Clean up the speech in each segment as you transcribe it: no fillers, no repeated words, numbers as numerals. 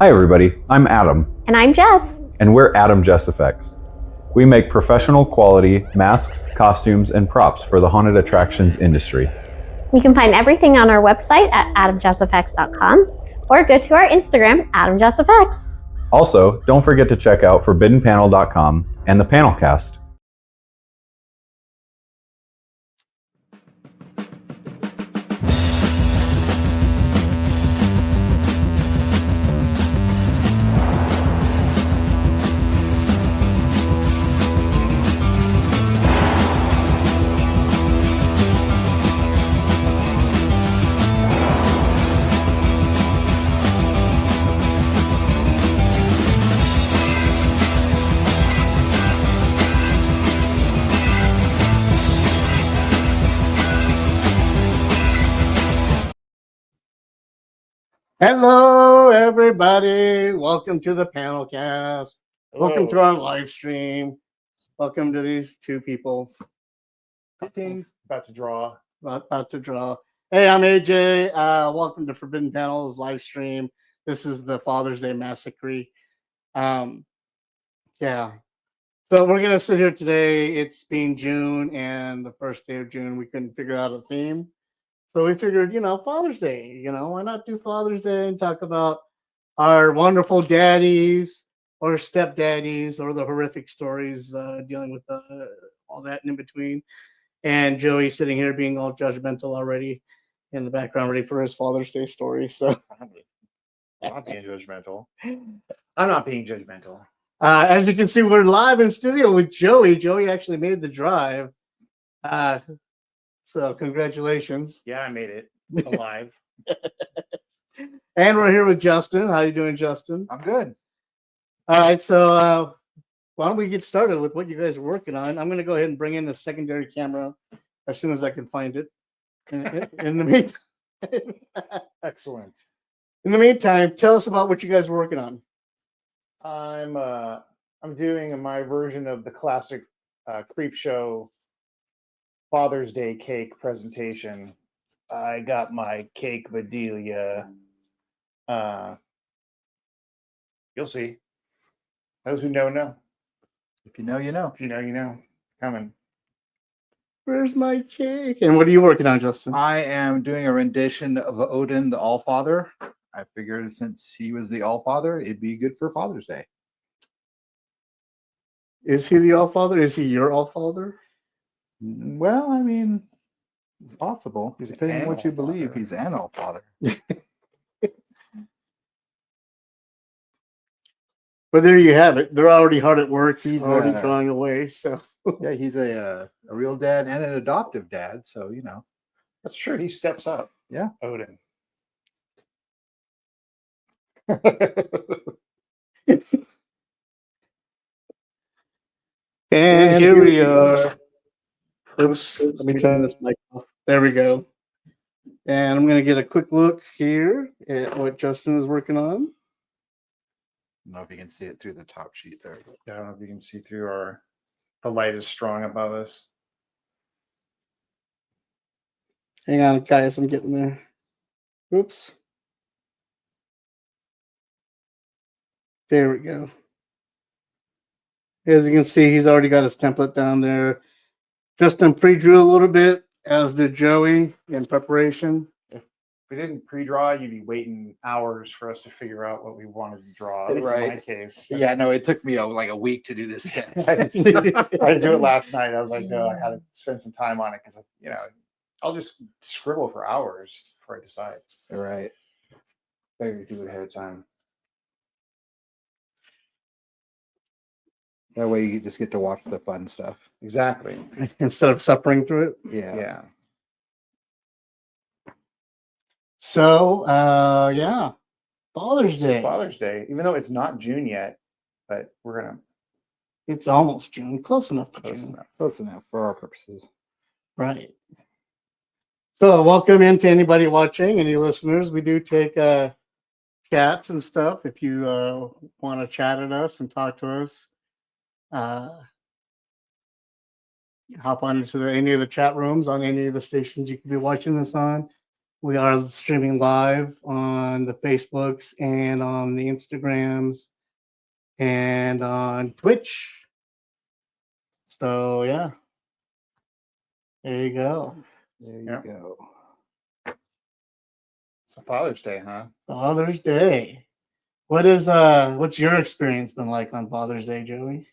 Hi everybody, I'm Adam. And I'm Jess. And we're Adam Jess Effects. We make professional quality masks, costumes, and props for the haunted attractions industry. You can find everything on our website at adamjesseffects.com or go to our Instagram, adamjesseffects. Also, don't forget to check out forbiddenpanel.com and the PanelCast. Hello, everybody. Welcome to the PanelCast. Welcome to our live stream. Welcome to these two people. Things about to draw. About to draw. Hey, I'm AJ. Welcome to Forbidden Panels live stream. This is the Father's Day Massacre. Yeah. So we're going to sit here today. It's being June and the first day of June. We couldn't figure out a theme. So we figured, Father's Day, why not do Father's Day and talk about our wonderful daddies or stepdaddies or the horrific stories dealing with all that in between. And Joey sitting here being all judgmental already in the background, ready for his Father's Day story. So I'm not being judgmental. I'm not being judgmental. As you can see, we're live in studio with Joey. Joey actually made the drive. So congratulations. Yeah, I made it alive. And we're here with Justin. How you doing, Justin? I'm good. All right, so why don't we get started with what you guys are working on? I'm going to go ahead and bring in the secondary camera as soon as I can find it. In the meantime, Excellent. In the meantime, tell us about what you guys are working on. I'm doing my version of the classic Creep Show Father's Day cake presentation. I got my cake Vidalia. You'll see. Those who know. If you know, you know. If you know, you know. It's coming. Where's my cake? And what are you working on, Justin? I am doing a rendition of Odin, the Allfather. I figured since he was the Allfather, it'd be good for Father's Day. Is he the Allfather? Is he your Allfather? Well, I mean, it's possible. He's Depending on what you an believe, Allfather. he's an Allfather. But there you have it. They're already hard at work. He's already Uh, drawing away. So Yeah, he's a real dad and an adoptive dad, so That's true. He steps up. Yeah. Odin. And here we are. Oops, let me turn this mic off. There we go. And I'm going to get a quick look here at what Justin is working on. I don't know if you can see it through the top sheet there. I don't know if you can see through the light is strong above us. Hang on, guys, I'm getting there. Oops. There we go. As you can see, he's already got his template down there. Justin pre-drew a little bit, as did Joey, in preparation. If we didn't pre-draw, you'd be waiting hours for us to figure out what we wanted to draw. Right. In my case. Yeah, no, it took me like a week to do this. I had to do it last night. I was like, no, I had to spend some time on it because, I'll just scribble for hours before I decide. Right. Better do it ahead of time. That way you just get to watch the fun stuff. Exactly. Instead of suffering through it. Yeah. So, yeah. Father's Day. Father's Day, even though it's not June yet, but we're going to. It's almost June. Close enough to Close June. enough. Close enough for our purposes. Right. So welcome into anybody watching, any listeners. We do take chats and stuff. If you want to chat at us and talk to us, hop on into any of the chat rooms on any of the stations you could be watching this on. We are streaming live on the Facebooks and on the Instagrams and on Twitch. So yeah, there you go. There you Yeah. go. So Father's Day, huh? Father's Day. What's your experience been like on Father's Day, Joey?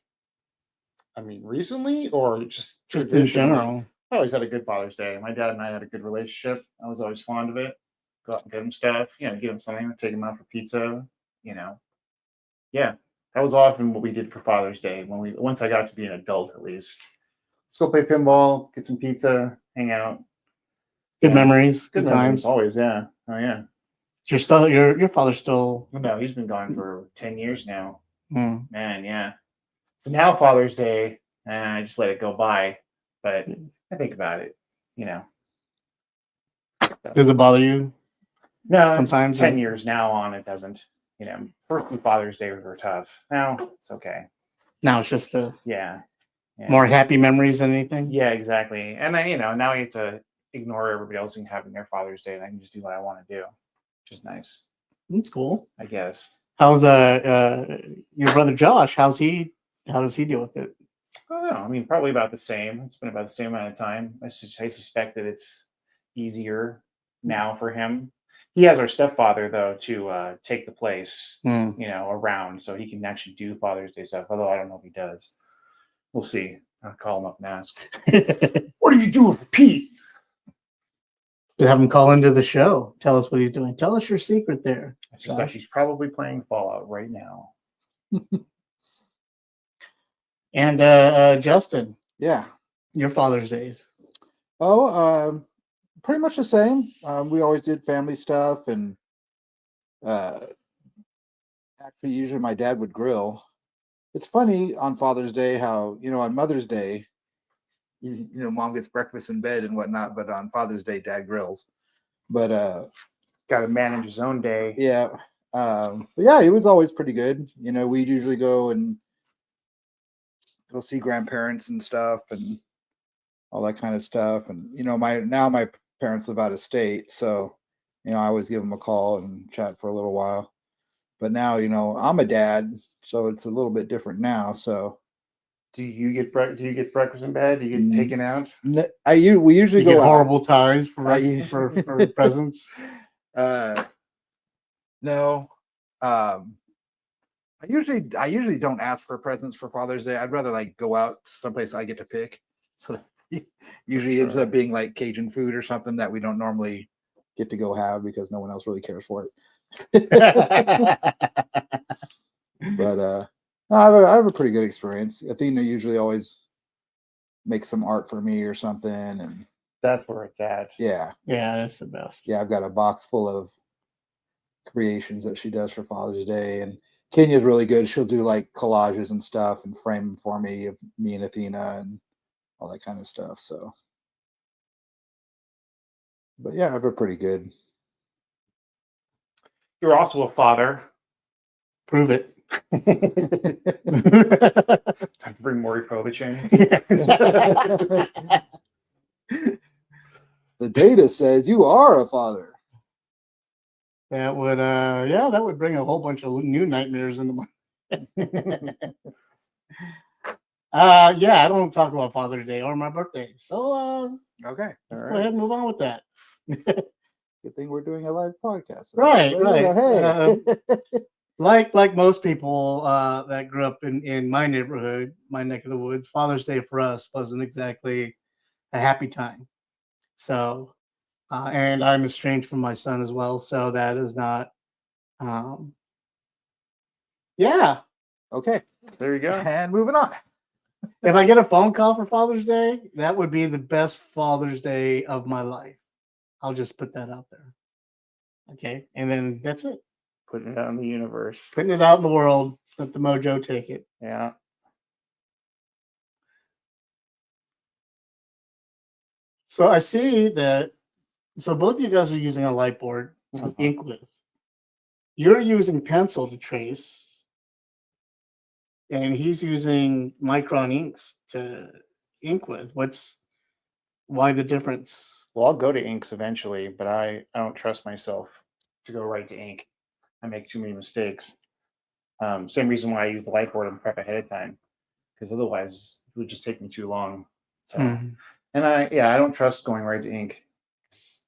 I mean, recently or just Just in traditionally? general. I always had a good Father's Day. My dad and I had a good relationship. I was always fond of it. Go out and get him stuff, get him something, take him out for pizza, you know. Yeah, that was often what we did for Father's Day once I got to be an adult at least. Let's go play pinball, get some pizza, hang out. Good Yeah. memories. Good Good memories, times. always. Yeah. Oh yeah. Your father's still. No, he's been gone for 10 years now. Hmm. Man, yeah. So now Father's Day, I just let it go by, but I think about it, So, Does it bother you? no, Sometimes it's 10 it- years now on, it doesn't. First two Father's Day were tough. Now it's okay. Now it's just Yeah. Yeah. more happy memories than anything. Yeah, exactly. And I, now I get to ignore everybody else and having their Father's Day, and I can just do what I want to do, which is nice, That's cool. I guess. How's your brother Josh? How does he deal with it? I don't know. I mean, probably about the same. It's been about the same amount of time. I suspect that it's easier now for him. He has our stepfather though to take the place, Hmm. around, so he can actually do Father's Day stuff. Although I don't know if he does. We'll see. I'll call him up and ask. What are you doing for Pete? To have him call into the show, tell us what he's doing. Tell us your secret there. I suspect he's probably playing Fallout right now. And Justin, Yeah. your Father's Days. Oh, pretty much the same. We always did family stuff, and actually, usually my dad would grill. It's funny on Father's Day how on Mother's Day, mom gets breakfast in bed and whatnot, but on Father's Day, dad grills. But Got to manage his own day. yeah, but yeah, it was always pretty good. We'd usually go see grandparents and stuff, and all that kind of stuff. And my parents live out of state, so I always give them a call and chat for a little while. But now I'm a dad, so it's a little bit different now. So Do you get breakfast in bed? Do you get taken out? we usually You go get out. horrible ties for for presents. No. I usually don't ask for presents for Father's Day. I'd rather go out someplace I get to pick. So usually ends up being like Cajun food or something that we don't normally get to go have because no one else really cares for it. But no, I have a pretty good experience. Athena usually always makes some art for me or something, and That's where it's at. yeah, That's the best. I've got a box full of creations that she does for Father's Day, and Kenya's really good. She'll do collages and stuff and frame them for me of me and Athena and all that kind of stuff. So, but yeah, I have a pretty good. You're also a father. Prove it. Time to bring Maury Povich in. The data says you are a father. That would bring a whole bunch of new nightmares into my. I don't talk about Father's Day or my birthday, so Okay, let's go ahead and move on with that. Good thing we're doing a live podcast. Right. Hey. Like most people that grew up in my neighborhood, my neck of the woods, Father's Day for us wasn't exactly a happy time. So, and I'm estranged from my son as well, so that is not. Okay, There you go. and moving on. If I get a phone call for Father's Day, that would be the best Father's Day of my life. I'll just put that out there. Okay, and then that's it. Putting it out in the universe. Putting it out in the world. Let the mojo take it. Yeah. So I see that. So both of you guys are using a light board to ink with. You're using pencil to trace, and he's using micron inks to ink with. Why the difference? Well, I'll go to inks eventually, but I don't trust myself to go right to ink. I make too many mistakes. Same reason why I use the whiteboard and prep ahead of time, because otherwise it would just take me too long. So, Mhm. and I don't trust going right to ink. It's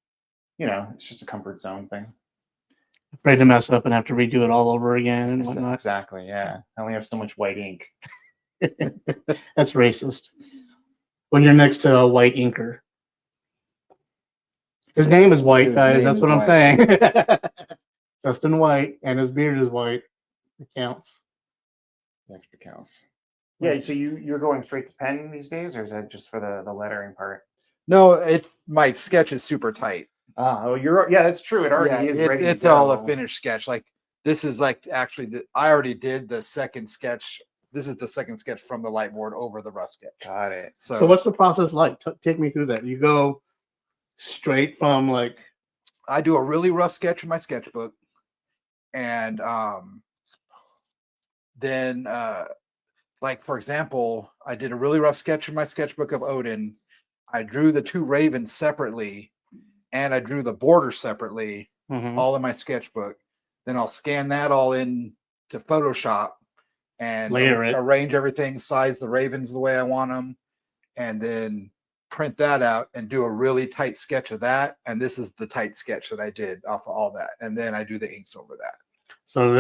just a comfort zone thing. Afraid to mess up and have to redo it all over again and whatnot. Exactly. Yeah. I only have so much white ink. That's racist. When you're next to a white inker. His name is White, His guys. name That's is what I'm White. saying. Justin White, and his beard is white. It counts. The extra counts. Yeah. So you're going straight to pen these days, or is that just for the lettering part? No, it's my sketch is super tight. Oh, that's true. It already is ready. It's to all a go. finished sketch. Like this is like actually I already did the second sketch. This is the second sketch from the light board over the rough sketch. Got it. So what's the process like? Take me through that. You go straight from like I do a really rough sketch in my sketchbook, and then like for example, I did a really rough sketch in my sketchbook of Odin. I drew the two ravens separately, and I drew the border separately, all in my sketchbook. Then I'll scan that all in to Photoshop and Layer it. arrange everything, size the ravens the way I want them, and then print that out and do a really tight sketch of that. And this is the tight sketch that I did off of all that. And then I do the inks over that. So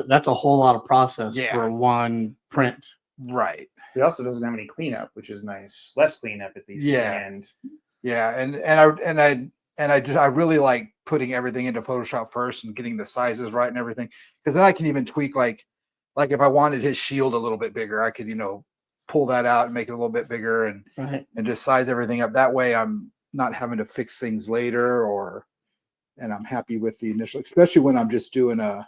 that's a whole lot of process Yeah. for one print. Right. It also doesn't have any cleanup, which is nice. Less cleanup at least. Yeah. And Yeah. I really like putting everything into Photoshop first and getting the sizes right and everything. Because then I can even tweak like if I wanted his shield a little bit bigger, I could, pull that out and make it a little bit bigger and just size everything up. That way I'm not having to fix things later and I'm happy with the initial, especially when I'm just doing like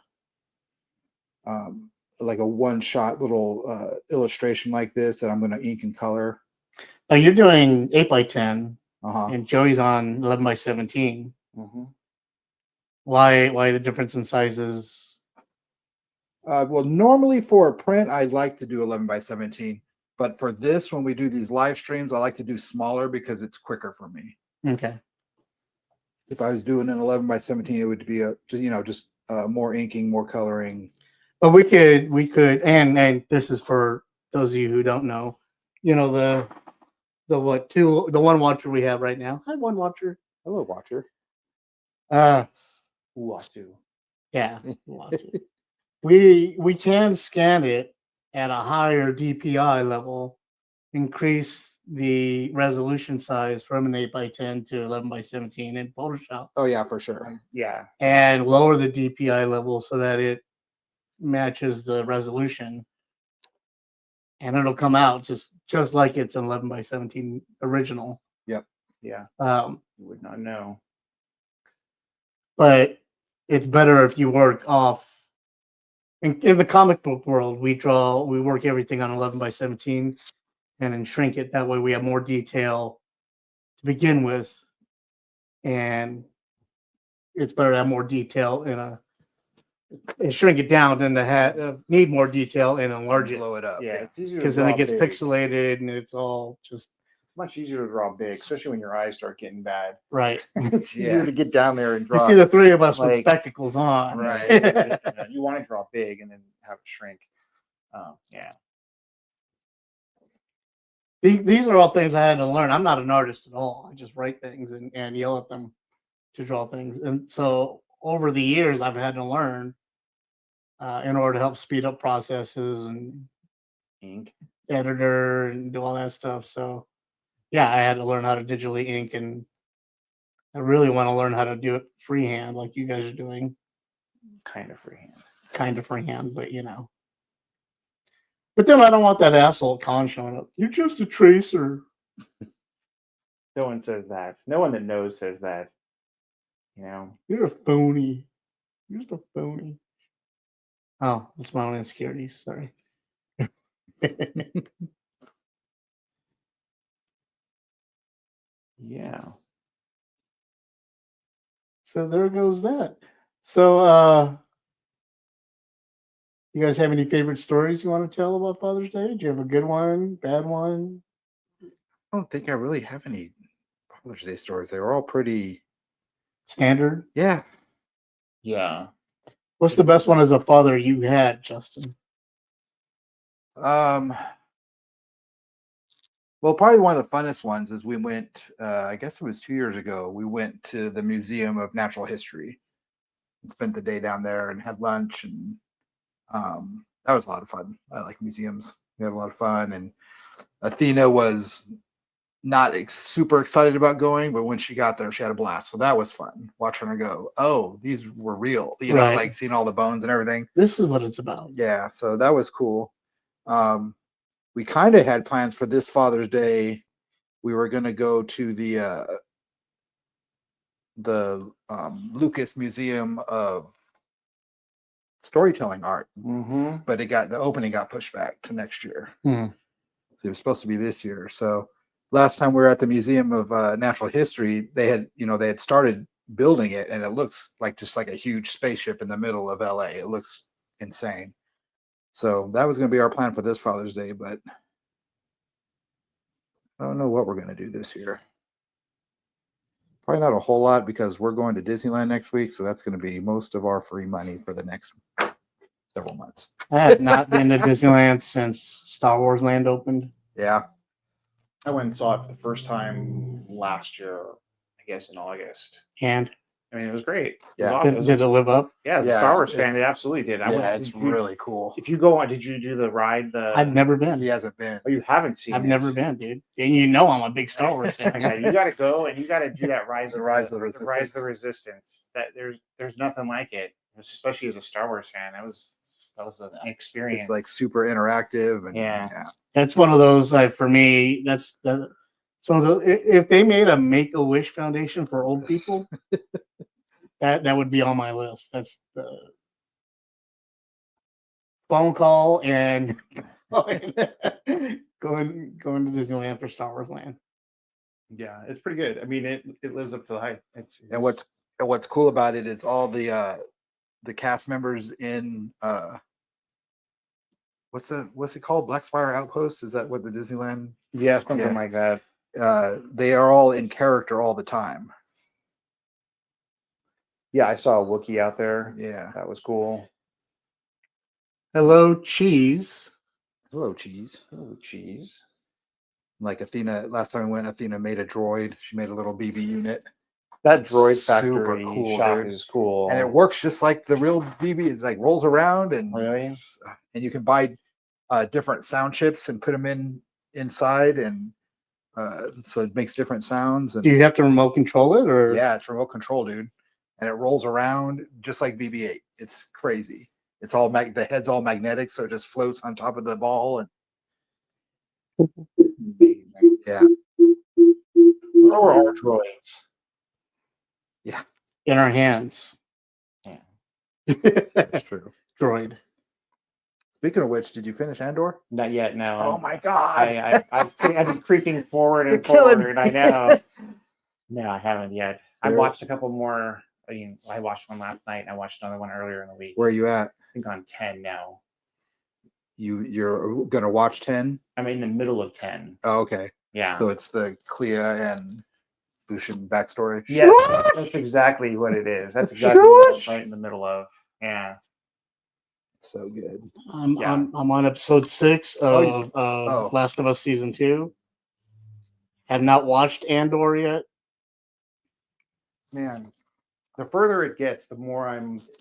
a one-shot little illustration like this that I'm going to ink and color. Now you're doing 8x10 Uh-huh. and Joey's on 11x17. mm-hmm. Why the difference in sizes? Well, normally for a print, I like to do 11x17. But for this, when we do these live streams, I like to do smaller because it's quicker for me. Okay. If I was doing an 11x17, it would be just more inking, more coloring. But we could, and this is for those of you who don't know, the one watcher we have right now. Hi, one watcher. Hello, watcher. Watu. Yeah, watcher. We can scan it at a higher DPI level, increase the resolution size from an 8x10 to 11x17 in Photoshop. Oh yeah, for sure. Yeah. And lower the DPI level so that it matches the resolution, and it'll come out just like it's an 11x17 original. Yep. Yeah. You would not know. But it's better if you work off. In the comic book world, we work everything on 11x17 and then shrink it. That way we have more detail to begin with. And it's better to have more detail and shrink it down than to need more detail and enlarge it. Blow it up. Yeah, it's easier Because then it gets pixelated and it's all just It's much easier to draw big, especially when your eyes start getting bad. right. It's easier to get down there and You draw. see the three of us with like- spectacles on. Right. You want to draw big and then have it shrink. Yeah. These are all things I had to learn. I'm not an artist at all. I just write things and yell at them to draw things. And so over the years, I've had to learn in order to help speed up processes and Ink. editor and do all that stuff. So yeah, I had to learn how to digitally ink, and I really want to learn how to do it freehand like you guys are doing. Kind of freehand. Kind of freehand, but But then I don't want that asshole Con showing up. You're just a tracer. No one says that. No one that knows says that. You're a phony. You're just a phony. Oh, it's my own insecurities. Sorry. Yeah. So there goes that. So you guys have any favorite stories you want to tell about Father's Day? Do you have a good one, bad one? I don't think I really have any Father's Day stories. They were all pretty. Standard. Yeah. Yeah. What's the best one as a father you had, Justin? Well, probably one of the funnest ones is we went. I guess it was 2 years ago. We went to the Museum of Natural History and spent the day down there and had lunch, and that was a lot of fun. I like museums. We had a lot of fun, and Athena was not super excited about going, but when she got there, she had a blast. So that was fun watching her go. Oh, these were real. You know, Right. like seeing all the bones and everything. This is what it's about. Yeah, so that was cool. We kind of had plans for this Father's Day. We were going to go to the Lucas Museum of Storytelling Art, Mm-hmm. but the opening got pushed back to next year. Hmm. So it was supposed to be this year. So last time we were at the Museum of Natural History, they had started building it, and it looks like just like a huge spaceship in the middle of LA. It looks insane. So that was going to be our plan for this Father's Day, but I don't know what we're going to do this year. Probably not a whole lot because we're going to Disneyland next week. So that's going to be most of our free money for the next several months. I have not been to Disneyland since Star Wars Land opened. Yeah. I went and saw it for the first time last year, I guess in August. And I mean, it was great. Yeah. It was did it live up? yeah, as a Yeah, Star Wars it- fan, it absolutely did. It's really cool. If you go on, did you do the ride? I've never been. He hasn't been. Oh, you haven't seen I've it. never been, dude. And you know I'm a big Star Wars fan. Okay, you got to go and you got to do that Rise The of Rise of the Rise of Resistance. the Resistance. That there's nothing like it, especially as a Star Wars fan. That was an experience. It's like super interactive. And Yeah. That's one of those, like, for me, that's one of those. If they made a Make-A-Wish Foundation for old people, that would be on my list. That's the phone call and going to Disneyland for Star Wars Land. Yeah, it's pretty good. I mean, it lives up to the hype. And what's cool about it is all the cast members in what's it called? Black Spire Outpost? Is that what the Disneyland? yeah, something Yeah. like that. They are all in character all the time. Yeah, I saw a Wookiee out there. Yeah. That was cool. Hello, cheese. Hello, cheese. Oh, cheese. Like Athena, last time we went, Athena made a droid. She made a little BB unit. That droid Super factory cool, shop dude. is cool. And it works just like the real BB. It's like rolls around and Really? and you can buy different sound chips and put them inside, and so it makes different sounds. And Do you have to remote control it, or yeah, it's remote control, dude, and it rolls around just like BB-8. It's crazy. It's all the head's all magnetic, so it just floats on top of the ball. And yeah, Or our droids. in our hands? Yeah. that's true. Droid. Speaking of which, did you finish Andor? Not yet. No. Oh my god! I've been creeping forward You're and killing forward. me. I know. No, I haven't yet. I There- watched a couple more. I mean, I watched one last night. And I watched another one earlier in the week. Where are you at? I think on 10 now. You're gonna watch 10? I'm in the middle of 10. Oh, okay. Yeah. So it's the Clea and Lucian backstory. Yeah, that's exactly what it is. That's exactly what I'm right in the middle of. Yeah. So good. I'm Yeah. I'm on episode 6 of Oh. Last of Us season 2. Have not watched Andor yet. Man, the further it gets, the more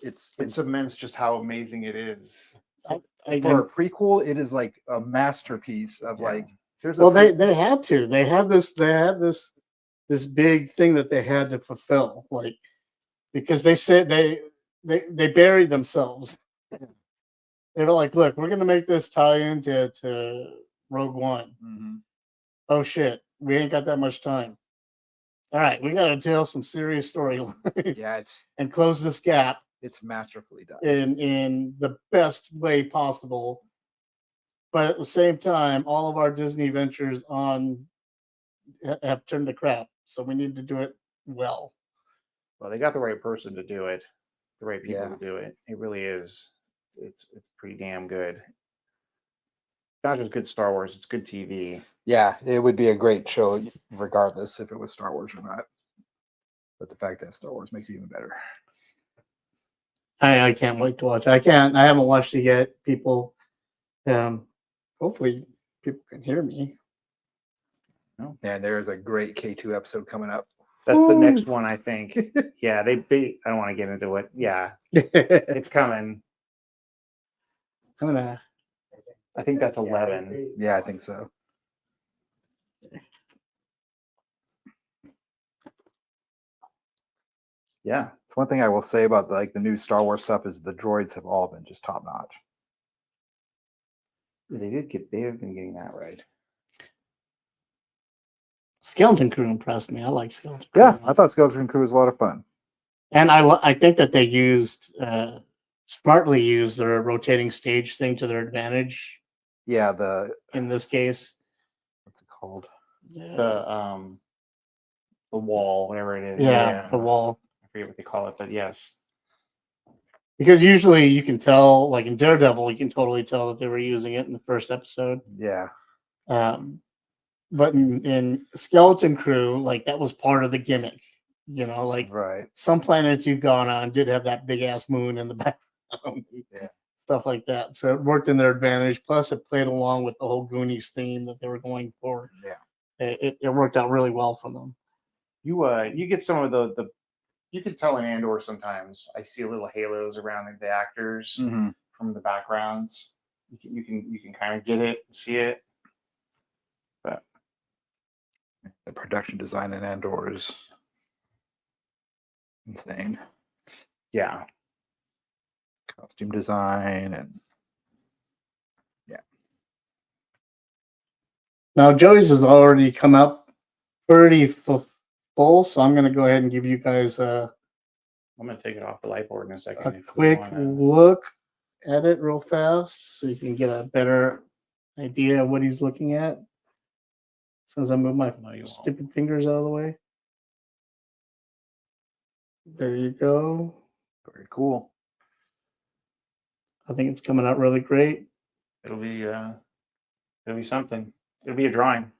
It's it cements just how amazing it is. for a prequel. It is like a masterpiece of Yeah. like. Here's Well, a they had to. They had this big thing that they had to fulfill, like, because they said they buried themselves. They were like, "Look, we're going to make this tie into Rogue One." Mhm. Oh shit, we ain't got that much time. All right, we got to tell some serious storyline Yeah, and close this gap it's masterfully done. in the best way possible. But at the same time, all of our Disney ventures have turned to crap. So we need to do it well. Well, they got the right person to do it, the right people Yeah. to do it. It really is. It's pretty damn good. not just good Star Wars, it's good TV. Yeah, it would be a great show regardless if it was Star Wars or not. But the fact that Star Wars makes it even better. I can't wait to watch. I haven't watched it yet. People, hopefully people can hear me. And there's a great K2 episode coming up. That's the next one, I think. Yeah, they I don't want to get into it. Yeah, it's coming. I I think that's 11. Yeah, I think so. Yeah. It's one thing I will say about the new Star Wars stuff is the droids have all been just top notch. They have been getting that right. Skeleton Crew impressed me. I like Skeleton Crew. Yeah, I thought Skeleton Crew was a lot of fun. And I think that they smartly used their rotating stage thing to their advantage. Yeah, In this case, what's it called? The wall, whatever it is. Yeah, the wall. I forget what they call it, but yes. Because usually you can tell, like in Daredevil, you can totally tell that they were using it in the first episode. Yeah. But in Skeleton Crew, like that was part of the gimmick. Like Right. some planets you've gone on did have that big ass moon in the background. Yeah. Stuff like that. So it worked in their advantage. Plus, it played along with the whole Goonies theme that they were going for. Yeah. It worked out really well for them. You get some of the you can tell in Andor sometimes. I see little halos around the actors from the backgrounds. You can kind of get it, see it. But the production design in Andor is insane. Yeah. Costume design and Now, Joey's has already come up pretty full, so I'm going to go ahead and give you guys I'm going to take it off the light board in a second. a quick look at it real fast so you can get a better idea of what he's looking at. As soon as I move my stupid fingers out of the way. There you go. very cool. I think it's coming out really great. It'll be something. It'll be a drawing.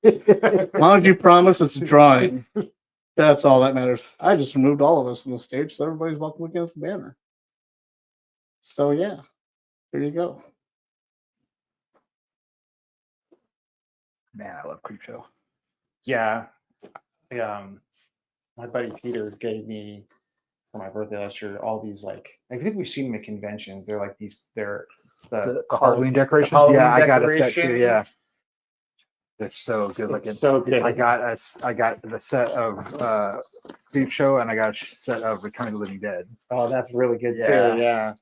As long as you promise it's a drawing, that's all that matters. I just removed all of us from the stage, so everybody's welcome looking at the banner. So yeah, there you go. Man, I love Creepshow. Yeah. My buddy Peter gave me for my birthday last year all these I think we've seen them at conventions. They're like the Halloween decorations. Halloween Yeah, I got a set too. decorations. Yeah, they're so good looking. It's so good. I got the set of Creepshow and I got a set of Return of the Living Dead. Oh, that's really good Yeah. too. Yeah.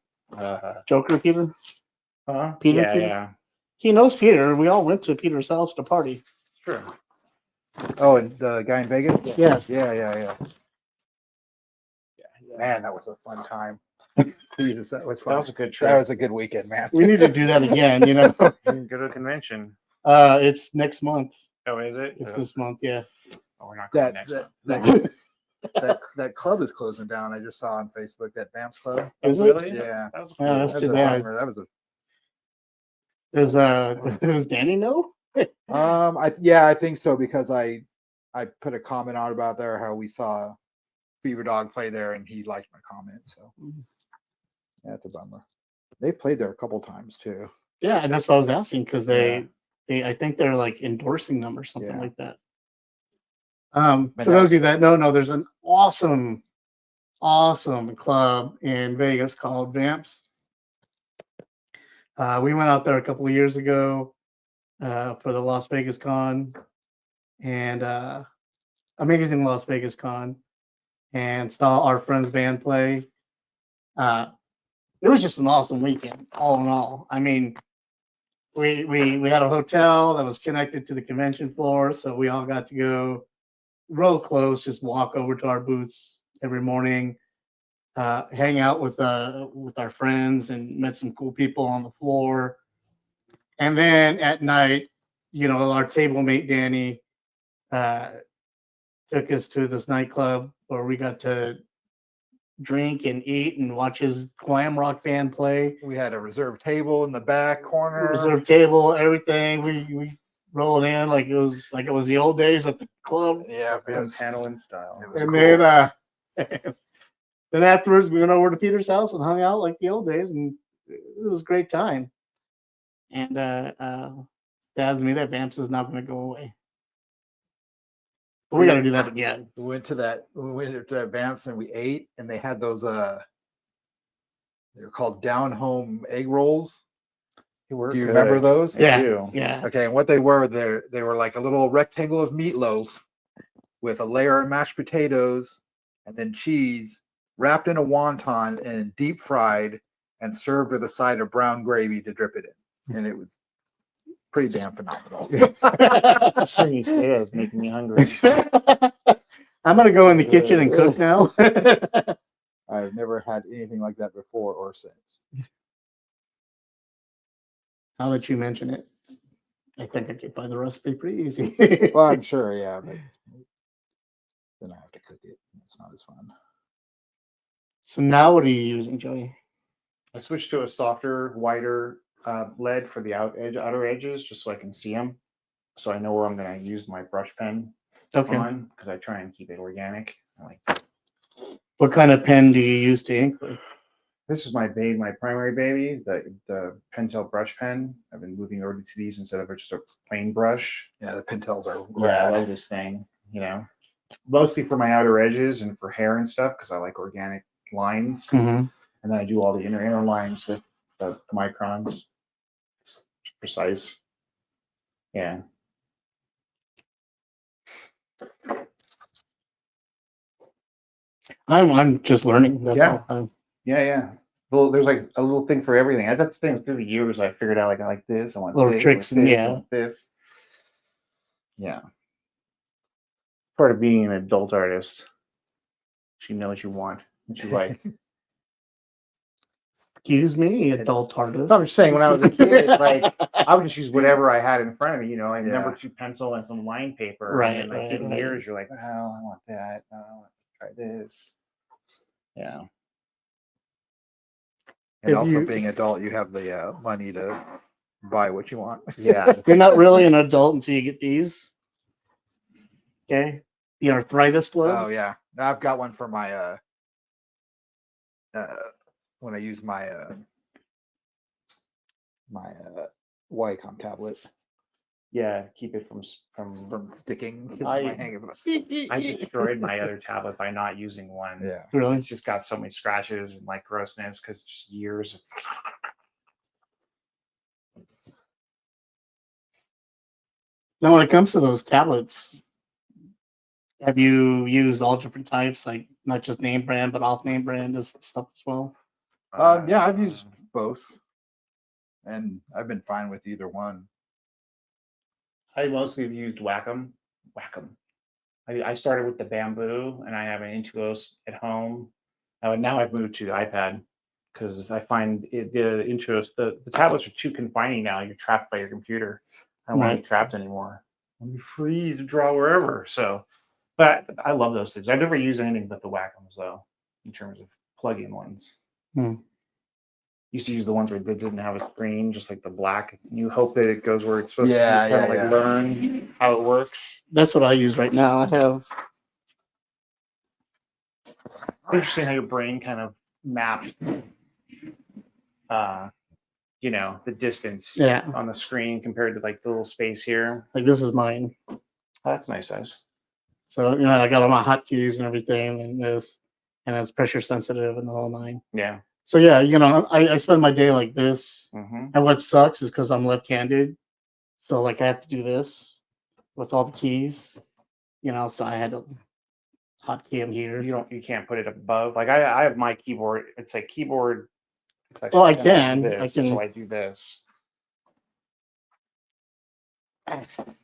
Joker Peter? Huh? Peter, Yeah, Peter? yeah. He knows Peter. We all went to Peter's house to party. Sure. Oh, and the guy in Vegas? Yeah. Yeah. Man, that was a fun time. Jesus, that was fun. That was a good trip. That was a good weekend, man. We need to do that again, Go to a convention. It's next month. Oh, is it? It's this month, yeah. Oh, we're not going that, next that, that club is closing down. I just saw on Facebook that Vamps Club. Is it? Really? Yeah. That was Yeah, that's That was too a bad. bummer. That was Does Danny know? I think so because I put a comment out about there how we saw Beaver Dog play there and he liked my comment. So yeah, it's a bummer. They've played there a couple times too. Yeah, and that's what I was asking because they I think they're like endorsing them or something like that. For those of you that don't know, there's an awesome club in Vegas called Vamps. We went out there a couple of years ago for the Las Vegas Con and amazing Las Vegas Con, and saw our friend's band play. It was just an awesome weekend, all in all. I mean, we had a hotel that was connected to the convention floor, so we all got to go real close, just walk over to our booths every morning, hang out with our friends, and met some cool people on the floor. And then at night, our table mate Danny took us to this nightclub where we got to drink and eat and watch his glam rock band play. We had a reserved table in the back corner. Reserve table, everything. We rolled in like it was the old days at the club. Yeah, it Put was, panel in style. it was And cool. then afterwards we went over to Peter's house and hung out like the old days, and it was a great time. And Dad's me that Vamps is not going to go away. But we got to do that again. We went to that Vance and we ate, and they had those they were called down home egg rolls. They were Do you good. remember those? I Yeah, do. yeah. Okay, and what they were, they were like a little rectangle of meatloaf with a layer of mashed potatoes and then cheese wrapped in a wonton and deep fried and served with a side of brown gravy to drip it in. And it was pretty damn phenomenal. Just hearing you say that is making me hungry. I'm gonna go in the kitchen and cook now. I've never had anything like that before or since. I'll let you mention it. I think I could find the recipe pretty easy. Well, I'm sure, yeah, but then I have to cook it. It's not as fun. So now what are you using, Joey? I switched to a softer, whiter lead for the outer edges, just so I can see them. So I know where I'm going to use my brush pen Okay. on, because I try and keep it organic. I like What kind of pen do you use to ink with? this is my primary baby, the Pentel brush pen. I've been moving over to these instead of just a plain brush. Yeah, the Pentels are Yeah, I rad. love this thing. Mostly for my outer edges and for hair and stuff, because I like organic lines. Mm-hmm. And then I do all the inner lines with the microns. It's precise. Yeah. I'm just learning. That's Yeah. all. Yeah. Well, there's like a little thing for everything. That's the thing through the years I figured out like I like this, I want Little this, tricks I and want this, I yeah. want this. Yeah. Part of being an adult artist. You know what you want, what you like. Excuse me, adult artist. No, I'm just saying when I was a kid, like I would just use whatever I had in front of me, like Yeah. number 2 pencil and some line paper. Right, And then, like through the right. years, you're like, well, I want that. I want to try this. Yeah. And If also you- being adult, you have the money to buy what you want. Yeah. You're not really an adult until you get these. Okay. The arthritis gloves. Oh yeah, now I've got one for my when I use my Wacom tablet Yeah. Keep it from from sticking. I- my hand. I destroyed my other tablet by not using one. Yeah. Really? It's just got so many scratches and like grossness because just years of Now, when it comes to those tablets, have you used all different types, like not just name brand, but off name brand and stuff as well? Yeah, I've used both, and I've been fine with either one. I mostly have used Wacom. I started with the bamboo, and I have an Intuos at home. Now I've moved to the iPad because I find the Intuos the tablets are too confining now. You're trapped by your computer. I don't want to be trapped anymore. I'm free to draw wherever. So, but I love those things. I've never used anything but the Wacoms though, in terms of plug-in ones. Used to use the ones where they didn't have a screen, just like the black. You hope that it goes where it's supposed to. Kind of like learn how it works. That's what I use right now. I have. It's interesting how your brain kind of maps, the distance Yeah. on the screen compared to like the little space here. Like this is mine. Oh, that's nice size. So I got all my hotkeys and everything, and it's pressure sensitive and the whole nine. Yeah. So yeah, I spend my day like this. Mm-hmm. And what sucks is because I'm left-handed, so like I have to do this with all the keys. So I had to hotkey them here. You can't put it above. Like I have my keyboard. It's like keyboard. Well, I do can. this, I can. So I do this.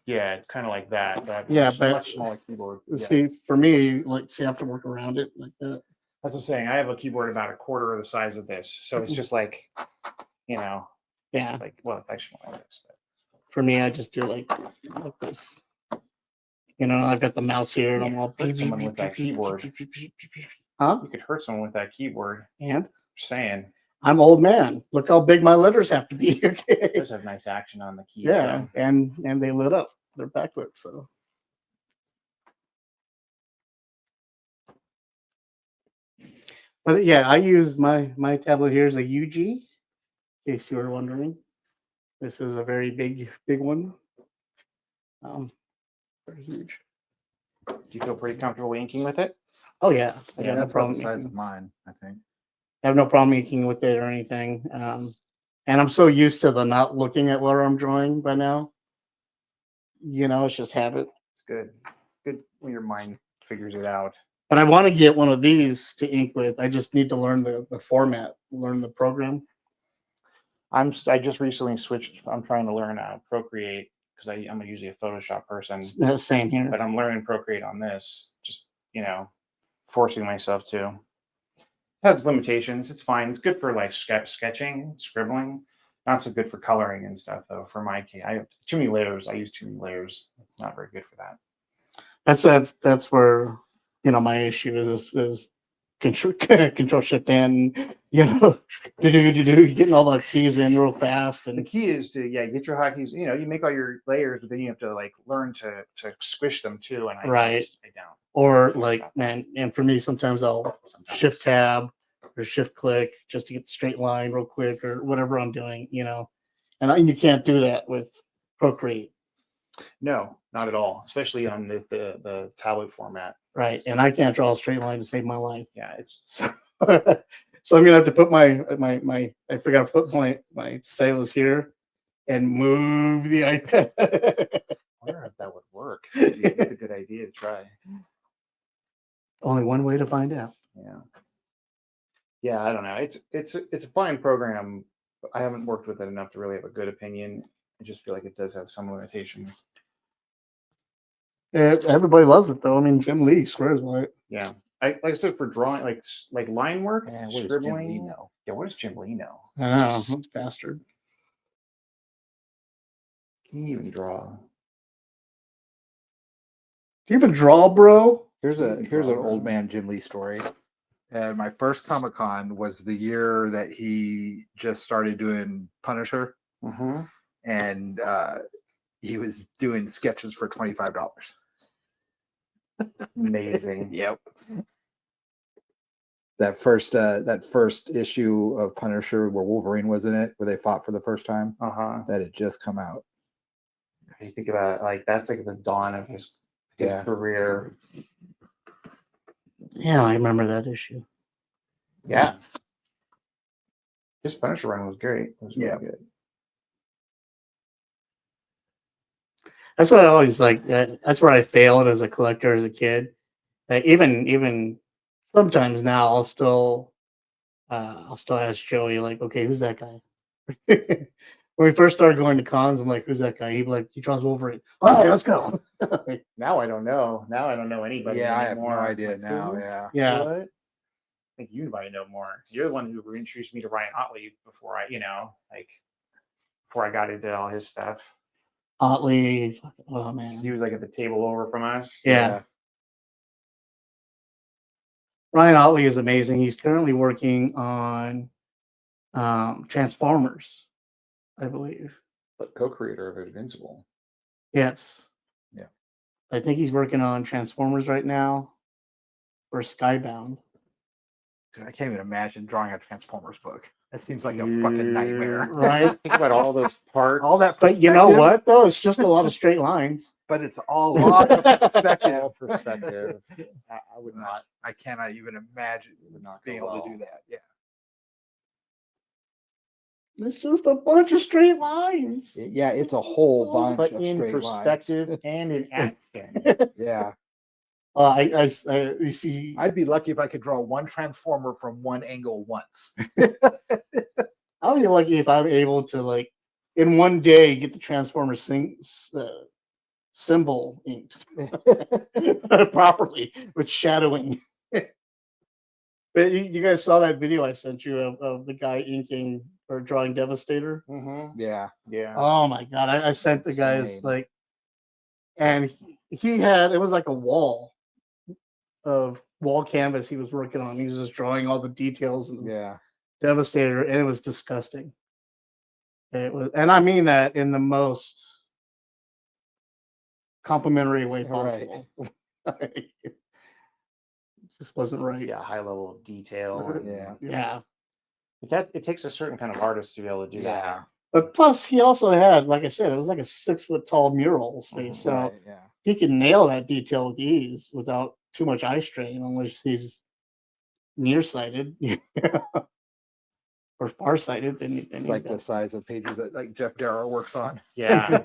Yeah, it's kind of like that. Yeah, much, but- much smaller keyboard. Yeah. See, for me, like, I have to work around it like that. That's what I'm saying. I have a keyboard about a quarter of the size of this, so it's just like, Yeah. like well, it's actually more like this. But For me, I just do like this. I've got the mouse here, and I'm all. Someone with that keyboard. Huh? You could hurt someone with that keyboard. And Just saying. I'm old man. Look how big my letters have to be. It Okay. does have nice action on the keys. Yeah, though. and they lit up. They're backlit, so. But yeah, I use my tablet here is a UG, in case you were wondering. This is a very big one. Very huge. Do you feel pretty comfortable inking with it? Oh yeah, I Yeah, got no that's about problem the size inking. of mine, I think. I have no problem inking with it or anything. And I'm so used to the not looking at what I'm drawing by now. You know, it's just habit. It's good. Good when your mind figures it out. But I want to get one of these to ink with. I just need to learn the format, learn the program. I just recently switched. I'm trying to learn Procreate because I'm usually a Photoshop person, Same here. but I'm learning Procreate on this. Just forcing myself to. It has limitations. It's fine. It's good for like sketching, scribbling. Not so good for coloring and stuff though. For my case, I have too many layers. I use too many layers. It's not very good for that. That's where my issue is control shift and getting all the keys in real fast. The And key is to get your hotkeys. You make all your layers, but then you have to like learn to squish them too. And I Right. don't. or like and for me sometimes I'll shift tab or shift click just to get the straight line real quick or whatever I'm doing, and you can't do that with Procreate. No, not at all. Especially on the tablet format. Right, and I can't draw a straight line to save my life. Yeah, it's So I'm gonna have to put my I forgot to put my stylus here and move the iPad. I wonder if that would work. It's a good idea to try. Only one way to find out. Yeah, I don't know. It's a fine program, but I haven't worked with it enough to really have a good opinion. I just feel like it does have some limitations. Everybody loves it though. I mean, Jim Lee swears by it. Yeah, like I said, for drawing, like line work, Yeah, what does Jim scribbling. Lee know? Yeah, what does Jim Lee know? Oh, bastard. Can he even draw? Do you even draw, bro? Here's an old man Jim Lee story. And my first Comic-Con was the year that he just started doing Punisher, Mm-hmm. and he was doing sketches for $25. Amazing. Yep. That first issue of Punisher where Wolverine was in it, where they fought for the first time, that had just come out. You think about it, like that's like the dawn of his career. Yeah, I remember that issue. Yeah. His Punisher run was great. It was really good. That's what I always like. That's where I failed as a collector as a kid. Even sometimes now, I'll still ask Joey like, okay, who's that guy? When we first started going to cons, I'm like, who's that guy? He'd be like, he draws Wolverine. All right, let's go. Now I don't know. Now I don't know anybody. Yeah, I have no anymore. idea Like, now. who? Yeah. Yeah. What? I think you might know more. You're the one who introduced me to Ryan Otley before I got into all his stuff. Otley, oh man. He was like at the table over from us. Yeah. Ryan Otley is amazing. He's currently working on Transformers, I believe. But co-creator of Invincible. Yes. Yeah. I think he's working on Transformers right now or Skybound. Dude, I can't even imagine drawing a Transformers book. That seems like a fucking nightmare. Right? Think about all those parts. All that, But you know perspective, what, though? It's just a lot of straight lines. But it's all lot of perspective. All perspective. I would not. I cannot even imagine Not being go able to well. do that. Yeah. It's just a bunch of straight lines. Yeah, it's a whole bunch But of in straight perspective lines. and in action. Yeah. You see, I'd be lucky if I could draw one Transformer from one angle once. I'll be lucky if I'm able to, like, in one day, get the Transformer symbol inked properly with shadowing. But you guys saw that video I sent you of the guy inking or drawing Devastator. Mm-hmm. Yeah. Yeah. Oh my god! I sent the guys Insane. like, and he had, it was like a wall of wall canvas he was working on. He was just drawing all the details and Yeah. Devastator, and it was disgusting. It was, and I mean that in the most complimentary way Right. possible. It just wasn't right. Yeah, high level of detail. And Yeah. Yeah. it takes a certain kind of artist to be able to do that. But plus, he also had, like I said, it was like a 6-foot tall mural space. So Right. Yeah. he can nail that detail with ease without too much eye strain, unless he's nearsighted or farsighted. Then It's like the size of pages that like Jeff Darrow works on. Yeah.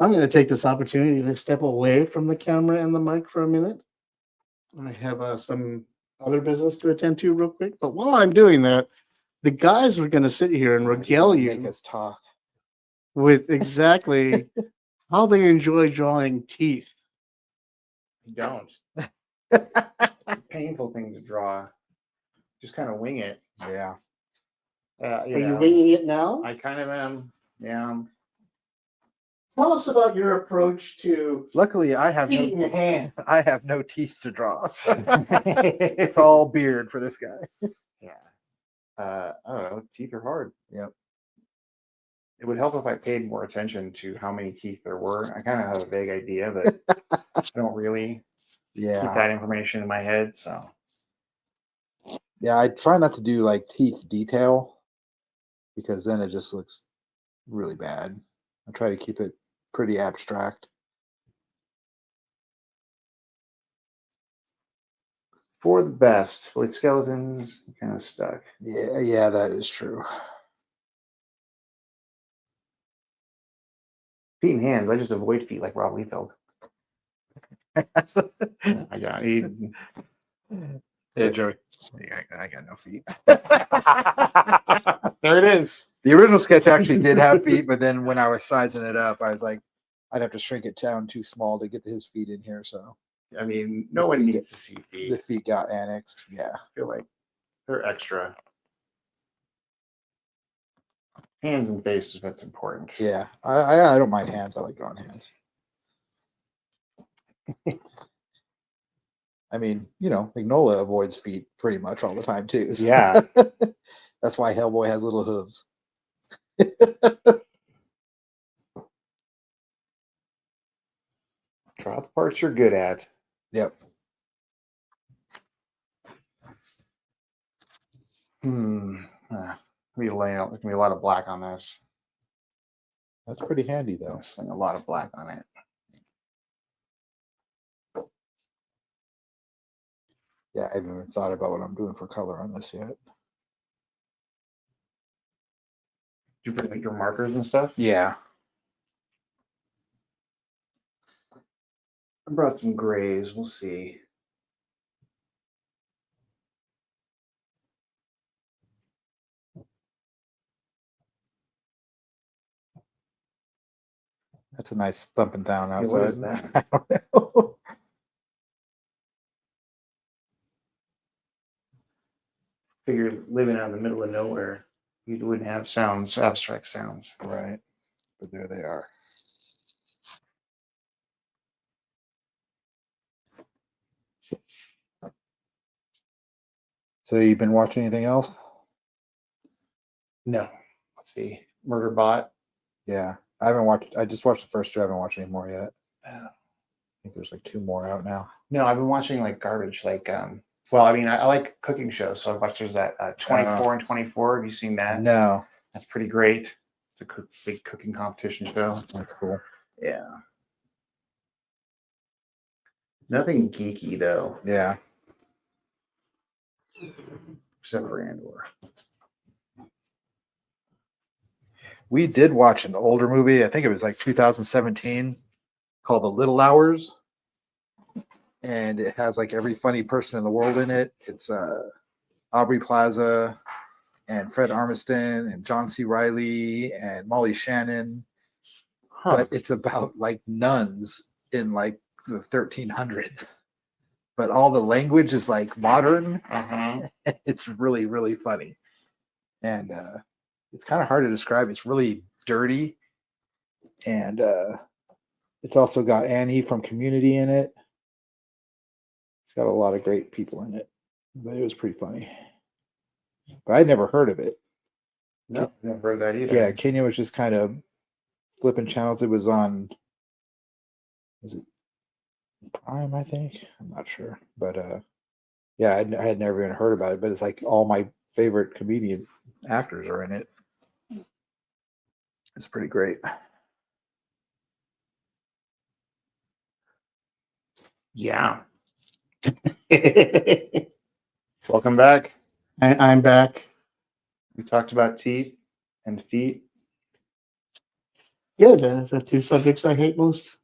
I'm going to take this opportunity to step away from the camera and the mic for a minute. I have some other business to attend to real quick. But while I'm doing that, the guys are going to sit here and regale Make you us talk. with exactly how they enjoy drawing teeth. You don't. It's a painful thing to draw. Just kind of wing it. Yeah. Are you winging it now? I kind of am. Yeah. Tell us about your approach to Luckily, I have feet and hand. I have no teeth to draw. So it's all beard for this guy. Yeah. I don't know. Teeth are hard. Yep. It would help if I paid more attention to how many teeth there were. I kind of have a vague idea, but I don't really keep Yeah. that information in my head. So Yeah. I try not to do like teeth detail because then it just looks really bad. I try to keep it pretty abstract. for the best with skeletons, kind of stuck. Yeah, that is true. Feet and hands, I just avoid feet like Rob Liefeld. I got Yeah, Joey. I got no feet. There it is. The original sketch actually did have feet, but then when I was sizing it up, I was like, I'd have to shrink it down too small to get his feet in here. So I mean, no one needs to see feet. the feet got annexed. Yeah. I feel like they're extra. Hands and face is what's important. Yeah. I don't mind hands. I like drawing hands. I mean, Magnolia avoids feet pretty much all the time too. So Yeah. that's why Hellboy has little hooves. Draw the parts you're good at. Yep. There's gonna be a lot of black on this. That's pretty handy though. I'll sling a lot of black on it. Yeah, I haven't even thought about what I'm doing for color on this yet. Did you bring like your markers and stuff? Yeah. I brought some grays. We'll see. That's a nice thumping down outside. What is that? I don't know. Figure living out in the middle of nowhere, you wouldn't have sounds, abstract sounds. Right. But there they are. So you've been watching anything else? No. Let's see. Murder Bot. Yeah. I haven't watched. I just watched the first two. I haven't watched any more yet. Oh. I think there's like 2 more out now. No, I've been watching like garbage. Like, well, I mean, I like cooking shows. So I've watched there's that 24 and 24. Have you seen that? No. That's pretty great. It's a big cooking competition show. That's cool. Yeah. Nothing geeky though, Yeah. except for Andor. We did watch an older movie. I think it was like 2017 called The Little Hours. And it has like every funny person in the world in it. It's Aubrey Plaza and Fred Armisen and John C. Reilly and Molly Shannon. But it's about like nuns in like the 1300s. But all the language is like modern. It's really, really funny. And it's kind of hard to describe. It's really dirty. And It's also got Annie from Community in it. It's got a lot of great people in it, but it was pretty funny. But I'd never heard of it. No, never heard that either. Yeah, Kenya was just kind of flipping channels. It was on, was it Prime, I think? I'm not sure. But yeah, I had never even heard about it, but it's like all my favorite comedian actors are in it. It's pretty great. Yeah. Welcome back. I'm back. We talked about teeth and feet. Yeah, the two subjects I hate most.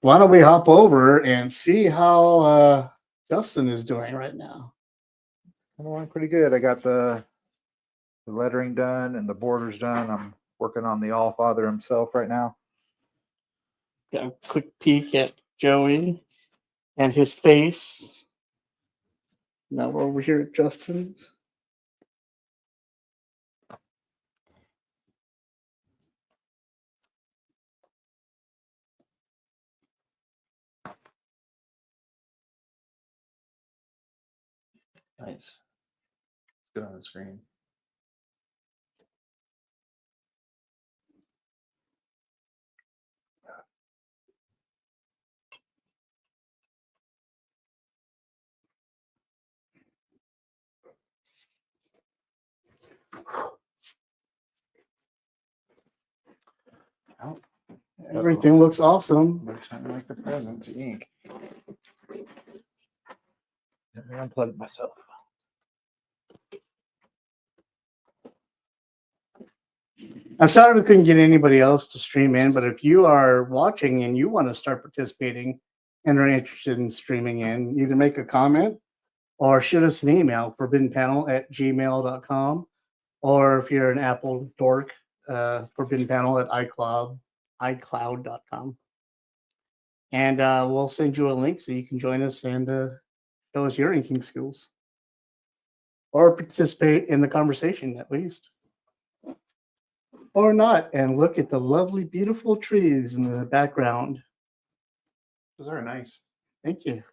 Why don't we hop over and see how Justin is doing right now? It's going pretty good. I got the lettering done and the borders done. I'm working on the All Father himself right now. Got a quick peek at Joey and his face. Now we're over here at Justin's. Nice. Good on the screen. Oh, Everything looks awesome. looks something like the present to ink. Let me unplug myself. I'm sorry we couldn't get anybody else to stream in, but if you are watching and you want to start participating and are interested in streaming in, either make a comment or shoot us an email, forbiddenpanel@gmail.com. Or if you're an Apple dork, forbiddenpanel at iCloud.com. And we'll send you a link so you can join us and show us your inking skills. Or participate in the conversation at least. Or not, and look at the lovely, beautiful trees in the background. Those are nice. Thank you.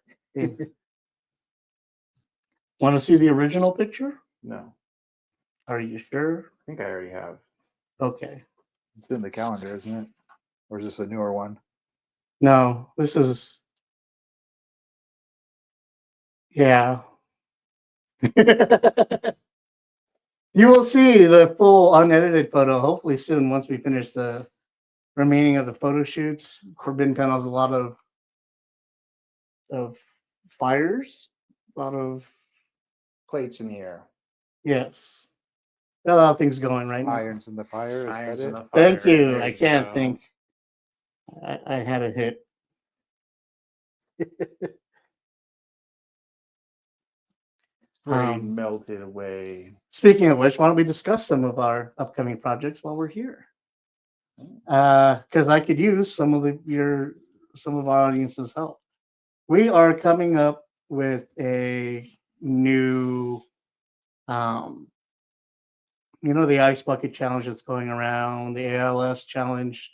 Want to see the original picture? No, Are you sure? I think I already have. Okay. It's in the calendar, isn't it? Or is this a newer one? No, this is. Yeah. You will see the full unedited photo hopefully soon once we finish the remaining of the photo shoots. Forbidden Panel has a lot of fires, a lot of Plates in the air. yes, got a lot of things going right now. Irons in the fire. Is Irons that in it? the fire. Thank you. There I can't go. think. I had a hit. Very melted away. Speaking of which, why don't we discuss some of our upcoming projects while we're here? Because I could use some of our audience's help. We are coming up with a new, the ice bucket challenge that's going around, the ALS challenge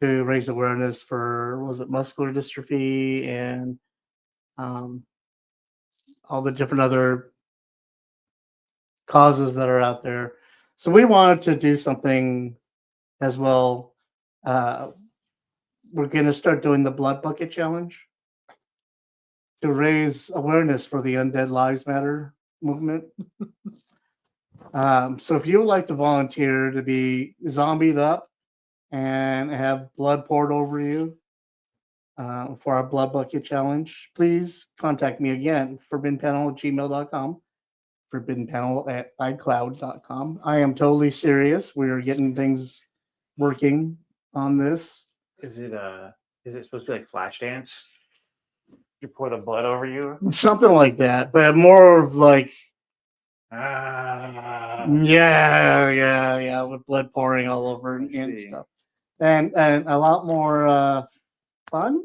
to raise awareness for, was it muscular dystrophy and all the different other causes that are out there. So we wanted to do something as well. We're going to start doing the blood bucket challenge to raise awareness for the Undead Lives Matter movement. So if you would like to volunteer to be zombied up and have blood poured over you for our blood bucket challenge, please contact me again, forbiddenpanel@gmail.com, forbiddenpanel@icloud.com. I am totally serious. We are getting things working on this. Is it supposed to be like Flashdance? You pour the blood over you? Something like that, but more of like, Ah, yeah, with blood pouring all over and see. stuff. And a lot more fun,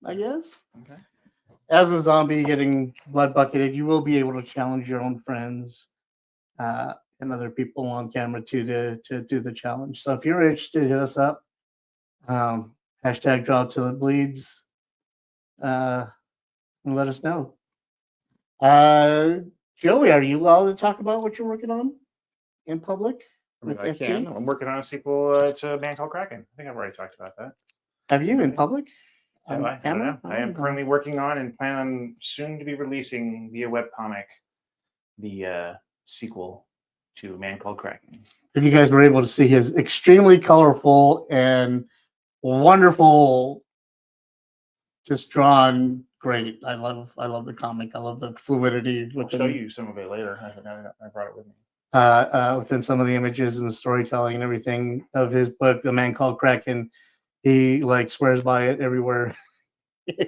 I guess. Okay. As a zombie getting blood bucketed, you will be able to challenge your own friends and other people on camera too to do the challenge. So if you're interested, hit us up. Hashtag draw till it bleeds. And let us know. Joey, are you allowed to talk about what you're working on in public? I mean, with I can. FP? I'm working on a sequel to Man Called Kraken. I think I've already talked about that. Have you in public? Have I don't know. I am currently working on and plan on soon to be releasing via webcomic the sequel to Man Called Kraken. If you guys were able to see his extremely colorful and wonderful, just drawn great. I love the comic. I love the fluidity I'll within, show you some of it later. I brought it with me. within some of the images and the storytelling and everything of his book, The Man Called Kraken. He like swears by it everywhere in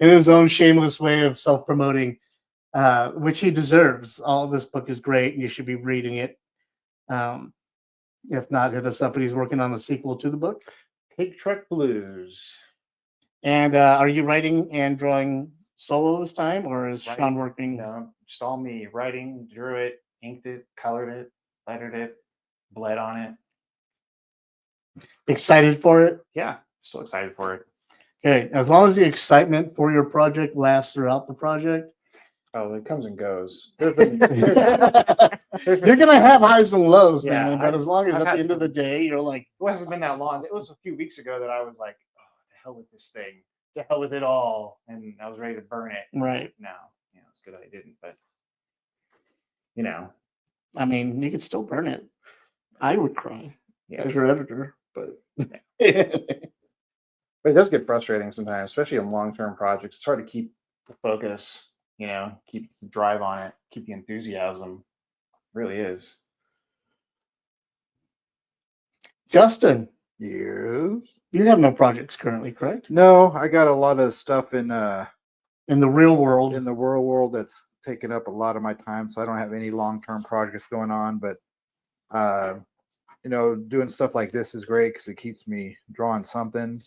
his own shameless way of self-promoting, which he deserves. All this book is great, and you should be reading it. If not, hit us up. But he's working on the sequel to the book. Pig Truck Blues. And are you writing and drawing solo this time, or is Writing. Sean working? No, just all me. Writing, drew it, inked it, colored it, lettered it, bled on it. Excited for it? Yeah, still excited for it. Okay, as long as the excitement for your project lasts throughout the project, Oh, it comes and goes. you're gonna have highs and lows, Yeah, man. But as long as I've at the had end of the some- day, you're like, It hasn't been that long. It was a few weeks ago that I was like, oh, to hell with this thing. To hell with it all. And I was ready to burn it. right. No, it's good I didn't, but you know, I mean, you could still burn it. I would cry yeah. as your editor, but But it does get frustrating sometimes, especially on long-term projects. It's hard to keep the focus, keep the drive on it, keep the enthusiasm. It really is. Justin, You? you have no projects currently, correct? No, I got a lot of stuff In the real world. in the world that's taken up a lot of my time, so I don't have any long-term projects going on. But doing stuff like this is great because it keeps me drawing something.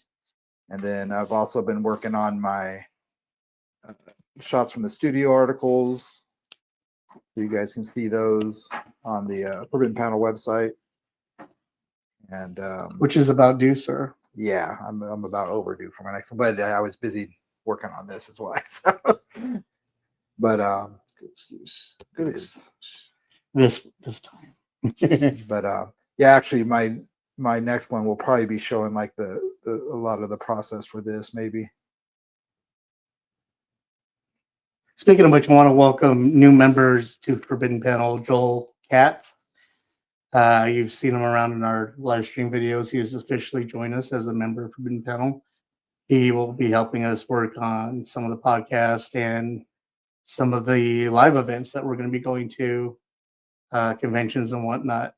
And then I've also been working on my shots from the studio articles. So you guys can see those on the Forbidden Panel website. And Which is about due, sir. yeah, I'm about overdue for my next one, but I was busy working on this as well. So. But Good excuse. it is. This time. But yeah, actually, my next one will probably be showing like a lot of the process for this, maybe. Speaking of which, I want to welcome new members to Forbidden Panel, Joel Katz. You've seen him around in our live stream videos. He has officially joined us as a member of Forbidden Panel. He will be helping us work on some of the podcasts and some of the live events that we're going to be going to, conventions and whatnot.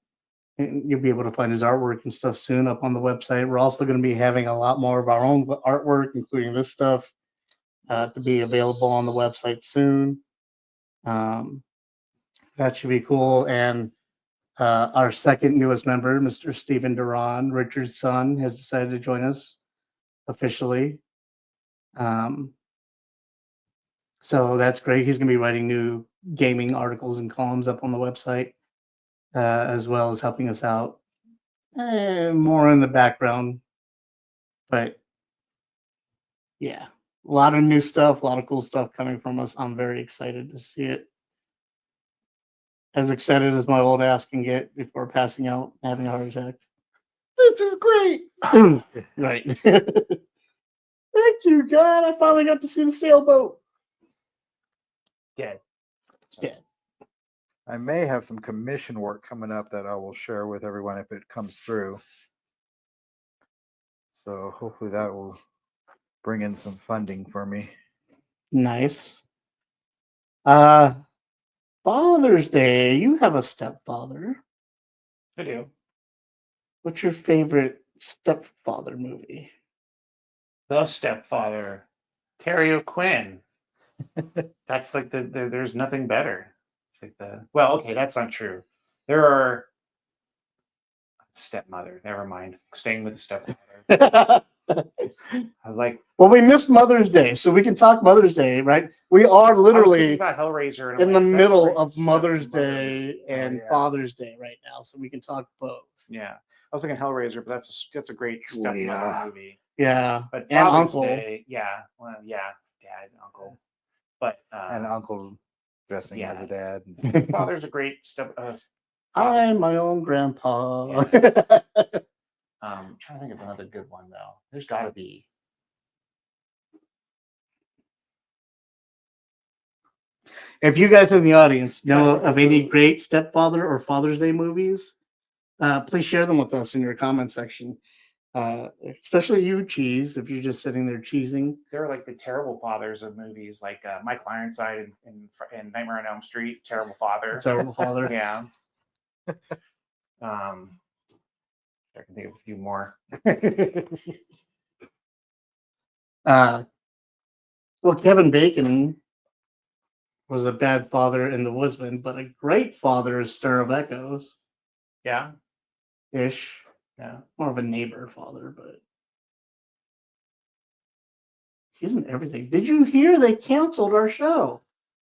And you'll be able to find his artwork and stuff soon up on the website. We're also going to be having a lot more of our own artwork, including this stuff, to be available on the website soon. That should be cool. And our second newest member, Mr. Stephen Duran, Richard's son, has decided to join us officially. So that's great. He's going to be writing new gaming articles and columns up on the website, as well as helping us out more in the background. But yeah, a lot of new stuff, a lot of cool stuff coming from us. I'm very excited to see it. As excited as my old ass can get before passing out and having a heart attack. This is great. Right. Thank you, God. I finally got to see the sailboat. Dead. Dead. I may have some commission work coming up that I will share with everyone if it comes through. So hopefully that will bring in some funding for me. Nice. Father's Day. You have a stepfather. I do. What's your favorite stepfather movie? The Stepfather. Terry O'Quinn. That's like the there's nothing better. It's like okay, that's not true. There are stepmother. Never mind. Staying with the stepfather. I was like, Well, we missed Mother's Day, so we can talk Mother's Day, right? We are I was thinking literally about Hellraiser and I'm in the like, that's middle great of stuff Mother's for Mother's Day and yeah. Father's Day right now, so we can talk both. Yeah, I was thinking Hellraiser, but that's a great stepmother yeah. movie. Yeah, But and Father's Uncle. Day, yeah, well, yeah, dad, and uncle, but And uncle dressing yeah. as a dad. Father's a great step. I'm my own grandpa. Trying to think of another good one though. There's got to be. If you guys in the audience know of any great stepfather or Father's Day movies, please share them with us in your comment section. Especially you, Cheese, if you're just sitting there cheesing. They're like the terrible fathers of movies, like Michael Ironside in Nightmare on Elm Street. Terrible father. Terrible father. Yeah. I can think of a few more. Well, Kevin Bacon was a bad father in The Woodsman, but a great father is Stir of Echoes. Yeah. Ish. Yeah. More of a neighbor father, but he's in everything. Did you hear they canceled our show?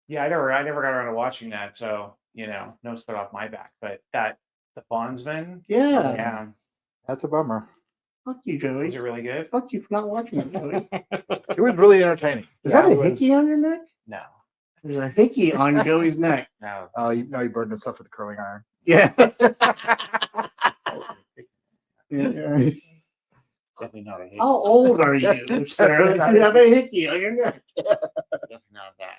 Yeah, I never got around to watching that, so no sweat off my back. But the Bondsman, Yeah. yeah, That's a bummer. Fuck you, Joey. was it really good? Fuck you for not watching it, Joey. It was really entertaining. Is Yeah, that a it was- hickey on your neck? No, There's a hickey on Joey's neck. no. Oh, you know, you burned himself with a curling iron. Yeah. Yeah. Definitely not a hate. How old are you, sir? You have a hickey on your neck. Definitely not that.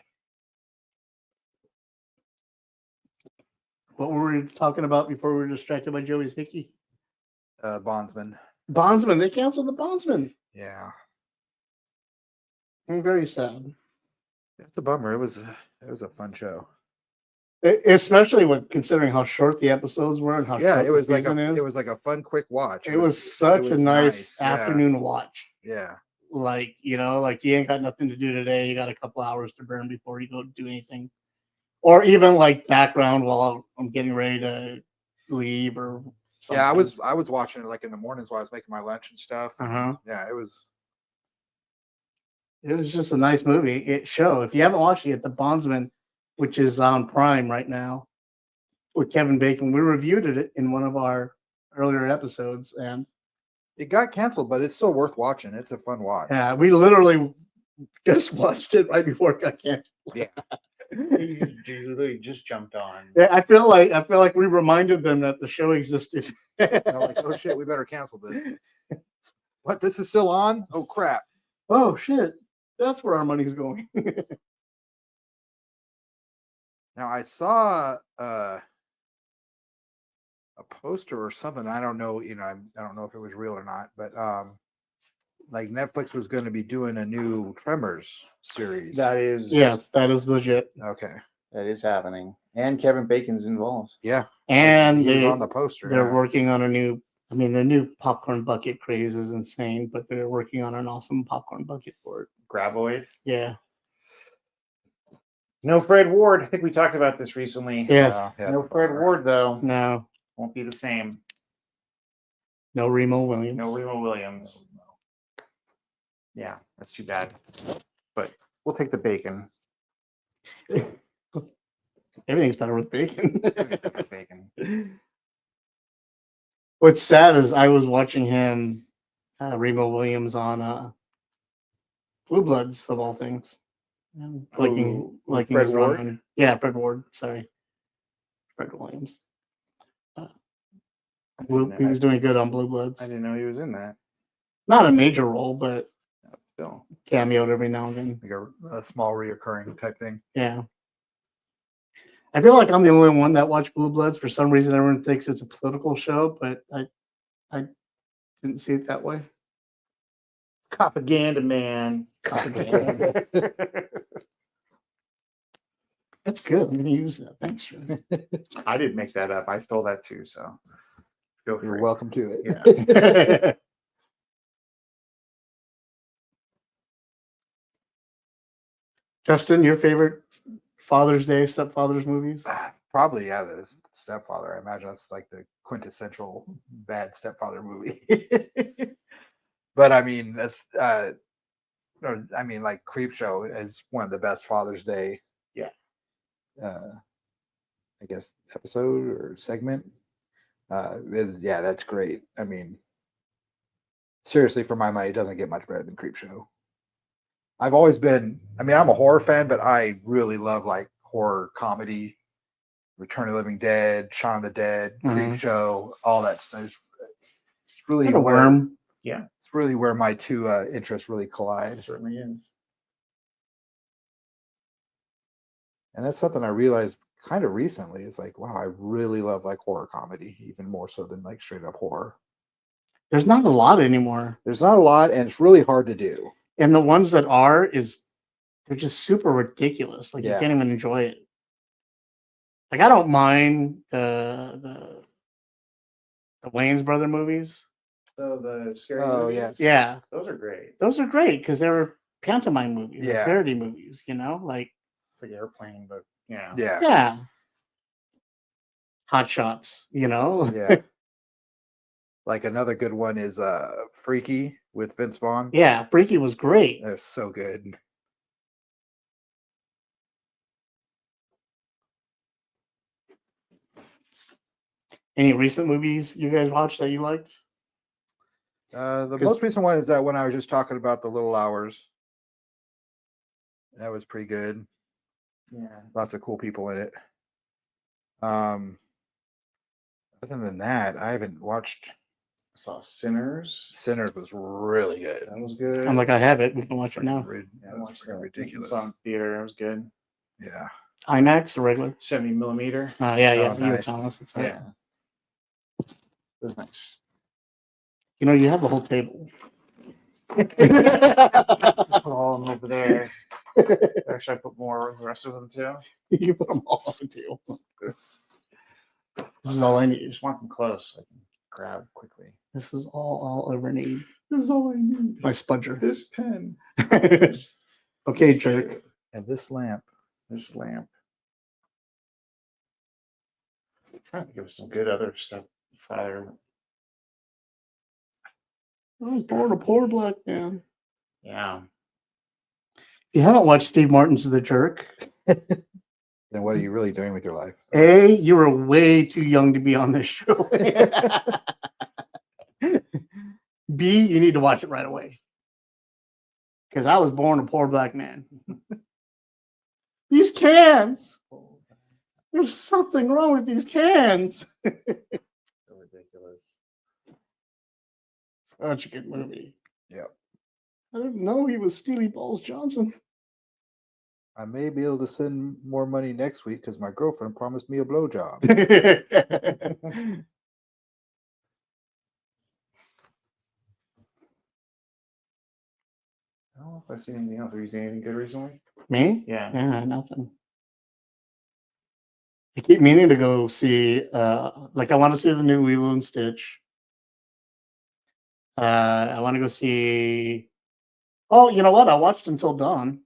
What were we talking about before we were distracted by Joey's hickey? Bondsman. Bondsman. They canceled the Bondsman. Yeah. I'm very sad. It's a bummer. It was a fun show. Especially with considering how short the episodes were and how Yeah, short it was the like season is. it was like a fun, quick watch. It was such was a nice yeah. afternoon watch. Yeah. Like, like you ain't got nothing to do today. You got a couple hours to burn before you go do anything. Or even like background while I'm getting ready to leave or something. Yeah, I was watching it like in the mornings while I was making my lunch and stuff. Uh-huh. Yeah, it was just a nice movie. If you haven't watched it yet, The Bondsman, which is on Prime right now with Kevin Bacon. We reviewed it in one of our earlier episodes, and it got canceled, but it's still worth watching. It's a fun watch. yeah, we literally just watched it right before it got canceled. Yeah. You literally just jumped on. Yeah, I feel like we reminded them that the show existed. They're like, oh shit, we better cancel this. What? This is still on? Oh crap. Oh shit. That's where our money's going. Now I saw a poster or something. I don't know, I don't know if it was real or not, but like Netflix was going to be doing a new Tremors series. That is that is legit. Okay. that is happening, and Kevin Bacon's involved. Yeah. And he was they, on the poster. they're yeah. working on the new popcorn bucket craze is insane, but they're working on an awesome popcorn bucket for it. Graboid. Yeah. No Fred Ward. I think we talked about this recently. Yes. Yeah, No Fred Ward though. No. Won't be the same. No Remo Williams. No Remo Williams. Yeah, that's too bad. But we'll take the bacon. Everything's better with bacon. Bacon. What's sad is I was watching him, Remo Williams, on Blue Bloods of all things. And liking Fred his Ward? run. Yeah, Fred Ward. Sorry, Fred Williams. He was doing good on Blue Bloods. I didn't know he was in that. Not a major role, but Still. cameoed every now and then. Like a small reoccurring type thing. Yeah. I feel like I'm the only one that watched Blue Bloods. For some reason, everyone thinks it's a political show, but I didn't see it that way. Propaganda, man. Propaganda. That's good. I'm going to use that. Thanks, Sean. I didn't make that up. I stole that too. So feel You're free. welcome to it. Yeah. Justin, your favorite Father's Day, Stepfather's movies? Probably, yeah, the Stepfather. I imagine that's like the quintessential bad stepfather movie. But I mean, that's I mean, like Creep Show is one of the best Father's Day. Yeah. I guess episode or segment. Yeah, that's great. I mean, seriously, for my money, it doesn't get much better than Creep Show. I've always been. I mean, I'm a horror fan, but I really love like horror comedy, Return of the Living Dead, Shaun of the Dead, Creep Show, all that stuff. It's really Like a where worm. Yeah, it's really where my two interests really collide. it certainly is. And that's something I realized kind of recently. It's like, wow, I really love like horror comedy, even more so than like straight up horror. There's not a lot anymore. There's not a lot, and it's really hard to do. And the ones that are they're just super ridiculous. Like you Yeah. can't even enjoy it. Like I don't mind the Wayans brother movies. So the scary Oh, movies, Yeah, those are great. those are great because they were pantomime movies, or Yeah. parody movies. You know, like It's like Airplane, but yeah. yeah, Hot Shots. You know, Yeah. Like another good one is Freaky with Vince Vaughn. yeah. Freaky was great. That's so good. Any recent movies you guys watched that you liked? The most recent one is that one I was just talking about, The Little Hours. That was pretty good. Yeah. Lots of cool people in it. Other than that, I haven't watched. I saw Sinners. Sinners was really good. That was good. I'm like, I have it. We can watch it now. Yeah, I That's watched that. ridiculous. Saw it in theater. It was good. Yeah. IMAX or regular? 70 millimeter. Yeah. You were nice. telling us. That's right. Yeah. It was nice. You know, you have the whole table. Put all of them over there. Actually, I put more of the rest of them too. You put them all on the table. This is all I need. Just want them close so I can grab quickly. This is all I'll ever need. This is all I need. My spudger. This pen. Okay, jerk. And this lamp. This lamp. I'm trying to think of some good other stuff. Father. I was born a poor black man. Yeah. If you haven't watched Steve Martin's The Jerk, Then what are you really doing with your life? A, you were way too young to be on this show. B, you need to watch it right away. Because I was born a poor black man. These cans. There's something wrong with these cans. So ridiculous. Such a good movie. Yep. I didn't know he was Steely Balls Johnson. I may be able to send more money next week because my girlfriend promised me a blowjob. I don't know if I've seen anything else. Have you seen anything good recently? Me? Yeah. Yeah, nothing. I keep meaning to go see, like, I want to see the new Lilo and Stitch. I want to go see. Oh, you know what? I watched Until Dawn.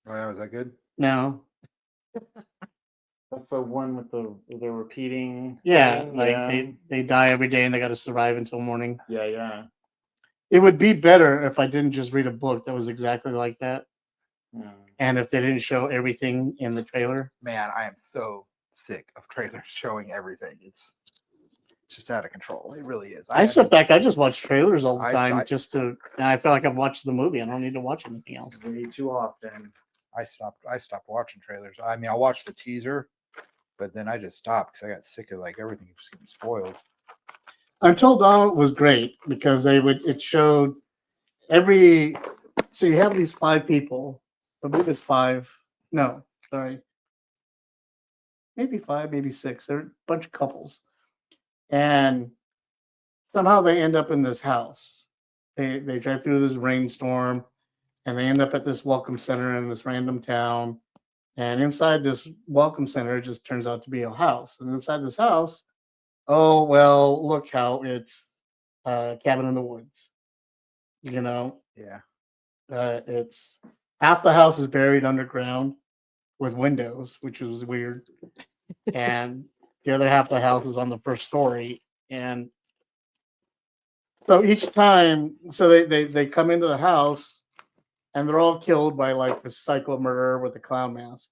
Oh, yeah, was that good? No. That's the one with the repeating. Yeah, thing, like yeah. they die every day and they got to survive until morning. Yeah. It would be better if I didn't just read a book that was exactly like that, Hmm. and if they didn't show everything in the trailer. Man, I am so sick of trailers showing everything. It's just out of control. It really is. I sit back. I just watch trailers all the I- time I- just to. And I feel like I've watched the movie. I don't need to watch anything else. Way too often. I stopped watching trailers. I mean, I watched the teaser, but then I just stopped because I got sick of like everything just getting spoiled. Until Dawn was great because it showed every. So you have these 5 people. I believe it's 5. No, sorry. Maybe 5, maybe 6. They're a bunch of couples. And somehow they end up in this house. They drive through this rainstorm and they end up at this welcome center in this random town. And inside this welcome center, it just turns out to be a house. And inside this house, oh, well, look how it's a cabin in the woods. You know, Yeah. it's half the house is buried underground with windows, which was weird. And the other half of the house is on the first story. And So each time, so they come into the house and they're all killed by like the psycho murderer with the clown mask.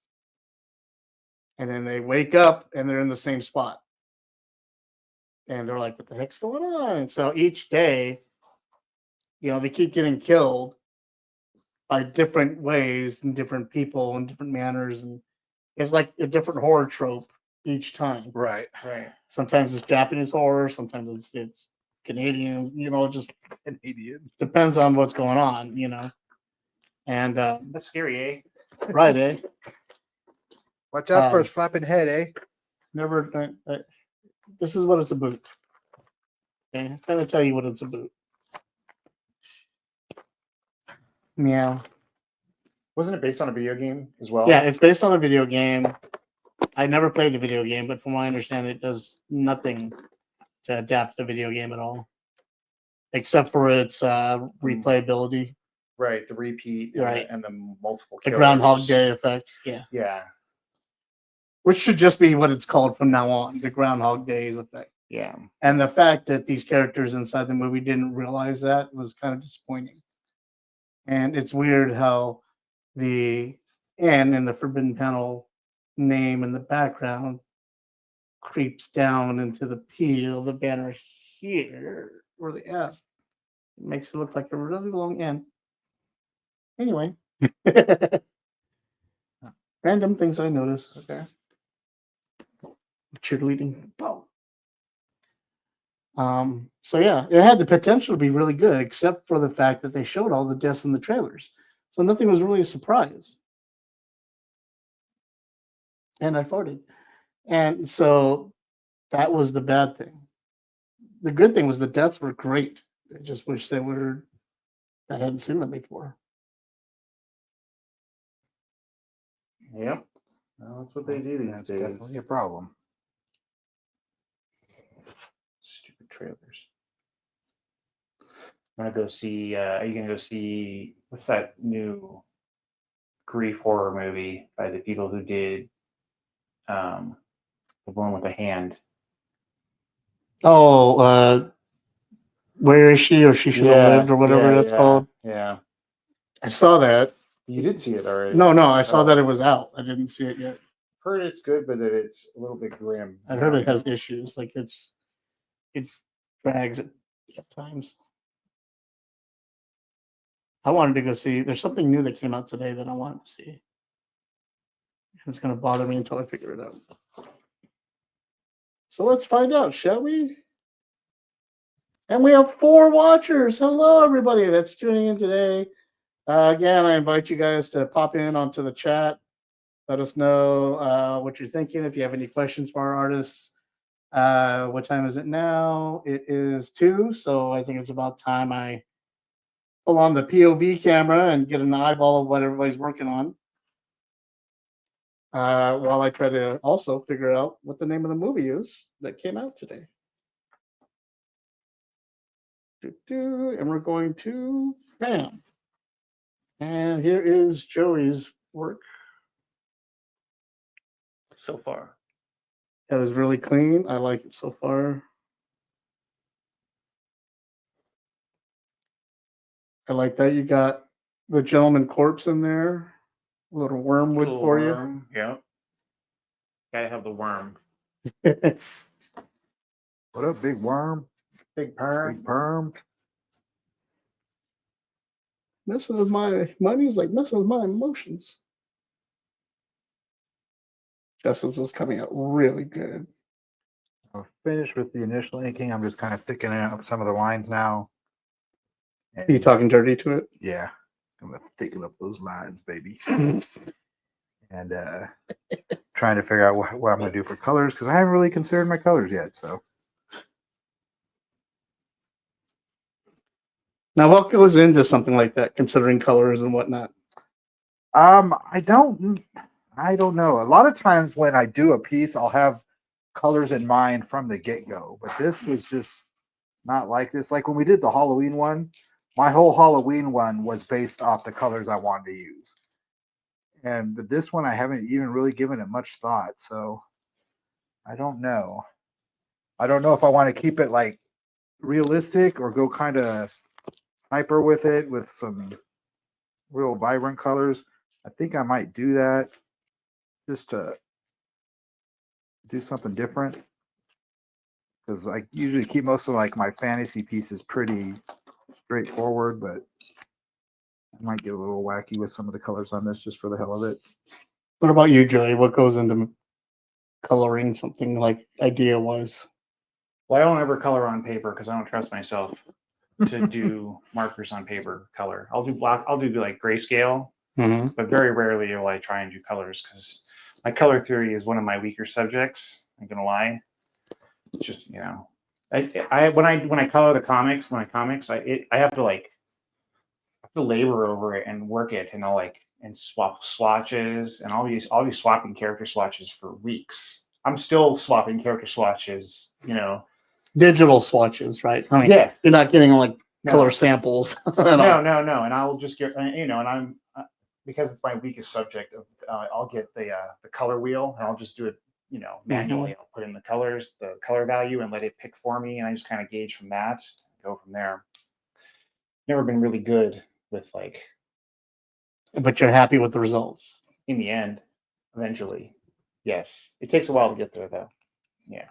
And then they wake up and they're in the same spot. And they're like, what the heck's going on? And so each day, they keep getting killed by different ways and different people and different manners. And it's like a different horror trope each time. Right. Sometimes it's Japanese horror, sometimes it's Canadian, just Canadian. depends on what's going on, And That's scary, eh? right, eh? Watch out for his flapping head, eh? Never. This is what it's about. Okay, I'm trying to tell you what it's about. Meow. Wasn't it based on a video game as well? Yeah, it's based on a video game. I never played the video game, but from what I understand, it does nothing to adapt the video game at all, except for its replayability, Right. The repeat. Right. And the multiple. the killers. Groundhog Day effect. Yeah, Yeah. which should just be what it's called from now on, the Groundhog Days effect. Yeah. And the fact that these characters inside the movie didn't realize that was kind of disappointing. And it's weird how the N in the Forbidden Panel name in the background creeps down into the P of the banner here, or the F. It makes it look like a really long N. Anyway, random things I noticed. Okay. Cheerleading. Wow. So yeah, it had the potential to be really good, except for the fact that they showed all the deaths in the trailers. So nothing was really a surprise. And I farted. And so that was the bad thing. The good thing was the deaths were great. I just wish I hadn't seen them before. Yep. Well, that's what they do these That's days. definitely a problem. Stupid trailers. I'm gonna go see. Are you gonna go see what's that new grief horror movie by the people who did the one with the hand? Oh, where is she, or she should have lived, or whatever that's called. Yeah. I saw that. You did see it already. No, I saw Oh. that it was out. I didn't see it yet. Heard it's good, but that it's a little bit grim. I heard it has issues. Like it drags at times. I wanted to go see. There's something new that came out today that I wanted to see. It's going to bother me until I figure it out. So let's find out, shall we? And we have 4 watchers. Hello, everybody that's tuning in today. Again, I invite you guys to pop in onto the chat. Let us know what you're thinking. If you have any questions for our artists. What time is it now? It is 2, so I think it's about time I pull on the POV camera and get an eyeball of what everybody's working on. While I try to also figure out what the name of the movie is that came out today. And we're going to bam. And here is Joey's work. So far. That was really clean. I like it so far. I like that you got the gentleman corpse in there. A little wormwood Little for worm. Yeah. Gotta have the worm. you. What up, big worm? Big perm. Big perm. Messing with my money is like messing with my emotions. Justin's is coming out really good. I'm finished with the initial inking. I'm just kind of thickening up some of the lines now. Are you talking dirty to it? Yeah, I'm gonna thicken up those lines, baby. And trying to figure out what I'm gonna do for colors, because I haven't really considered my colors yet. So Now, what goes into something like that, considering colors and whatnot? I don't know. A lot of times when I do a piece, I'll have colors in mind from the get-go, but this was just not like this. Like when we did the Halloween one, my whole Halloween one was based off the colors I wanted to use. And this one, I haven't even really given it much thought. So I don't know. I don't know if I want to keep it like realistic or go kind of hyper with it with some real vibrant colors, I think I might do that just to do something different. Because I usually keep most of like my fantasy pieces pretty straightforward, but I might get a little wacky with some of the colors on this just for the hell of it. What about you, Joey? What goes into coloring something like idea-wise? Well, I don't ever color on paper because I don't trust myself to do markers on paper color. I'll do black. I'll do like grayscale, Mm-hmm. but very rarely will I try and do colors because my color theory is one of my weaker subjects. I'm gonna lie. It's just when I color the comics, I have to labor over it and work it, and and swap swatches, and I'll be swapping character swatches for weeks. I'm still swapping character swatches, Digital swatches, right? I mean, Yeah. You're not getting like No. color samples. No, and I'll just get and I'm because it's my weakest subject. I'll get the color wheel, and I'll just do it manually. I'll put in the color value, and let it pick for me, and I just kind of gauge from that, go from there. Never been really good with But you're happy with the results. in the end, eventually. Yes, it takes a while to get there though. Yeah.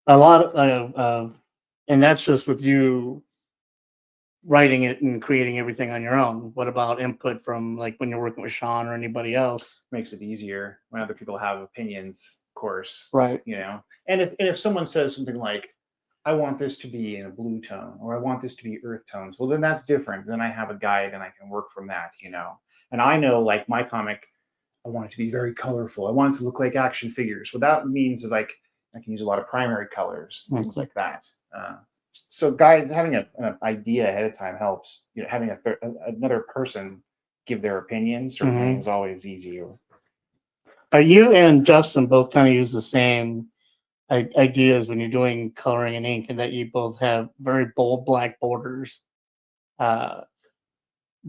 A lot of, and that's just with you writing it and creating everything on your own. What about input from like when you're working with Sean or anybody else? Makes it easier when other people have opinions, of course. Right. And if someone says something like, I want this to be in a blue tone, or I want this to be earth tones, well, then that's different. Then I have a guide and I can work from that, And I know, like, my comic, I want it to be very colorful. I want it to look like action figures. Well, that means that, I can use a lot of primary colors, things like that. So guys, having an idea ahead of time helps. Having another person give their opinion certainly is always easier. You and Justin both kind of use the same ideas when you're doing coloring and ink, and that you both have very bold black borders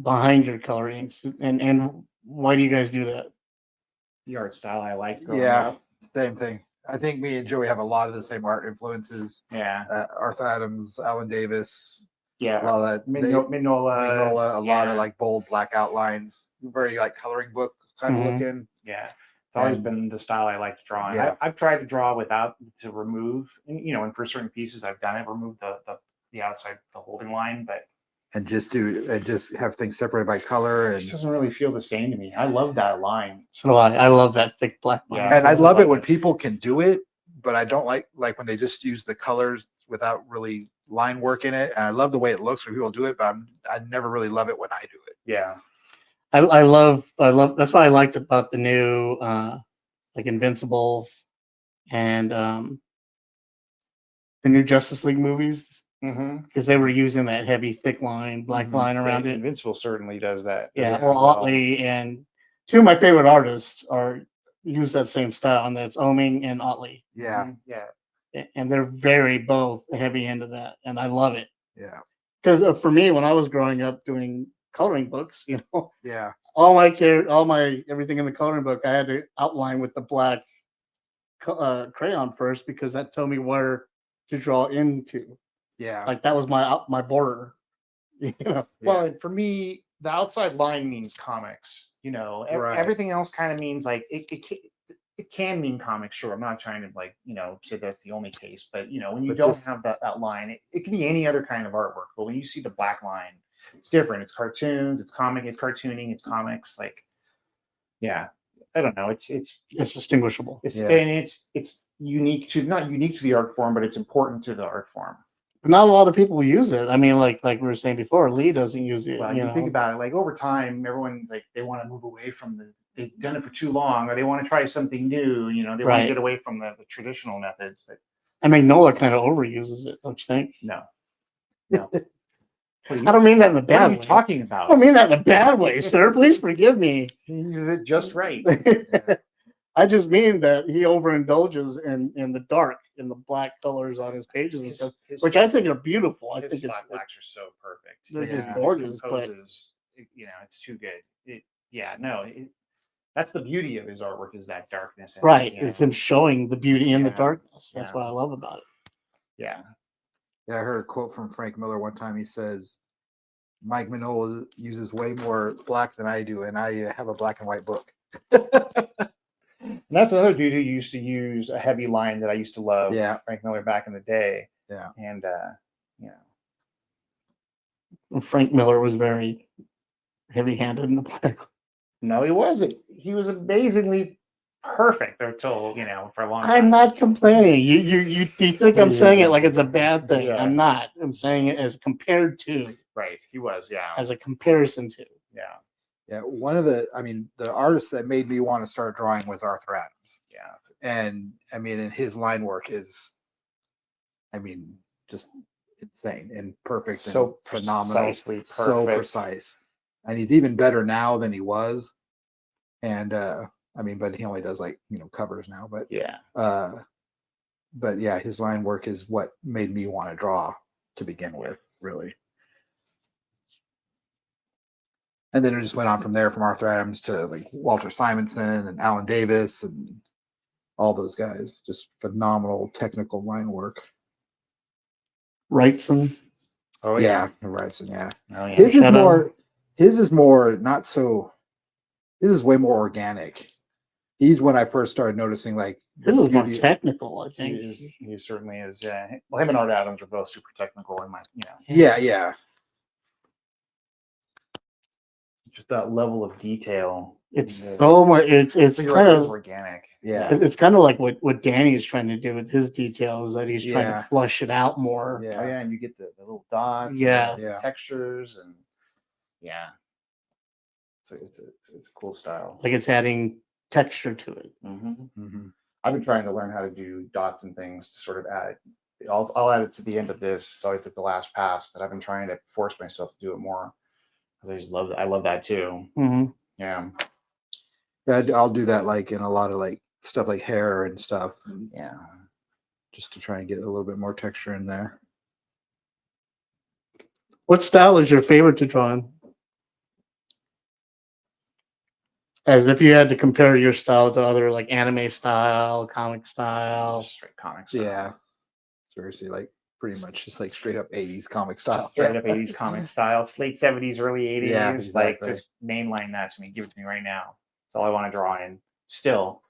behind your color inks. And why do you guys do that? The art style I like. Growing Yeah, up. same thing. I think me and Joey have a lot of the same art influences. Yeah. Arthur Adams, Alan Davis, Yeah. a lot of that. Mignola. A lot of like bold black outlines, very like coloring book kind of looking. Yeah. It's always been the style I like to draw. And Yeah. I've tried to draw without to remove, and for certain pieces I've done it, remove the outside, the holding line, but And just have things separated by color. it And doesn't really feel the same to me. I love that line. So do I. I love that thick black line. Yeah. and I I love love it when it. people can do it, but I don't like when they just use the colors without really line work in it. And I love the way it looks when people do it, but I never really love it when I do it. Yeah. I love that's what I liked about the new like Invincible and the new Justice League movies, because they were using that heavy thick line, black line around it. Invincible certainly does that. Yeah, well, Otley and two of my favorite artists use that same style, and that's Oming and Otley. Yeah. Yeah. And they're very both heavy into that, and I love it. Yeah. Because for me, when I was growing up doing coloring books, Yeah. all my everything in the coloring book, I had to outline with the black crayon first, because that told me where to draw into. Yeah. Like that was my border. Well, and for me, the outside line means comics. Right. Everything else kind of means it can mean comics. Sure, I'm not trying to say that's the only case, but when you But don't just- have that line, it can be any other kind of artwork. But when you see the black line, it's different. It's cartoons. It's comic. It's cartooning. It's comics. Yeah, I don't know. It's distinguishable. and it's unique to not unique to the art form, but it's important to the art form. But not a lot of people use it. I mean, like we were saying before, Lee doesn't use it. Well, you think about it, over time, everyone's they want to move away from they've done it for too long, or they want to try something new. They want to get away from the traditional methods. But Magnolia kind of overuses it, don't you think? No. I don't mean that in a What bad are you way. talking I about? don't mean that in a bad way, sir. Please forgive me. You did it just right. I just mean that he overindulges in the dark, in the black colors on his pages and stuff, which I think are beautiful. I think it's blacks are so perfect. they're just Yeah. gorgeous, but It's too good. That's the beauty of his artwork, is that darkness. right, it's him showing the beauty in the Yeah. darkness. That's Yeah. what I love about it. Yeah. Yeah, I heard a quote from Frank Miller one time. He says, Mike Minola uses way more black than I do, and I have a black and white book. And that's another dude who used to use a heavy line that I used to love, Yeah. Frank Miller back in the day. Yeah. And you know, Frank Miller was very heavy-handed in the black. no, he wasn't. He was amazingly perfect until, for a long time. I'm not complaining. You think I'm saying it like it's a bad thing. Yeah. I'm not. I'm saying it as compared to, Right. He was, yeah. as a comparison to. Yeah. Yeah, one of the artists that made me want to start drawing was Arthur Adams. Yeah. And and his line work is, just insane and perfect, So and phenomenal, precisely so perfect. precise. And he's even better now than he was. And but he only does covers now. But Yeah. but yeah, his line work is what made me want to draw to begin with, really. And then it just went on from there, from Arthur Adams to Walter Simonson and Alan Davis and all those guys. Just phenomenal technical line work. Wrightson. Oh, Yeah, Wrightson, yeah. Oh, yeah. His is more not so. His is way more organic. He's when I first started noticing This is more technical, I He think. is. He certainly is. Yeah. Well, him and Art Adams are both super technical in my, Yeah. just that level of detail. It's Yeah. so much. It's You're right, kind it's of organic. Yeah. it's kind of like what Danny's trying to do with his details, that he's trying Yeah. to flush it out more. Yeah. Oh, yeah, and you get the little dots, Yeah. and the Yeah. textures, and yeah, it's a cool style. Like it's adding texture to it. Mm-hmm. I've been trying to learn how to do dots and things to sort of add. I'll add it to the end of this. It's always at the last pass, but I've been trying to force myself to do it more because I just love that. I love that too. Mm-hmm. Yeah. Yeah, I'll do that in a lot of stuff like hair and stuff, Yeah. just to try and get a little bit more texture in there. What style is your favorite to draw in? As if you had to compare your style to other anime style, comic style. Just straight comic style. Yeah, seriously, pretty much just straight up 80s comic style. Straight up 80s comic style. It's late 70s, early 80s. Yeah, exactly. Just mainline that to me. Give it to me right now. That's all I want to draw in. Still,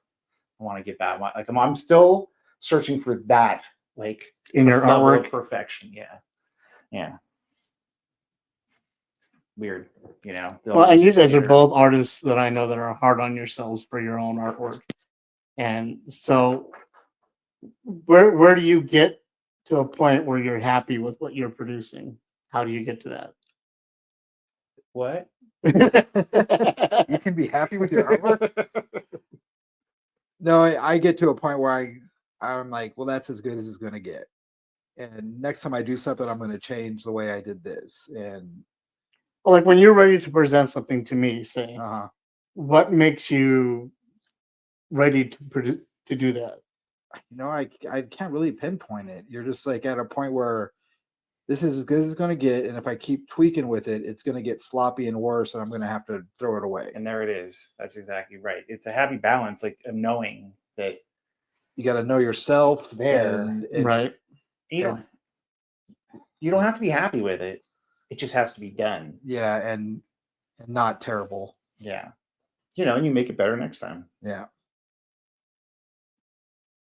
I want to get that. I'm still searching for that, In your level artwork? of perfection. Yeah. Yeah. Weird, Well, and you guys are both artists that I know that are hard on yourselves for your own artwork. And so where do you get to a point where you're happy with what you're producing? How do you get to What? that? You can be happy with your artwork. No, I get to a point where I'm like, well, that's as good as it's going to get. And next time I do something, I'm going to change the way I did this. And Well, when you're ready to present something to me, say, what makes you ready to do that? I can't really pinpoint it. You're just at a point where this is as good as it's going to get, and if I keep tweaking with it, it's going to get sloppy and worse, and I'm going to have to throw it away. And there it is. That's exactly right. It's a happy balance, of knowing that you got to know yourself there, and right? You don't have to be happy with it. It just has to be done. Yeah, and not terrible. Yeah, and you make it better next time. Yeah.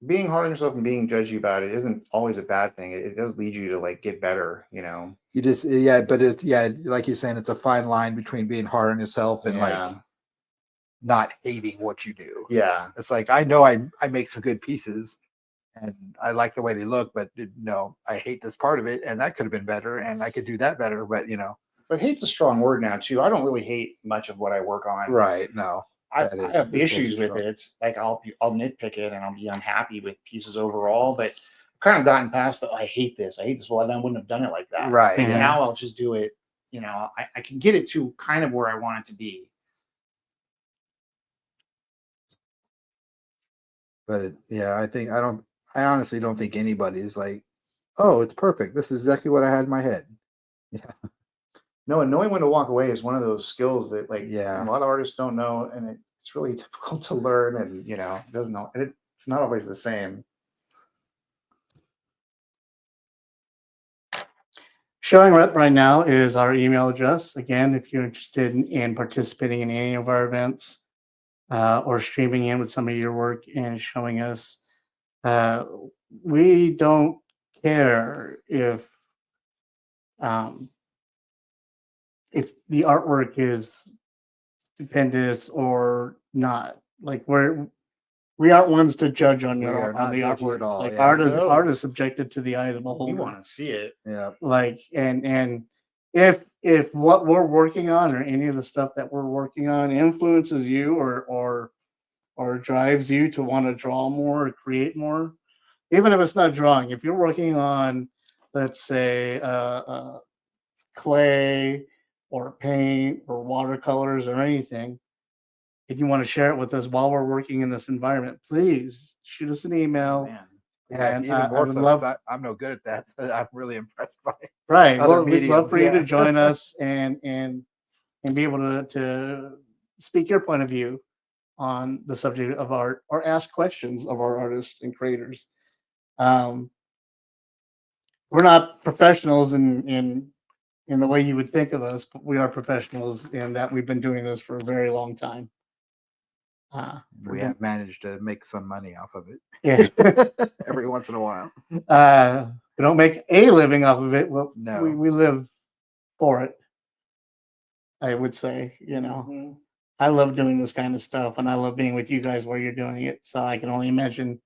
Being hard on yourself and being judgy about it isn't always a bad thing. It does lead you to get better, You just but it's like you're saying, it's a fine line between being hard on yourself and not hating what you do. Yeah. It's I know I make some good pieces and I like the way they look, but no, I hate this part of it, and that could have been better, and I could do that better, but But hate's a strong word now too. I don't really hate much of what I work on. Right. No. I have issues with it. I'll nitpick it and I'll be unhappy with pieces overall, but I've kind of gotten past the I hate this. Well, then I wouldn't have done it like that. Right. Yeah. Now I'll just do it. I can get it to kind of where I want it to be. But I honestly don't think anybody's oh, it's perfect. This is exactly what I had in my head. Yeah. No, and knowing when to walk away is one of those skills that Yeah. a lot of artists don't know, and it's really difficult to learn, and it doesn't know, and it's not always the same. Showing up right now is our email address. Again, if you're interested in participating in any of our events or streaming in with some of your work and showing us, we don't care um, if the artwork is stupendous or not. Like we aren't ones to judge on We your are on not the judgy artwork. at all, Like yeah. art is subjected to the eye of the We beholder. want to see it. Yeah. Like and if what we're working on or any of the stuff that we're working on influences you or drives you to want to draw more or create more, even if it's not drawing, if you're working on, let's say, clay or paint or watercolors or anything, if you want to share it with us while we're working in this environment, please shoot us an email. Man. Yeah, And even I more would so. love, I'm no good at that. I'm really impressed by it. right. other Well, we'd love mediums, for you to yeah. join us and be able to speak your point of view on the subject of art or ask questions of our artists and creators. Um, we're not professionals in the way you would think of us, but we are professionals in that we've been doing this for a very long time. We have managed to make some money off of it. Yeah. Every once in a while. We don't make a living off of it. Well, No. we live for it. I would say, you know, Mhm. I love doing this kind of stuff, and I love being with you guys while you're doing it. So I can only imagine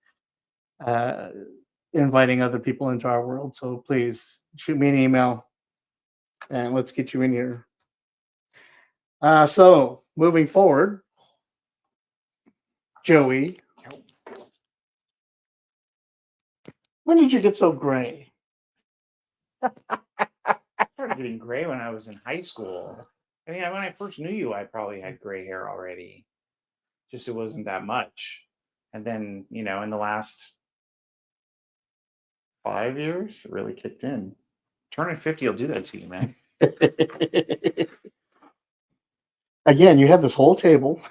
uh, inviting other people into our world. So please shoot me an email, and let's get you in here. So moving forward, Joey, when did you get so gray? I started getting gray when I was in high school. I mean, when I first knew you, I probably had gray hair already. Just it wasn't that much. And then, you know, in the last 5 years, it really kicked in. Turning 50 will do that to you, man. Again, you have this whole table.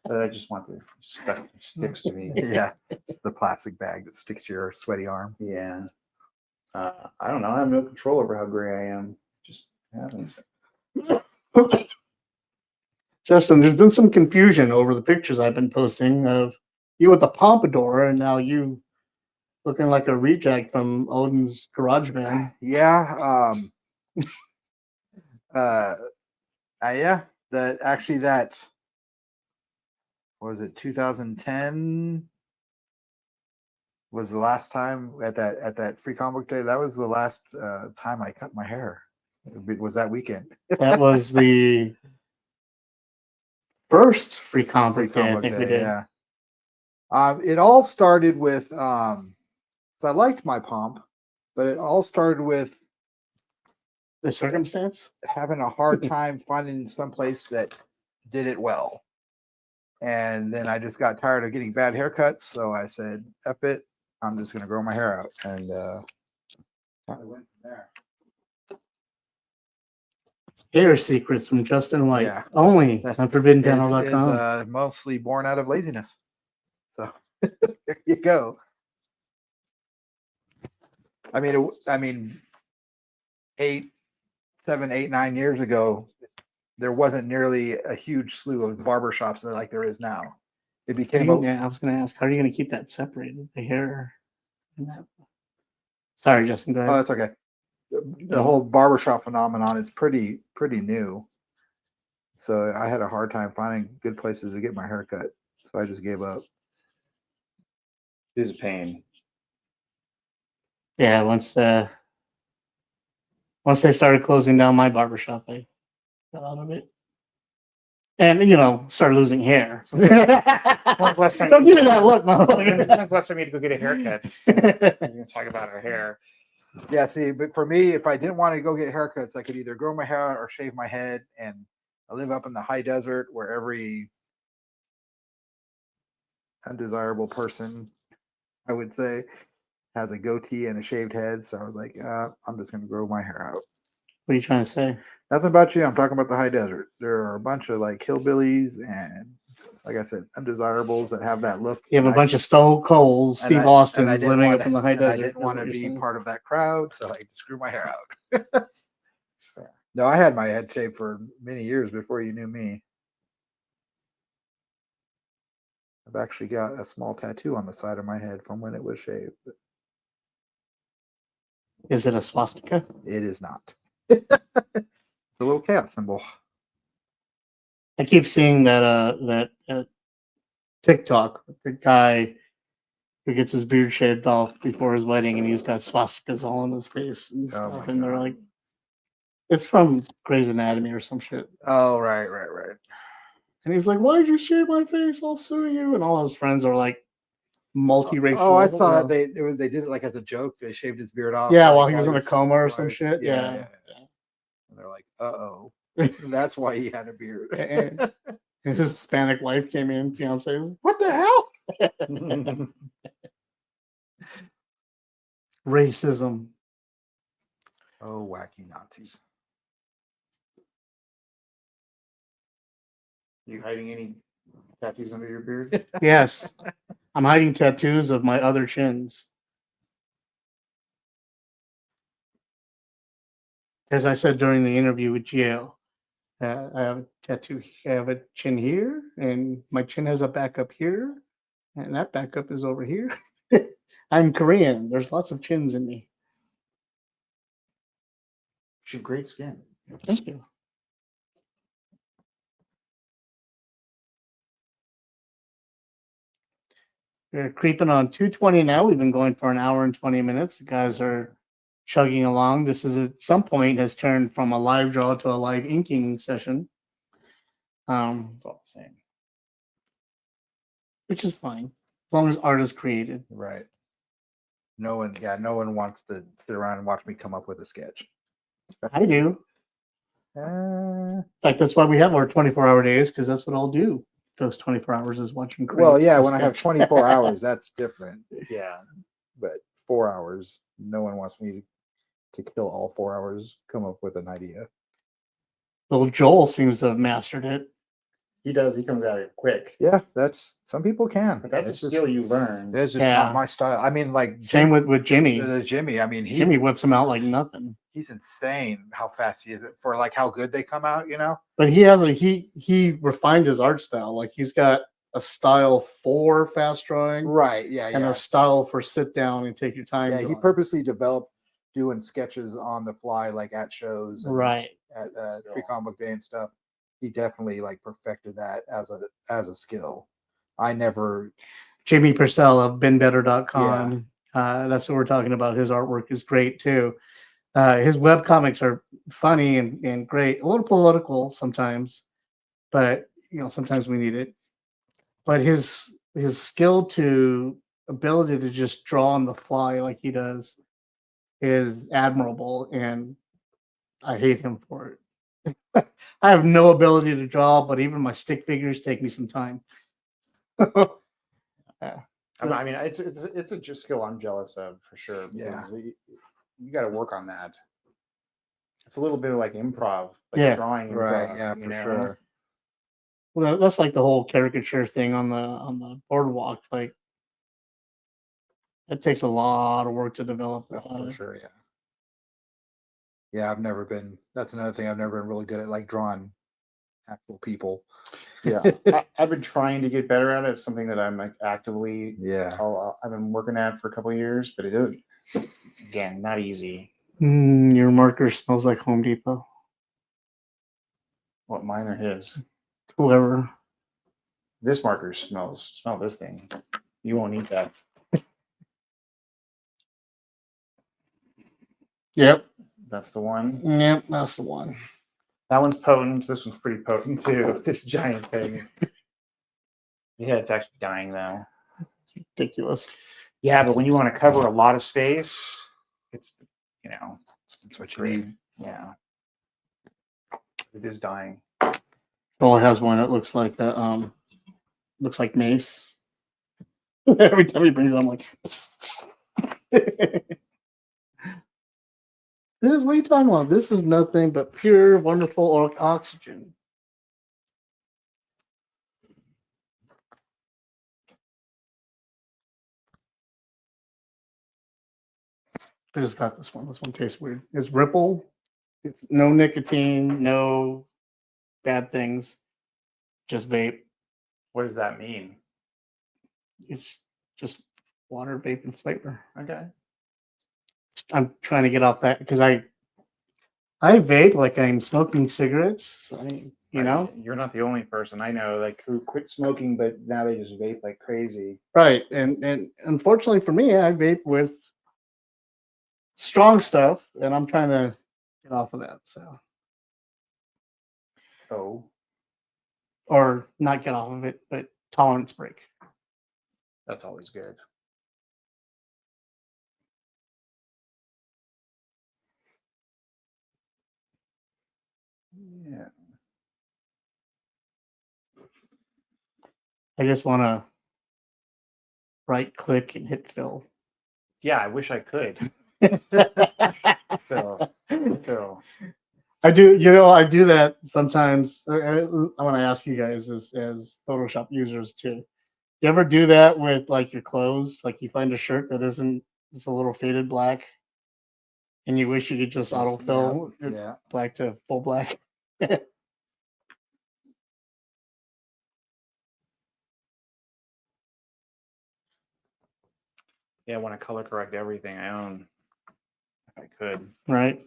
But I just want the stuff that sticks to me. Yeah. It's the plastic bag that sticks to your sweaty arm. Yeah. I don't know. I have no control over how gray I am. Just happens. Justin, there's been some confusion over the pictures I've been posting of you with the pompadour and now you looking like a reject from Odin's Garage Band. Yeah. Yeah. That was it 2010 was the last time at that free comic book day. That was the last time I cut my hair. It was that weekend. That was the first free comic day I think we did. Yeah. It all started with 'cause I liked my pomp, but it all started with The circumstance? having a hard time finding some place that did it well. And then I just got tired of getting bad haircuts, so I said, F it, I'm just gonna grow my hair out. And kind of went from there. Hair secrets from Justin White. Yeah. Only on Is ForbiddenPanel.com. mostly born out of laziness. So there you go. I mean, 7, 8, 9 years ago, there wasn't nearly a huge slew of barbershops like there is now. It became Yeah, I was going to ask, how are you going to keep that separated? The hair and that. Sorry, Justin, go oh, ahead. that's okay. The whole barbershop phenomenon is pretty new. So I had a hard time finding good places to get my hair cut. So I just gave up. It is a pain. Yeah, once they started closing down my barbershop, I got out of it. And, you know, started losing hair. When's the last time Don't give me that look, When's motherfucker. the last time you had to go get a haircut? We're going to talk about our hair. Yeah, see, but for me, if I didn't want to go get haircuts, I could either grow my hair out or shave my head. And I live up in the high desert where every undesirable person, I would say, has a goatee and a shaved head. So I was like, I'm just going to grow my hair out. What are you trying to say? Nothing about you. I'm talking about the high desert. There are a bunch of like hillbillies and like I said, undesirables that have that look. You have a And bunch of Stone Cold and Steve I- Austin and I didn't living up wanna- in the high and desert. I didn't is want what to you're be saying. part of that crowd, so I screwed my hair out. It's fair. No, I had my head shaved for many years before you knew me. I've actually got a small tattoo on the side of my head from when it was shaved. But Is it a swastika? it is not. It's a little cat symbol. I keep seeing that TikTok with the guy who gets his beard shaved off before his wedding, and he's got swastikas all on his face and Oh stuff. my And they're God. like, it's from Grey's Anatomy or some shit. Oh, right. And he's like, "Why'd you shave my face? I'll sue you." And all his friends are like multiracial. Oh, I saw that they did it like as a joke. They shaved his beard off. Yeah, like, while he was in a coma or some shit. Yeah. Yeah. And they're like, "Uh-oh." That's why he had a beard. And his Hispanic wife came in, fiance was like, "What the hell?" Racism. Oh, wacky Nazis. You hiding any tattoos under your beard? Yes. I'm hiding tattoos of my other chins. As I said during the interview with Gio, I have a tattoo. I have a chin here, and my chin has a backup here, and that backup is over here. I'm Korean. There's lots of chins in me. You have great skin. Thank you. We're creeping on 2:20 now. We've been going for an hour and 20 minutes. The guys are chugging along. This is at some point has turned from a live draw to a live inking session. It's all the same. Which is fine, as long as art is created. Right. No one wants to sit around and watch me come up with a sketch. I do. In fact, that's why we have our 24-hour days, because that's what I'll do. Those 24 hours is watching. Well, yeah, when I have 24 hours, that's different. Yeah. But 4 hours, no one wants me to kill all 4 hours, come up with an idea. Little Joel seems to have mastered it. He does. He comes at it quick. Yeah, that's some people can. But that's It's a just- skill you learn. That's just Yeah. not my style. I mean, like Same with Jimmy. Jimmy. I mean, Jimmy whips him out like nothing. he's insane how fast he is for like how good they come out. You know. But he has he refined his art style. Like he's got a style for fast drawing Right. Yeah. and a style for sit down and take your time. Yeah. He drawing. purposely developed doing sketches on the fly, like at shows, and Right. at pre-comic book day and stuff. He definitely like perfected that as a skill. I never. Jamie Purcell of BeenBetter.com. That's what we're talking about. His artwork is great too. His web comics are funny and great. A little political sometimes, but sometimes we need it. But his skill to ability to just draw on the fly like he does is admirable, and I hate him for it. I have no ability to draw, but even my stick figures take me some time. I mean, it's a just skill I'm jealous of for sure. Yeah. Because you got to work on that. It's a little bit of like improv, like Yeah. drawing. Right. Improv, Yeah. you For know? sure. Well, that's like the whole caricature thing on the boardwalk. Like it takes a lot of work to develop. Oh, for sure. Yeah. Yeah. I've never been. That's another thing. I've never been really good at like drawing actual people. Yeah, I've been trying to get better at it. It's something that I'm like actively. Yeah. I've been working at for a couple of years, but it is again not easy. Your marker smells like Home Depot. What, mine or his? Whoever. This marker smell this thing. You won't need that. Yep. That's the one. Yep. That's the one. That one's potent. This one's pretty potent too. This giant thing. Yeah, it's actually dying though. It's ridiculous. Yeah, but when you want to cover a lot of space, it's That's what you need. Yeah, it is dying. Joel has one that looks like mace. Every time he brings it, I'm like, what are you talking about? This is nothing but pure, wonderful oxygen. I just got this one. This one tastes weird. It's Ripple. It's no nicotine, no bad things. Just vape. What does that mean? It's just water, vape, and flavor. Okay. I'm trying to get off that because I vape like I'm smoking cigarettes. So you know, you're not the only person I know like who quit smoking, but now they just vape like crazy. right? And unfortunately for me, I vape with strong stuff, and I'm trying to get off of that. So, Oh, or not get off of it, but tolerance break. that's always good. Yeah. I just want to right click and hit fill. Yeah, I wish I could. Phil. Phil. I do, you know, I do that sometimes. I want to ask you guys as Photoshop users too. You ever do that with like your clothes? Like you find a shirt that isn't, it's a little faded black, and you wish you could just autofill it Yeah. black to full black. Yeah, I want to color correct everything I own. If I could. Right.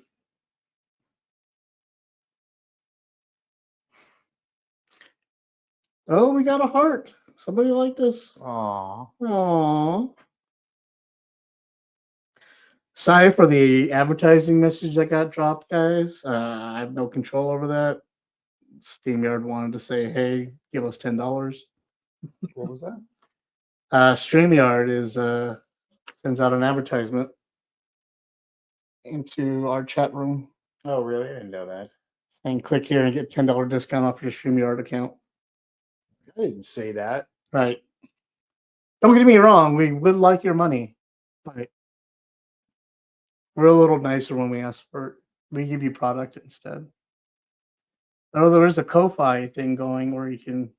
Oh, we got a heart. Somebody like this. Aw. Aww. Sorry for the advertising message that got dropped, guys. I have no control over that. StreamYard wanted to say, hey, give us $10. What was that? StreamYard is sends out an advertisement into our chat room Oh, really? I didn't know that. and click here and get $10 discount off your StreamYard account. I didn't say that. Right. Don't get me wrong, we would like your money, but we're a little nicer when we ask for it. We give you product instead. Oh, there is a Ko-Fi thing going where you can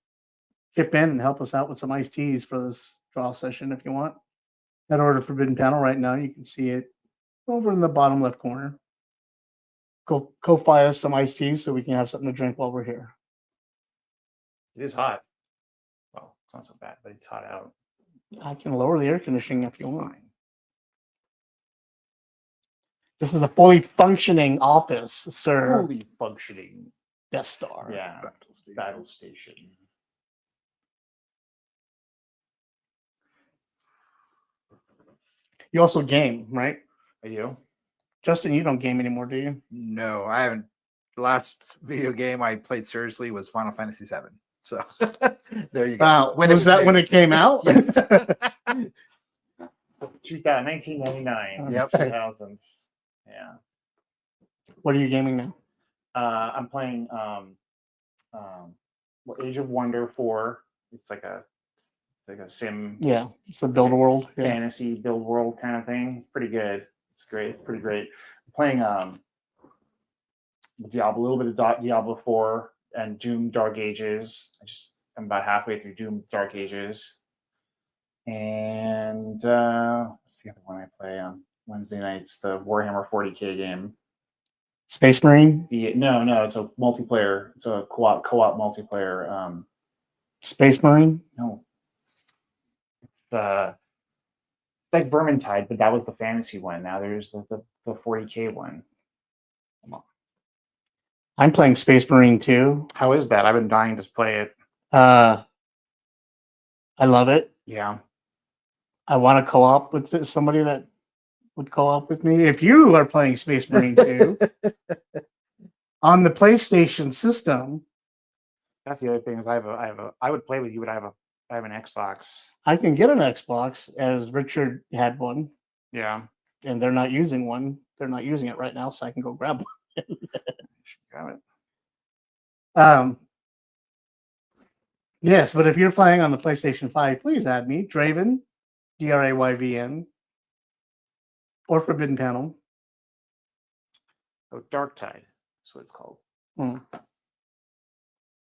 chip in and help us out with some iced teas for this draw session if you want. Head over to Forbidden Panel right now. You can see it over in the bottom left corner. Go Ko-Fi us some iced teas so we can have something to drink while we're here. It is hot. Well, it's not so bad, but it's hot out. I can lower the air conditioning if you want. This is a fully functioning office, sir. Fully functioning. Death Star. Yeah. Battle station. You also game, right? Are you? Justin, you don't game anymore, do you? No, I haven't. The last video game I played seriously was Final Fantasy VII. So there you go. Wow. When it Was that when it came out? 1999. Yep. 2000. Yeah. What are you gaming now? I'm playing Age of Wonder 4. It's like a sim Yeah, it's a build a world. Yeah. fantasy build world kind of thing. Pretty good. It's great. It's pretty great. I'm playing Diablo, a little bit of Diablo 4 and Doom Dark Ages. I'm about halfway through Doom Dark Ages. And what's the other one I play on Wednesday nights? The Warhammer 40K game. Space Marine? No, it's a multiplayer. It's a co-op multiplayer. Space Marine? No. It's like Vermintide, but that was the fantasy one. Now there's the 40K one. Come on. I'm playing Space Marine too. How is that? I've been dying to play it. I love it. Yeah. I want to co-op with somebody that would co-op with me. If you are playing Space Marine 2 on the PlayStation system, That's the other thing is I would play with you, but I have an Xbox. I can get an Xbox as Richard had one, Yeah. and they're not using one. They're not using it right now, so I can go grab one. Should grab it. Yes, but if you're playing on the PlayStation 5, please add me, Draven, Drayvn, or Forbidden Panel. Oh, Dark Tide. That's what it's called. Mm.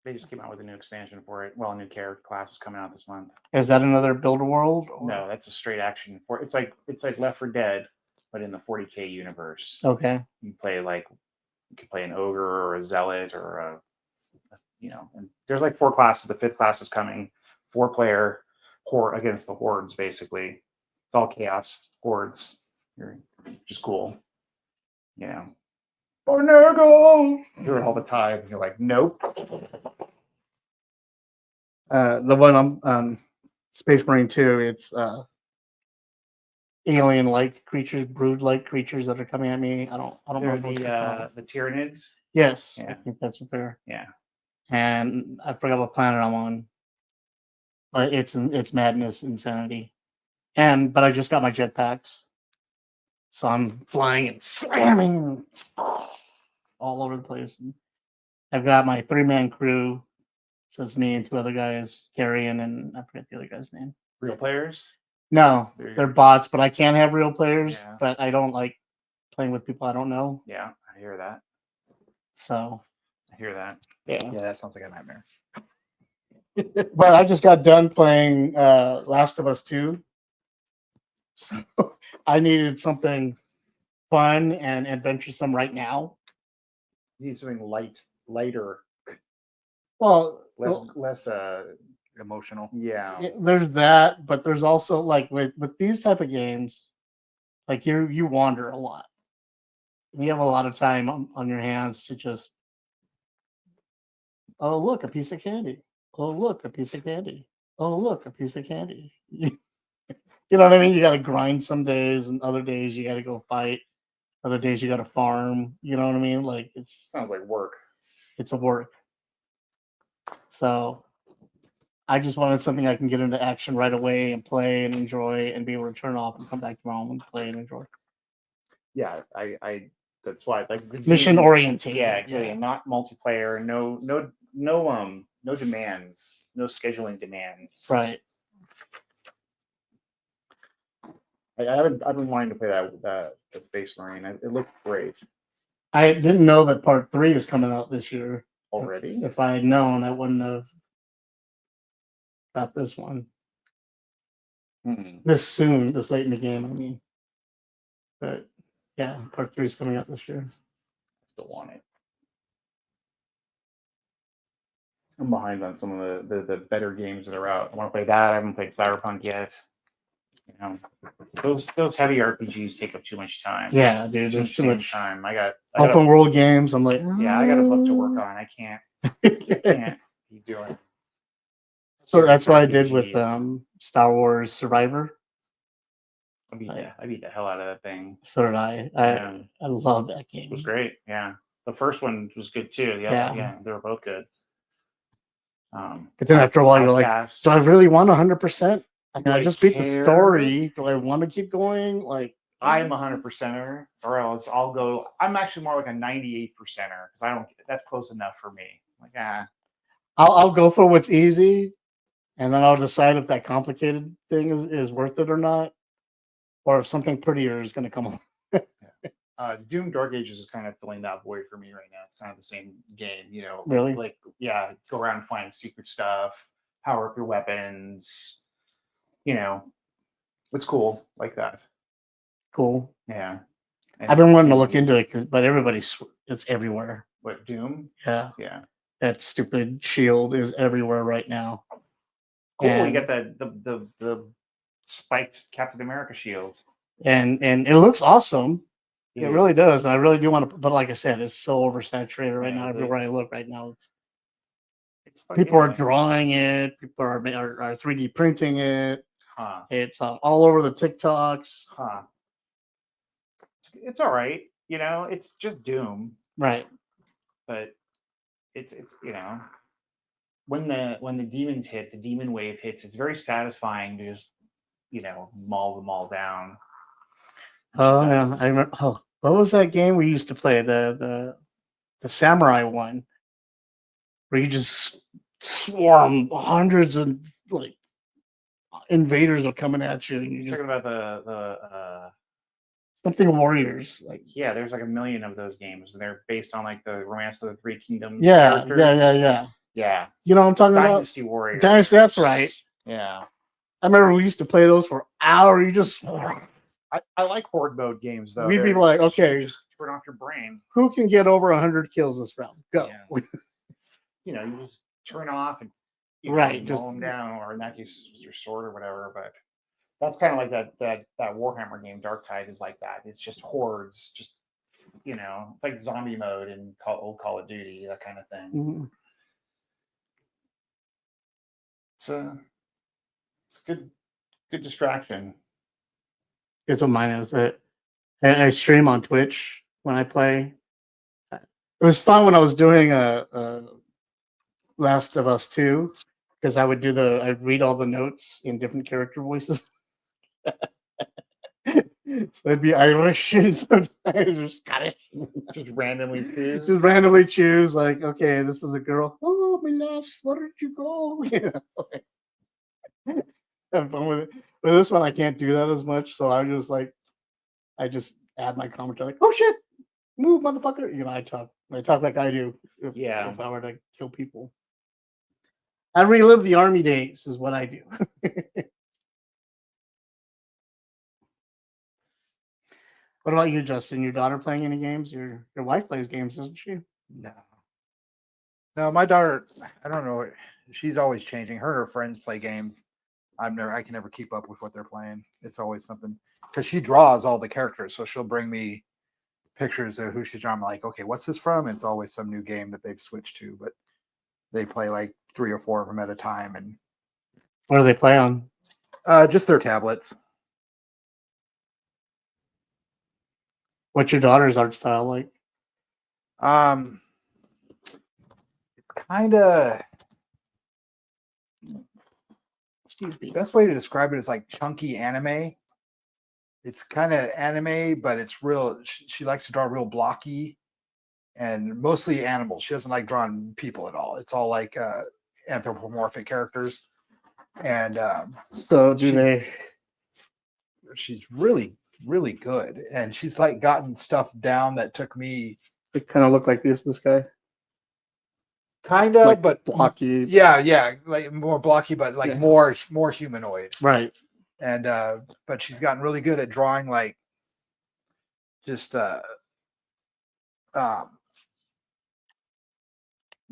They just came out with a new expansion for it. Well, a new character class is coming out this month. Is that another Builder World? Or? No, that's a straight action for it's like Left 4 Dead, but in the 40K universe. Okay. You could play an ogre or a zealot or and there's like 4 classes. The 5th class is coming. 4-player horde against the hordes, basically. It's all chaos hordes. Just cool. Oh no, go! You hear it all the time. You're like, nope. The one I'm Space Marine 2, it's alien-like creatures, brood-like creatures that are coming at me. I don't know. They're what they're called. the Tyranids. Yes, Yeah. I think that's what they're. Yeah. And I forgot what planet I'm on. But it's madness, insanity. But I just got my jetpacks. So I'm flying and slamming all over the place. And I've got my 3-man crew. So it's me and 2 other guys, Carrion, and I forget the other guy's name. Real players? No, they're bots, but I can have real players, Yeah. but I don't like playing with people I don't know. Yeah, I hear that. So I hear that. yeah. Yeah, that sounds like a nightmare. But I just got done playing Last of Us 2. So I needed something fun and adventuresome right now. You need something lighter, Well, less Emotional. yeah. there's that, but there's also like with these type of games, like you wander a lot. You have a lot of time on your hands to just, oh look, a piece of candy. Oh look, a piece of candy. Oh look, a piece of candy. You know what I mean? You got to grind some days, and other days you got to go fight. Other days you got to farm. You know what I mean? Like Sounds like work. it's a work. So I just wanted something I can get into action right away and play and enjoy and be able to turn off and come back tomorrow and play and enjoy. Yeah, I that's why like Mission oriented. Yeah, exactly. Not multiplayer. No demands. No scheduling demands. Right. I've been wanting to play that Space Marine. It looked great I didn't know that part 3 is coming out this year. already. If I had known, I wouldn't have got this one this soon, this late in the game. I mean, but yeah, part 3 is coming out this year. Still want it. I'm behind on some of the better games that are out. I want to play that. I haven't played Cyberpunk yet. Those heavy RPGs take up too much time. Yeah, dude, there's too much time. I got open world games. I'm like, yeah, I got a book to work on. I can't be doing. So that's what I did with RPGs. Star Wars Survivor. I beat the hell out of that thing. So did I. Yeah. I love that game. It was great. Yeah, the first one was good too. Yeah, they were both good. But then after a while, you're like, Podcast. do I really want 100%? I mean, I I just beat the care? story. Do I want to keep going? Like, I'm 100%er, or else I'll go. I'm actually more like a 98%er because I don't. That's close enough for me. Like, I'll go for what's easy, and then I'll decide if that complicated thing is worth it or not, or if something prettier is going to come on. Doom Dark Ages is kind of filling that void for me right now. It's kind of the same game, Really? Like, yeah, go around and find secret stuff, power up your weapons. It's cool like that. Cool. Yeah. I've been wanting to look into it, but it's everywhere. What, Doom? Yeah. Yeah. That stupid shield is everywhere right now. Cool. And- You got the spiked Captain America shield. And it looks awesome. It Yeah. really does. And I really do want to, but like I said, it's so oversaturated right Yeah, now. it's Everywhere I look right now, It's fucking- people are drawing it. People are 3D printing it. Huh. It's all over the TikToks. Huh. It's all right. It's just Doom, Right. but it's when the demons hit, the demon wave hits, it's very satisfying to just maul them all down. Oh yeah, I remember. Oh, what was that game we used to play? The samurai one, where you just swarm hundreds of like invaders are coming at you, and you You're just talking about the something warriors. Like yeah, there's like a million of those games, and they're based on like the Romance of the Three Kingdoms. yeah. Yeah. You know what I'm talking Dynasty Warriors. about? That's right. Yeah. I remember we used to play those for hours. You just I like horde mode games though. We'd be They're- like, you okay, just turn off your brain. who can get over 100 kills this round? Go. Yeah. You just turn off and Right, mow just- them down, or in that case, your sword or whatever. But that's kind of like that Warhammer game, Dark Tide, is like that. It's just hordes, just it's like zombie mode in old Call of Duty, that kind of thing. Mhm. It's good distraction. It's what mine is. I stream on Twitch when I play. It was fun when I was doing a Last of Us 2 because I'd read all the notes in different character voices. So it'd be Irish and sometimes or Scottish. Just randomly choose. Just randomly choose, like, okay, this is a girl. Oh, my lass, where did you go? Have fun with it. But this one, I can't do that as much. So I just add my commentary, like, oh shit, move, motherfucker. I talk like I do. If I were to kill people, I relive the army days, is what I do. What about you, Justin? Your daughter playing any games? Your wife plays games, doesn't she? No, my daughter, I don't know. She's always changing. Her and her friends play games. I can never keep up with what they're playing. It's always something because she draws all the characters. So she'll bring me pictures of who she's drawing. I'm like, okay, what's this from? And it's always some new game that they've switched to, but they play like 3 or 4 of them at a time. And What do they play on? just their tablets. What's your daughter's art style like? Kind of. Excuse me. Best way to describe it is like chunky anime. It's kind of anime, but it's real. She likes to draw real blocky and mostly animals. She doesn't like drawing people at all. It's all like anthropomorphic characters. And So she's really, really good. And she's like gotten stuff down that took me they kind of look like this guy? kind of, Like but blocky. yeah, like more blocky, but like Yeah. more humanoid. Right. And but she's gotten really good at drawing like just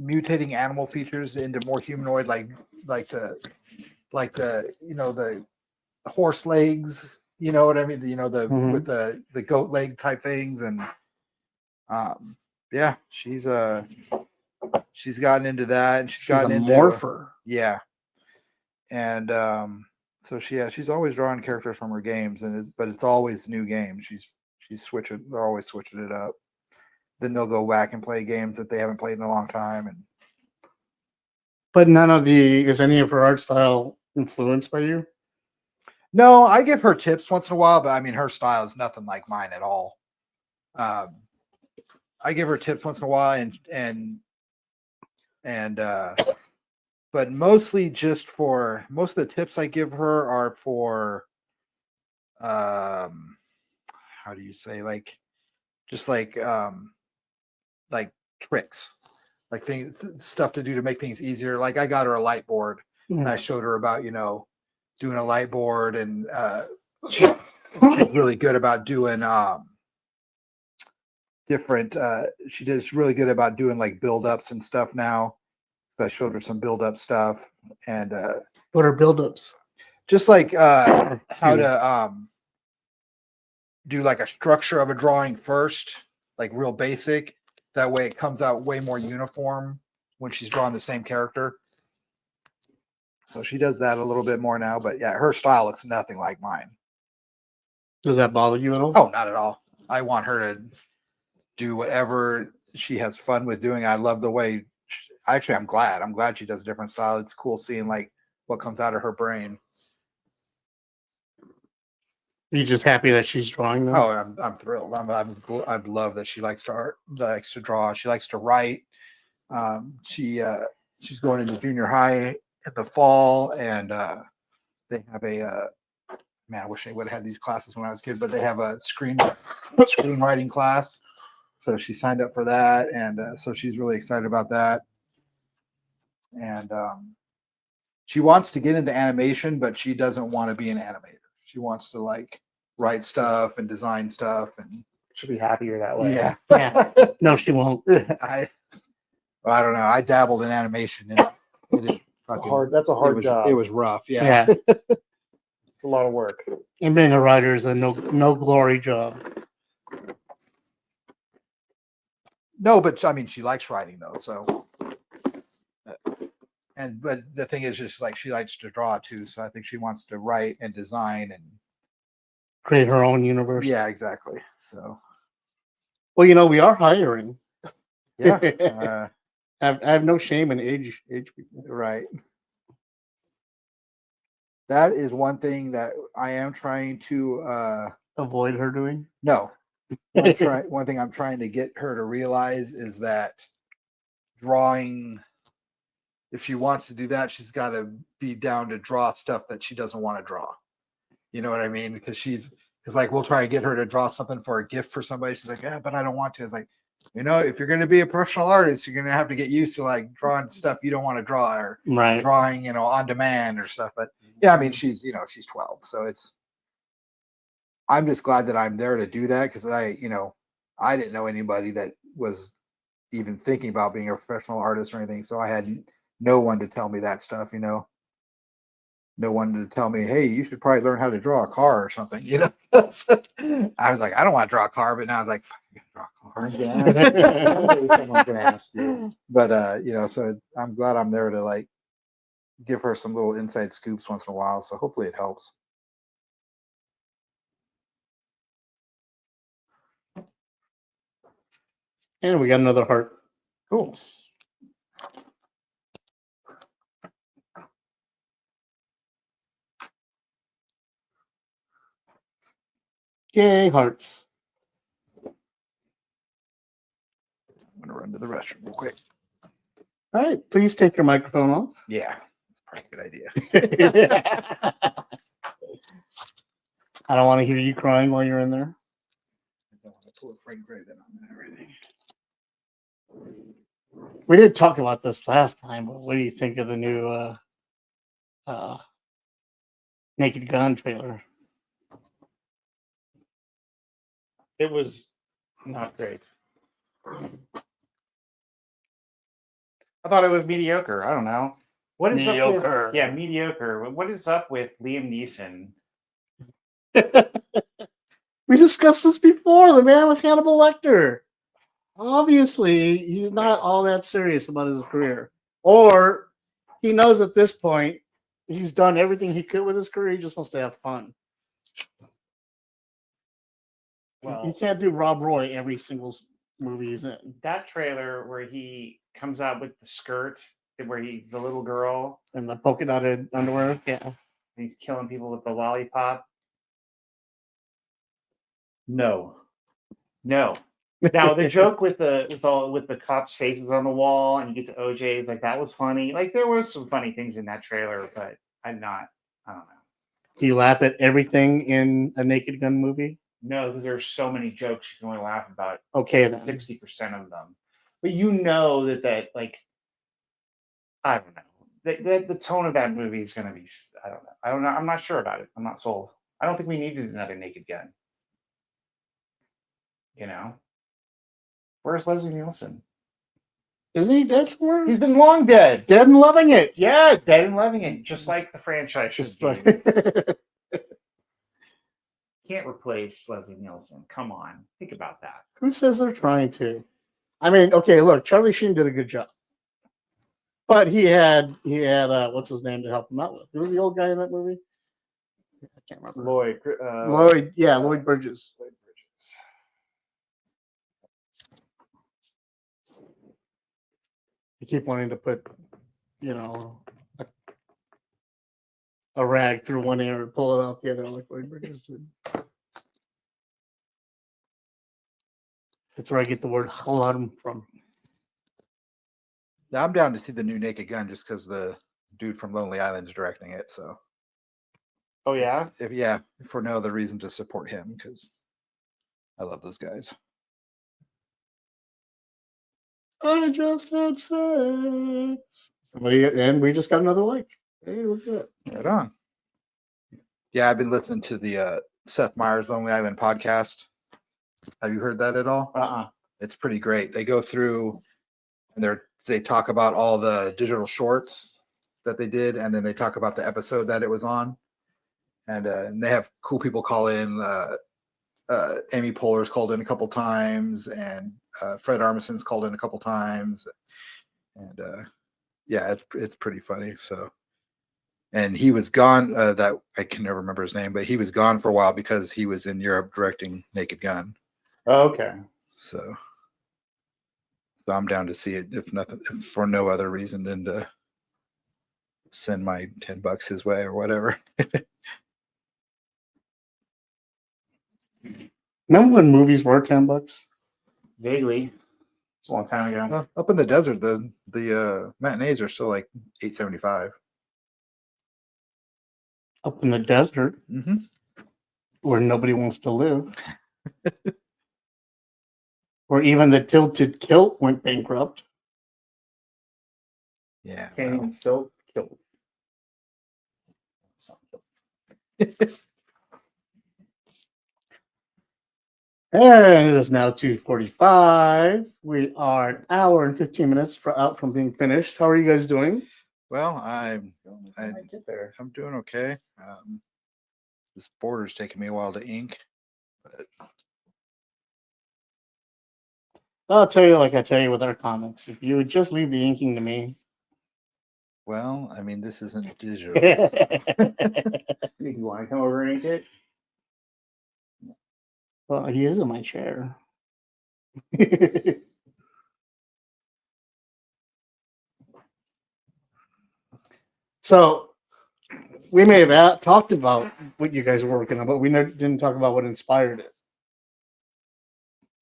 mutating animal features into more humanoid, like the the horse legs, you know what I mean, Mhm. with the goat leg type things. And yeah, she's gotten into that, and she's She's gotten a into morpher. yeah. And so she's always drawing characters from her games, but it's always new games. She's switching. They're always switching it up. Then they'll go back and play games that they haven't played in a long time. And But is any of her art style influenced by you? no, I give her tips once in a while, but I mean her style is nothing like mine at all. I give her tips once in a while, and but mostly just for most of the tips I give her are for how do you say, like just like tricks, like stuff to do to make things easier. Like I got her a light board, and I showed her about doing a light board, and she's really good about doing different she does really good about doing like build-ups and stuff now. So I showed her some build-up stuff, and What are build-ups? just like how to do like a structure of a drawing first, like real basic. That way it comes out way more uniform when she's drawing the same character. So she does that a little bit more now, but yeah, her style looks nothing like mine. Does that bother you at all? Oh, not at all. I want her to do whatever she has fun with doing. I love the way actually I'm glad she does a different style. It's cool seeing like what comes out of her brain. Are you just happy that she's drawing them? Oh, I'm thrilled. I love that she likes to draw. She likes to write. She's going into junior high in the fall, and they have a man. I wish they would have had these classes when I was a kid, but they have a screenwriting class. So she signed up for that, and so she's really excited about that. And she wants to get into animation, but she doesn't want to be an animator. She wants to write stuff and design stuff, and Should be happier that way. yeah, Yeah. No, she won't. I don't know. I dabbled in animation, and it That's a hard job. It was rough. Yeah. Yeah. It's a lot of work. And being a writer is a no glory job. No, but I mean, she likes writing though. So, but the thing is, just like she likes to draw too. So I think she wants to write and design and Create her own universe. yeah, exactly. So Well, we are hiring. yeah, I have no shame in age people. right. That is one thing that I am trying to Avoid her doing. no. One thing I'm trying to get her to realize is that drawing, if she wants to do that, she's got to be down to draw stuff that she doesn't want to draw. You know what I mean? Because like we'll try and get her to draw something for a gift for somebody. She's like, yeah, but I don't want to. It's like, if you're going to be a professional artist, you're going to have to get used to like drawing stuff you don't want to draw or Right. drawing, on demand or stuff. But yeah, I mean, she's 12, so I'm just glad that I'm there to do that because I didn't know anybody that was even thinking about being a professional artist or anything. So I had no one to tell me that stuff, no one to tell me, hey, you should probably learn how to draw a car or something, I was like, I don't want to draw a car, but now I was like, fuck, I gotta draw a car. Someone's gonna ask you. But so I'm glad I'm there to like give her some little inside scoops once in a while. So hopefully it helps. And we got another heart. Cool. Yay, hearts. I'm gonna run to the restroom real quick. All right, please take your microphone off. Yeah, that's probably a good idea. I don't want to hear you crying while you're in there. I don't want to pull a Frank Gray then on everything. We did talk about this last time, but what do you think of the new Naked Gun trailer? It was not great. I thought it was mediocre. I don't know. What is Mediocre. Up with, yeah, mediocre. What is up with Liam Neeson? We discussed this before. The man was Hannibal Lecter. Obviously, he's not all that serious about his career. Or he knows at this point he's done everything he could with his career. He just wants to have fun. Well, You can't do Rob Roy every single movie he's in. that trailer where he comes out with the skirt, where he's the little girl And the polka dotted underwear. Yeah. and he's killing people with the lollipop. No. Now the joke with the cops' faces on the wall and you get to OJ's, like that was funny. Like there were some funny things in that trailer, but I don't know. Do you laugh at everything in a Naked Gun movie? No, because there's so many jokes you can only laugh about. Okay, then. 60% of them. But that like I don't know. The tone of that movie is gonna be I don't know. I'm not sure about it. I'm not sold. I don't think we needed another Naked Gun. Where's Leslie Nielsen? Isn't he dead somewhere? He's been long dead. Dead and loving it. Yeah, dead and loving it, just like the franchise should Just be. like Can't replace Leslie Nielsen. Come on, think about that. who says they're trying to? I mean, okay, look, Charlie Sheen did a good job, but he had what's his name to help him out with? Who was the old guy in that movie? I can't remember. Lloyd Lloyd Bridges. You keep wanting to put, a rag through one ear and pull it out the other, like Lloyd Bridges did. That's where I get the word alarm from. Now I'm down to see the new Naked Gun just because the dude from Lonely Island is directing it. So Oh yeah, for no other reason to support him because I love those guys. I just had sex. And we just got another like. Hey, look at that. Right on. Yeah, I've been listening to the Seth Meyers' Lonely Island podcast. Have you heard that at all? It's pretty great. They go through and they talk about all the digital shorts that they did, and then they talk about the episode that it was on. And they have cool people call in. Amy Poehler's called in a couple times, and Fred Armisen's called in a couple times. And yeah, it's pretty funny. So, and he was gone. That I can never remember his name, but he was gone for a while because he was in Europe directing Naked Gun. Oh, okay. So I'm down to see it, if nothing, for no other reason than to send my $10 his way or whatever. Remember when movies were $10? Vaguely. It's a long time ago. Up in the desert, the matinees are still like $8.75. Up in the desert, Mm-hmm. where nobody wants to live. Or even the Tilted Kilt went bankrupt. Yeah. Can't well, even still killed. And it is now 2:45. We are an hour and 15 minutes out from being finished. How are you guys doing? well, I'm Get there. doing okay. This border's taking me a while to ink. But I'll tell you like I tell you with our comics. If you would just leave the inking to me. well, I mean, this isn't digital. You want to come over and ink it? Well, he is in my chair. So we may have talked about what you guys were working on, but we didn't talk about what inspired it.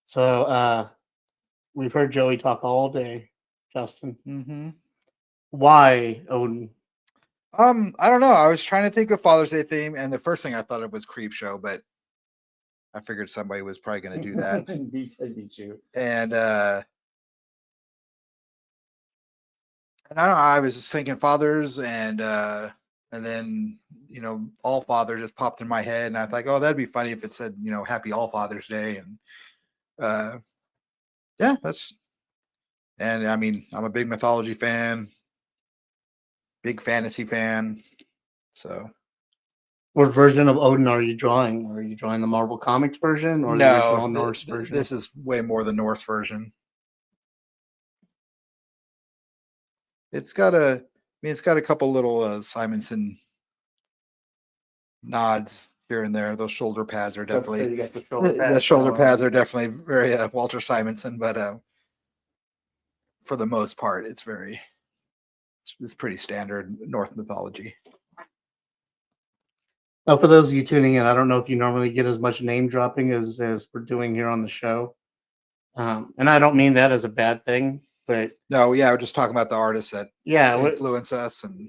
So we've heard Joey talk all day, Justin. Mm-hmm. Why Odin? I don't know. I was trying to think of Father's Day theme, and the first thing I thought of was Creep Show, but I figured somebody was probably going to do that. I beat you. And I don't know. I was just thinking fathers, and then All Father just popped in my head, and I thought, oh, that'd be funny if it said Happy All Father's Day, and yeah, and I mean, I'm a big mythology fan, big fantasy fan, so. What version of Odin are you drawing? Are you drawing the Marvel Comics version or the original Norse version? This is way more the Norse version. It's got a couple little Simonson nods here and there. Those shoulder pads are definitely You got the shoulder pads. the shoulder pads are definitely very Walter Simonson, but for the most part, it's pretty standard Norse mythology. Now, for those of you tuning in, I don't know if you normally get as much name dropping as we're doing here on the show. And I don't mean that as a bad thing, but No, yeah, we're just talking about the artists that influence us, and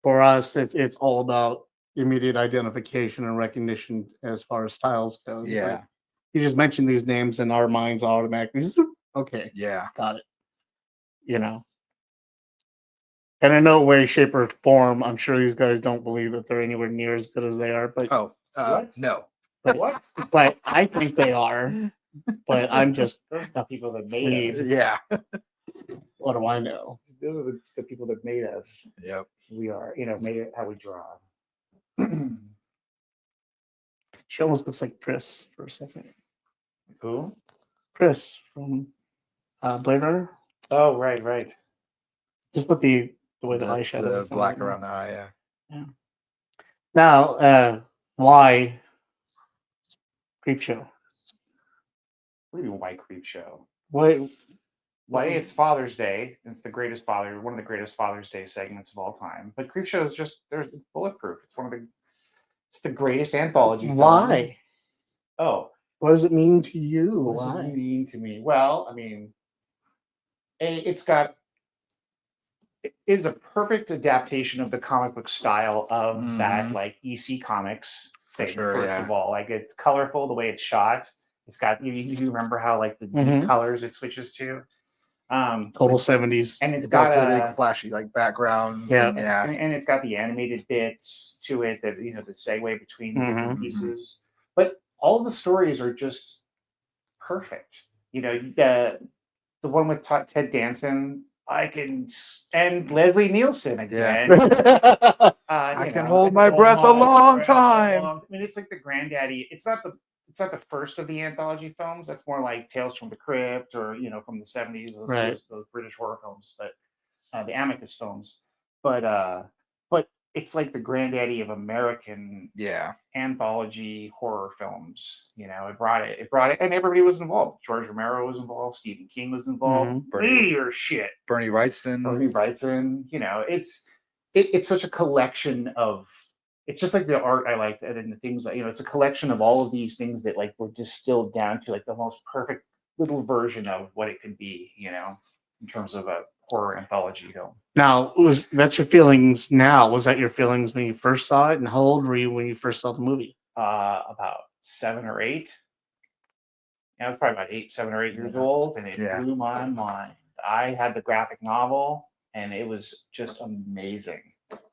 for us, it's all about immediate identification and recognition as far as styles go. yeah, Like, you just mentioned these names, and our minds automatically, okay, yeah. got it. And in no way, shape, or form, I'm sure these guys don't believe that they're anywhere near as good as they are. But What? No. What? but I think they are. But I'm just Those are the people that made please. us. Yeah. What do I know? Those are the people that made us. Yep. We are, made it how we draw. She almost looks like Pris for a second. Who? Pris from Blade Runner. Oh, right. Just put the way the eyeshadow. The is coming black out. around the eye. Yeah. Now, why Creep Show? What do you mean, why Creep Show? Why? Why it's Father's Day. It's one of the greatest Father's Day segments of all time. But Creep Show is it's bulletproof. It's the greatest anthology film. Why? Oh. What does it mean to you? What does Why? it mean to me? Well, I mean, it is a perfect adaptation of the comic book style of that, like EC Comics thing. sure, First yeah. of all, like, it's colorful the way it's shot. It's got you remember how like the deep colors it switches to. Total 70s. And it's It does got the a big flashy like backgrounds. Yeah. and- yeah. and it's got the animated bits to it that the segue between the different Mhm. pieces. But all the stories are just perfect. The one with Ted Danson, and Leslie Nielsen again. I can hold my breath a long time. I mean, it's like the granddaddy. It's not the first of the anthology films. That's more like Tales from the Crypt or from the 70s, those British horror films, but the Amicus films. But it's like the granddaddy of American anthology horror films. It brought it, and everybody was involved. George Romero was involved. Stephen King was involved. Meteor shit. Bernie Wrightson. It's such a collection of. It's just like the art I liked, and the things that it's a collection of all of these things that like were distilled down to like the most perfect little version of what it could be. In terms of a horror anthology film. Now, that's your feelings now? Was that your feelings when you first saw it? And how old were you when you first saw the movie? About 7 or 8. I was probably about 7 or 8 years old, and it blew my mind. I had the graphic novel, and it was just amazing.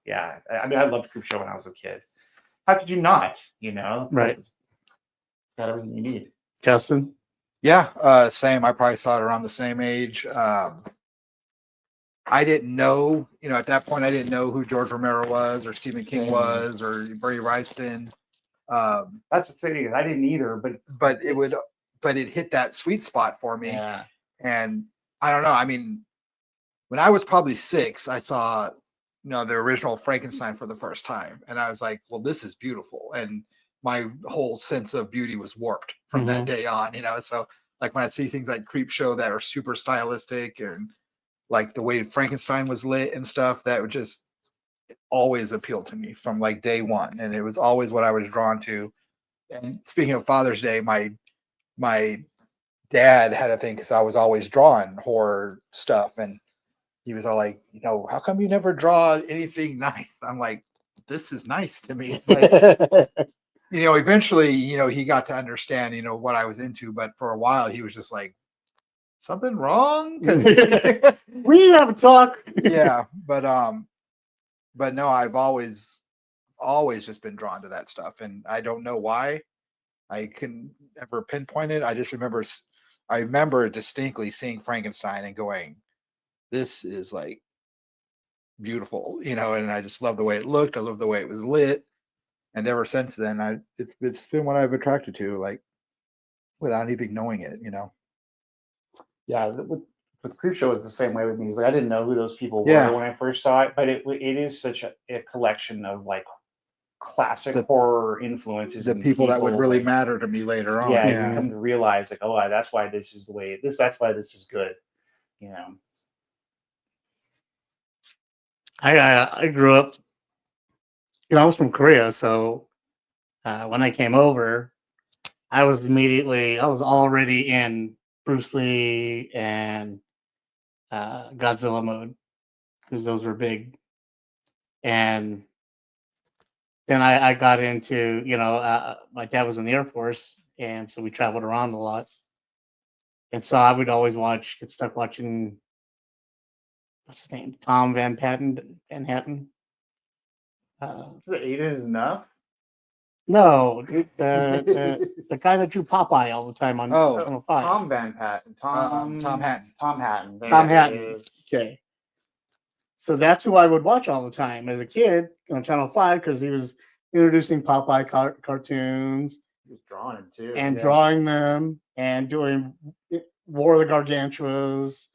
Yeah, I mean, I loved Creepshow when I was a kid. How could you not? Right. It's got everything you need. Justin? Yeah, same. I probably saw it around the same age. I didn't know, at that point, I didn't know who George Romero was or Stephen King was or Bernie Wrightson. That's the thing. I didn't either, but it hit that sweet spot for me. Yeah. And I don't know. I mean, when I was probably 6, I saw, the original Frankenstein for the first time, and I was like, well, this is beautiful. And my whole sense of beauty was warped from that day on. So like when I see things like Creepshow that are super stylistic and like the way Frankenstein was lit and stuff, that would just always appeal to me from like day one. And it was always what I was drawn to. And speaking of Father's Day, my dad had a thing because I was always drawing horror stuff. And he was all like, how come you never draw anything nice? I'm like, this is nice to me. Like, eventually, he got to understand, what I was into. But for a while, he was just like, something wrong? We need to have a talk. Yeah, but no, I've always just been drawn to that stuff, and I don't know why. I can never pinpoint it. I remember distinctly seeing Frankenstein and going, this is like beautiful, and I just love the way it looked. I love the way it was lit. And ever since then, it's been what I've attracted to, like without even knowing it, Yeah, with Creepshow was the same way with me. It's like I didn't know who those people were when I first saw it, but it is such a collection of like classic horror influences. The people that would really matter to me later on. Yeah, you come to realize like, oh, that's why this is the way that's why this is good. I grew up, I was from Korea, so when I came over, I was already in Bruce Lee and Godzilla mode because those were big. And then I got into, my dad was in the Air Force, and so we traveled around a lot. And so I would always get stuck watching, what's his name? Tom Van Patten. Eight is enough. No, the guy that drew Popeye all the time on Channel 5. Tom Van Patten. Tom Hatton. Tom Hatton. Tom Hatton. Okay. So that's who I would watch all the time as a kid on Channel 5 because he was introducing Popeye cartoons. He was drawing them too. And drawing them and doing War of the Gargantuas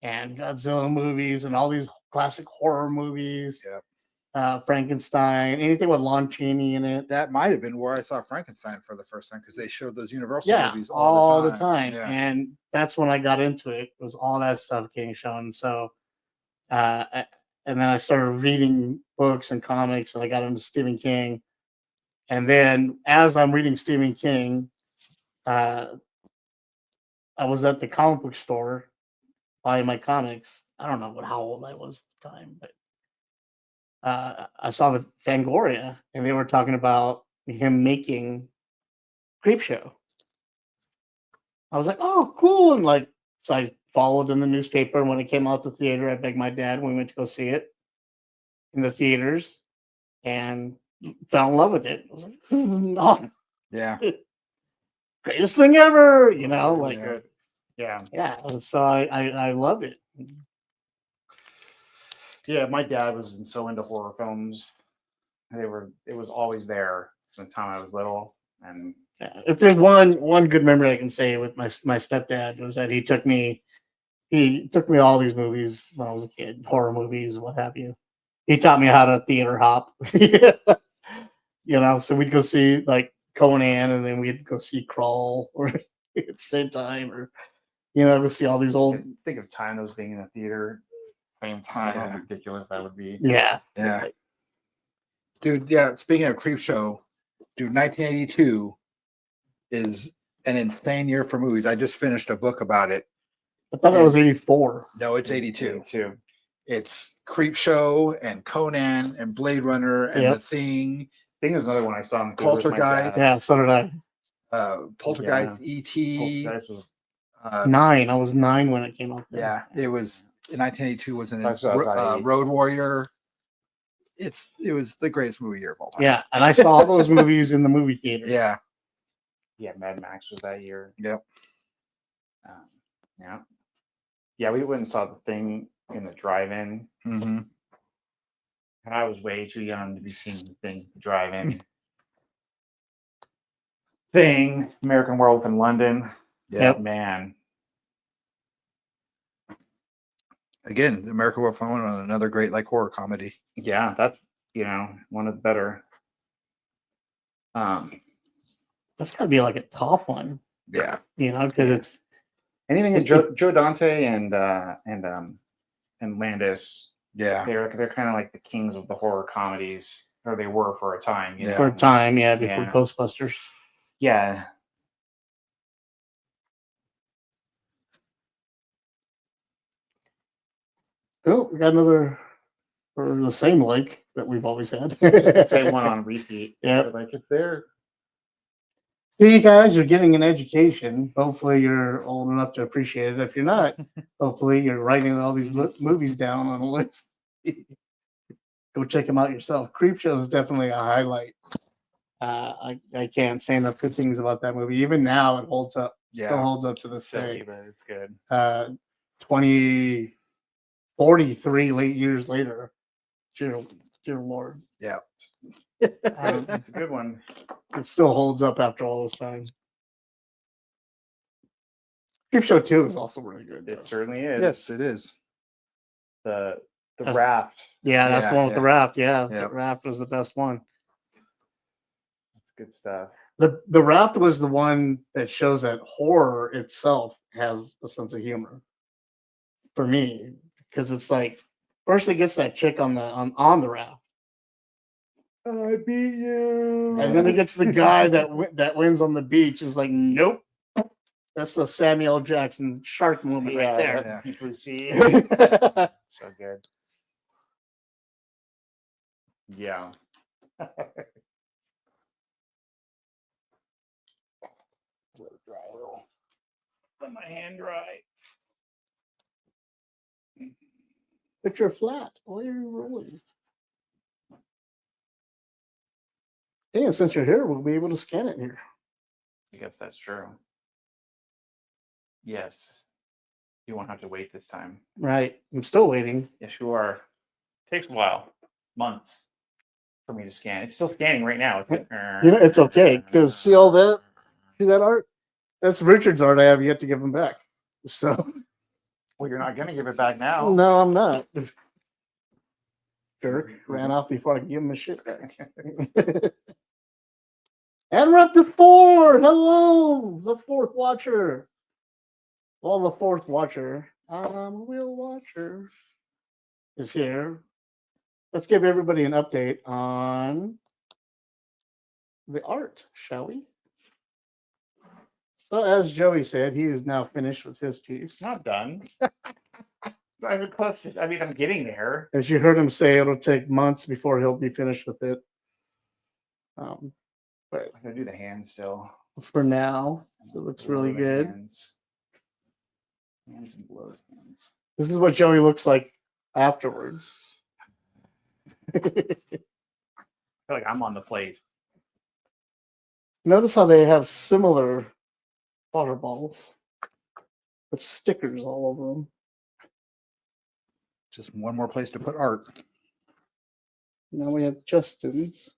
and Godzilla movies and all these classic horror movies. Yeah. Frankenstein, anything with Lon Chaney in it. That might have been where I saw Frankenstein for the first time because they showed those Universal movies all the time. Yeah. And that's when I got into it. Was all that stuff getting shown. So, and then I started reading books and comics, and I got into Stephen King. And then, as I'm reading Stephen King, I was at the comic book store buying my comics. I don't know how old I was at the time, but I saw the Fangoria, and they were talking about him making Creepshow. I was like, "Oh, cool!" And so I followed in the newspaper. And when it came out the theater, I begged my dad when we went to go see it in the theaters and fell in love with it. I was like, awesome. Yeah. Greatest thing ever, you know, Really like, good. Yeah. yeah. So I loved it. Yeah, my dad was so into horror films. It was always there from the time I was little. And Yeah. If there's one good memory I can say with my stepdad was that he took me to all these movies when I was a kid, horror movies, what have you. He taught me how to theater hop. You know, so we'd go see like Conan, and then we'd go see Crawl or at the same time, or you know, go see all these old. think of time those being in a theater same time, how Yeah. ridiculous that would be. Yeah, Yeah. Dude, yeah, speaking of Creep Show, dude, 1982 is an insane year for movies. I just finished a book about it. I thought that was 84. No, it's 82. Too. It's Creep Show and Conan and Blade Runner and Yep. The Thing, I think there's another one I saw in theater with my Poltergeist. dad. Yeah, so did I. Poltergeist, E.T. Poltergeist was 9. I was 9 when it came out. Yeah, it was in 1982 was an I saw it about 8. Road Warrior. It was the greatest movie year of all time. Yeah, and I saw all those movies in the movie theater. Yeah. Yeah, Mad Max was that year. Yep. Yeah. Yeah, we went and saw The Thing in the drive-in. Mm-hmm. And I was way too young to be seeing The Thing at the drive-in. Thing, American Werewolf in London. Yep. Man. Again, American Werewolf in London, another great like horror comedy. Yeah, that's one of the better. That's got to be like a top one, Yeah. you know, because it's Anything that Joe Dante and Landis, Yeah. they're kind of like the kings of the horror comedies, or they were for a time. You Yeah. know? for a time, yeah, before Yeah. Ghostbusters. Yeah. Oh, we got another, or the same lake that we've always had. Same one on repeat. Yeah. But, like it's there. See, you guys are getting an education. Hopefully, you're old enough to appreciate it. If you're not, hopefully, you're writing all these movies down on a list. Go check them out yourself. Creepshow is definitely a highlight. I can't say enough good things about that movie. Even now, it holds up. Still Yeah. holds up to this Silly, day. but it's good. 43 late years later. Dear Lord. Yeah. It's a good one. It still holds up after all this time. Creepshow 2 is also really good. though. It certainly is. Yes, it is. The That's- raft. Yeah, that's the Yeah, one with the yeah. raft. Yeah, Yeah. the raft was the best one. That's good stuff. The raft was the one that shows that horror itself has a sense of humor. For me, because it's like first it gets that chick on the raft, I beat you. and then it gets the guy that wins on the beach. Is like, nope, that's the Samuel L. Jackson shark movement right there. Yeah. Deep blue sea. Yeah. So good. Yeah. Let my hand dry. But you're flat. Why are you rolling? Hey, and since you're here, we'll be able to scan it here. I guess that's true. Yes. You won't have to wait this time. Right. I'm still waiting. Yes, you are. Takes a while. Months for me to scan. It's still scanning right now. It's like, You know, it's okay because see all that? See that art? That's Richard's art. I have yet to give him back. So well, you're not gonna give it back now. no, I'm not. Jerk ran off before I could give him his shit back. And we're up to 4. Hello, the fourth watcher. Well, the fourth watcher, Will Watcher, is here. Let's give everybody an update on the art, shall we? So, as Joey said, he is now finished with his piece. Not done. I'm close. I mean, I'm getting there. As you heard him say, it'll take months before he'll be finished with it. But I'm gonna do the hands still. for now, it looks really The good. hands. Hands and blood hands. This is what Joey looks like afterwards. I feel like I'm on the plate. Notice how they have similar water bottles with stickers all over them. Just one more place to put art. Now we have Justin's.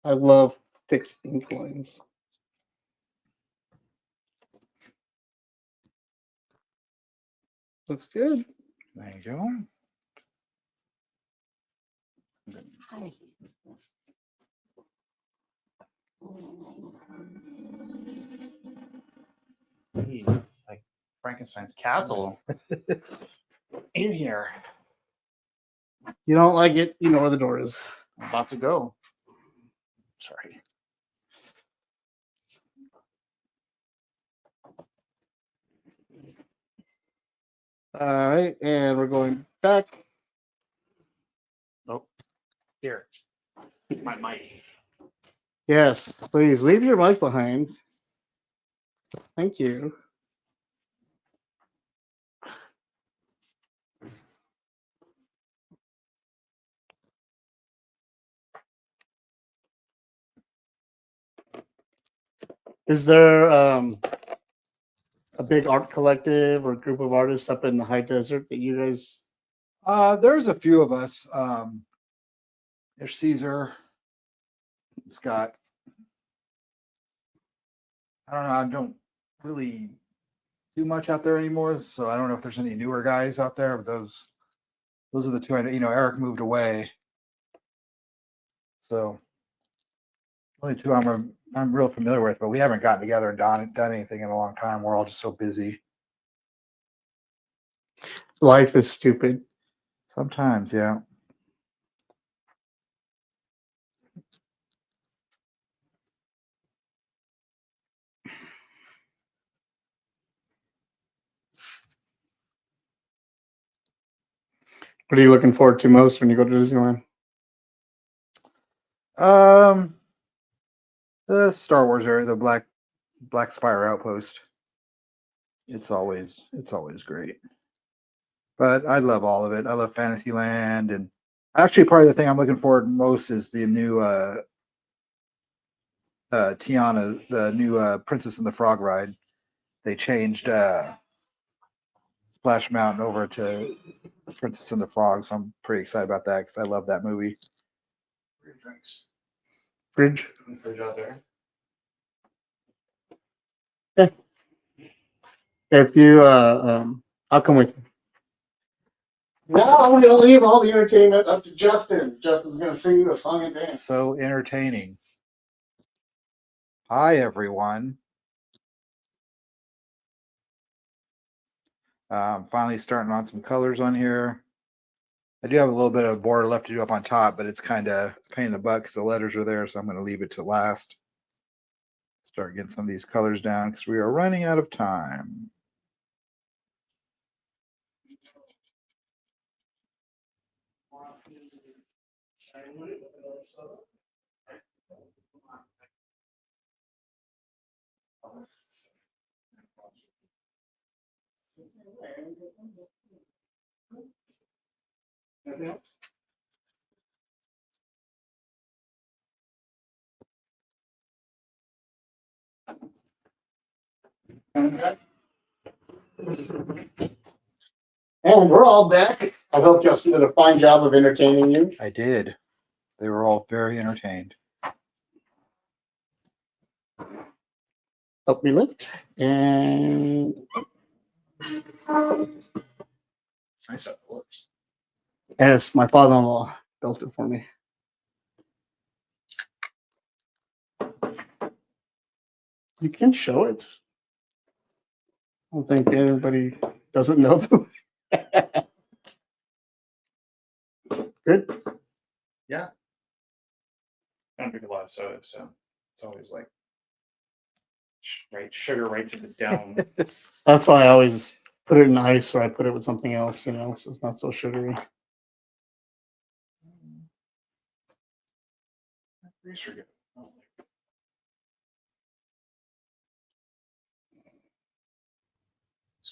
I love thick ink lines. Looks good. There you go. It's like Frankenstein's castle in here. You don't like it, you know where the door is. I'm about to go. Sorry. All right, and we're going back. Oh, here. My mic. Yes, please leave your mic behind. Thank you. Is there a big art collective or group of artists up in the high desert that you guys? There's a few of us. There's Caesar, Scott. I don't know. I don't really do much out there anymore, so I don't know if there's any newer guys out there. But those are the two. Eric moved away, so only two I'm real familiar with. But we haven't gotten together and done anything in a long time. We're all just so busy. Life is stupid. Sometimes, yeah. What are you looking forward to most when you go to Disneyland? The Star Wars area, the Black Spire Outpost. It's always great. But I love all of it. I love Fantasyland, and actually probably the thing I'm looking forward most is the new Tiana, the new Princess and the Frog ride. They changed Splash Mountain over to Princess and the Frog, so I'm pretty excited about that because I love that movie. Drinks. Fridge. Fridge out there. If you, I'll come with you. Now I'm going to leave all the entertainment up to Justin. Justin's going to sing you a song and dance. So entertaining. Hi, everyone. Finally starting on some colors on here. I do have a little bit of border left to do up on top, but it's kind of a pain in the butt because the letters are there, so I'm going to leave it to last. Start getting some of these colors down because we are running out of time. And we're all back. I hope Justin did a fine job of entertaining you. I did. They were all very entertained. Help me lift. And Nice how it works. yes, my father-in-law built it for me. You can show it. I don't think anybody doesn't know. Good. Yeah. I don't drink a lot of soda, so it's always like sugar right to the dome. That's why I always put it in ice or I put it with something else, so it's not so sugary. Pretty sure. Oh,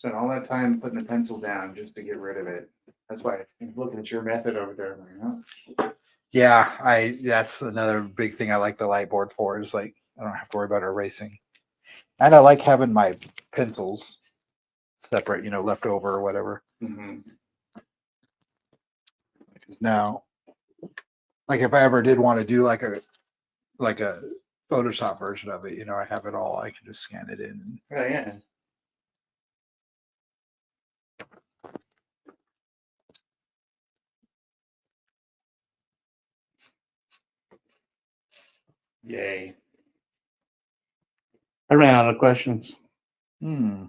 Spent all that time putting the pencil down just to get rid of it. That's why I'm looking at your method over there. I'm like, oh, Yeah, that's another big thing I like the light board for is like I don't have to worry about erasing. And I like having my pencils separate, left over or whatever. mm-hmm. Now, like if I ever did want to do like a Photoshop version of it, I have it all. I can just scan it in. Oh, yeah. Yay. I ran out of questions. Hmm.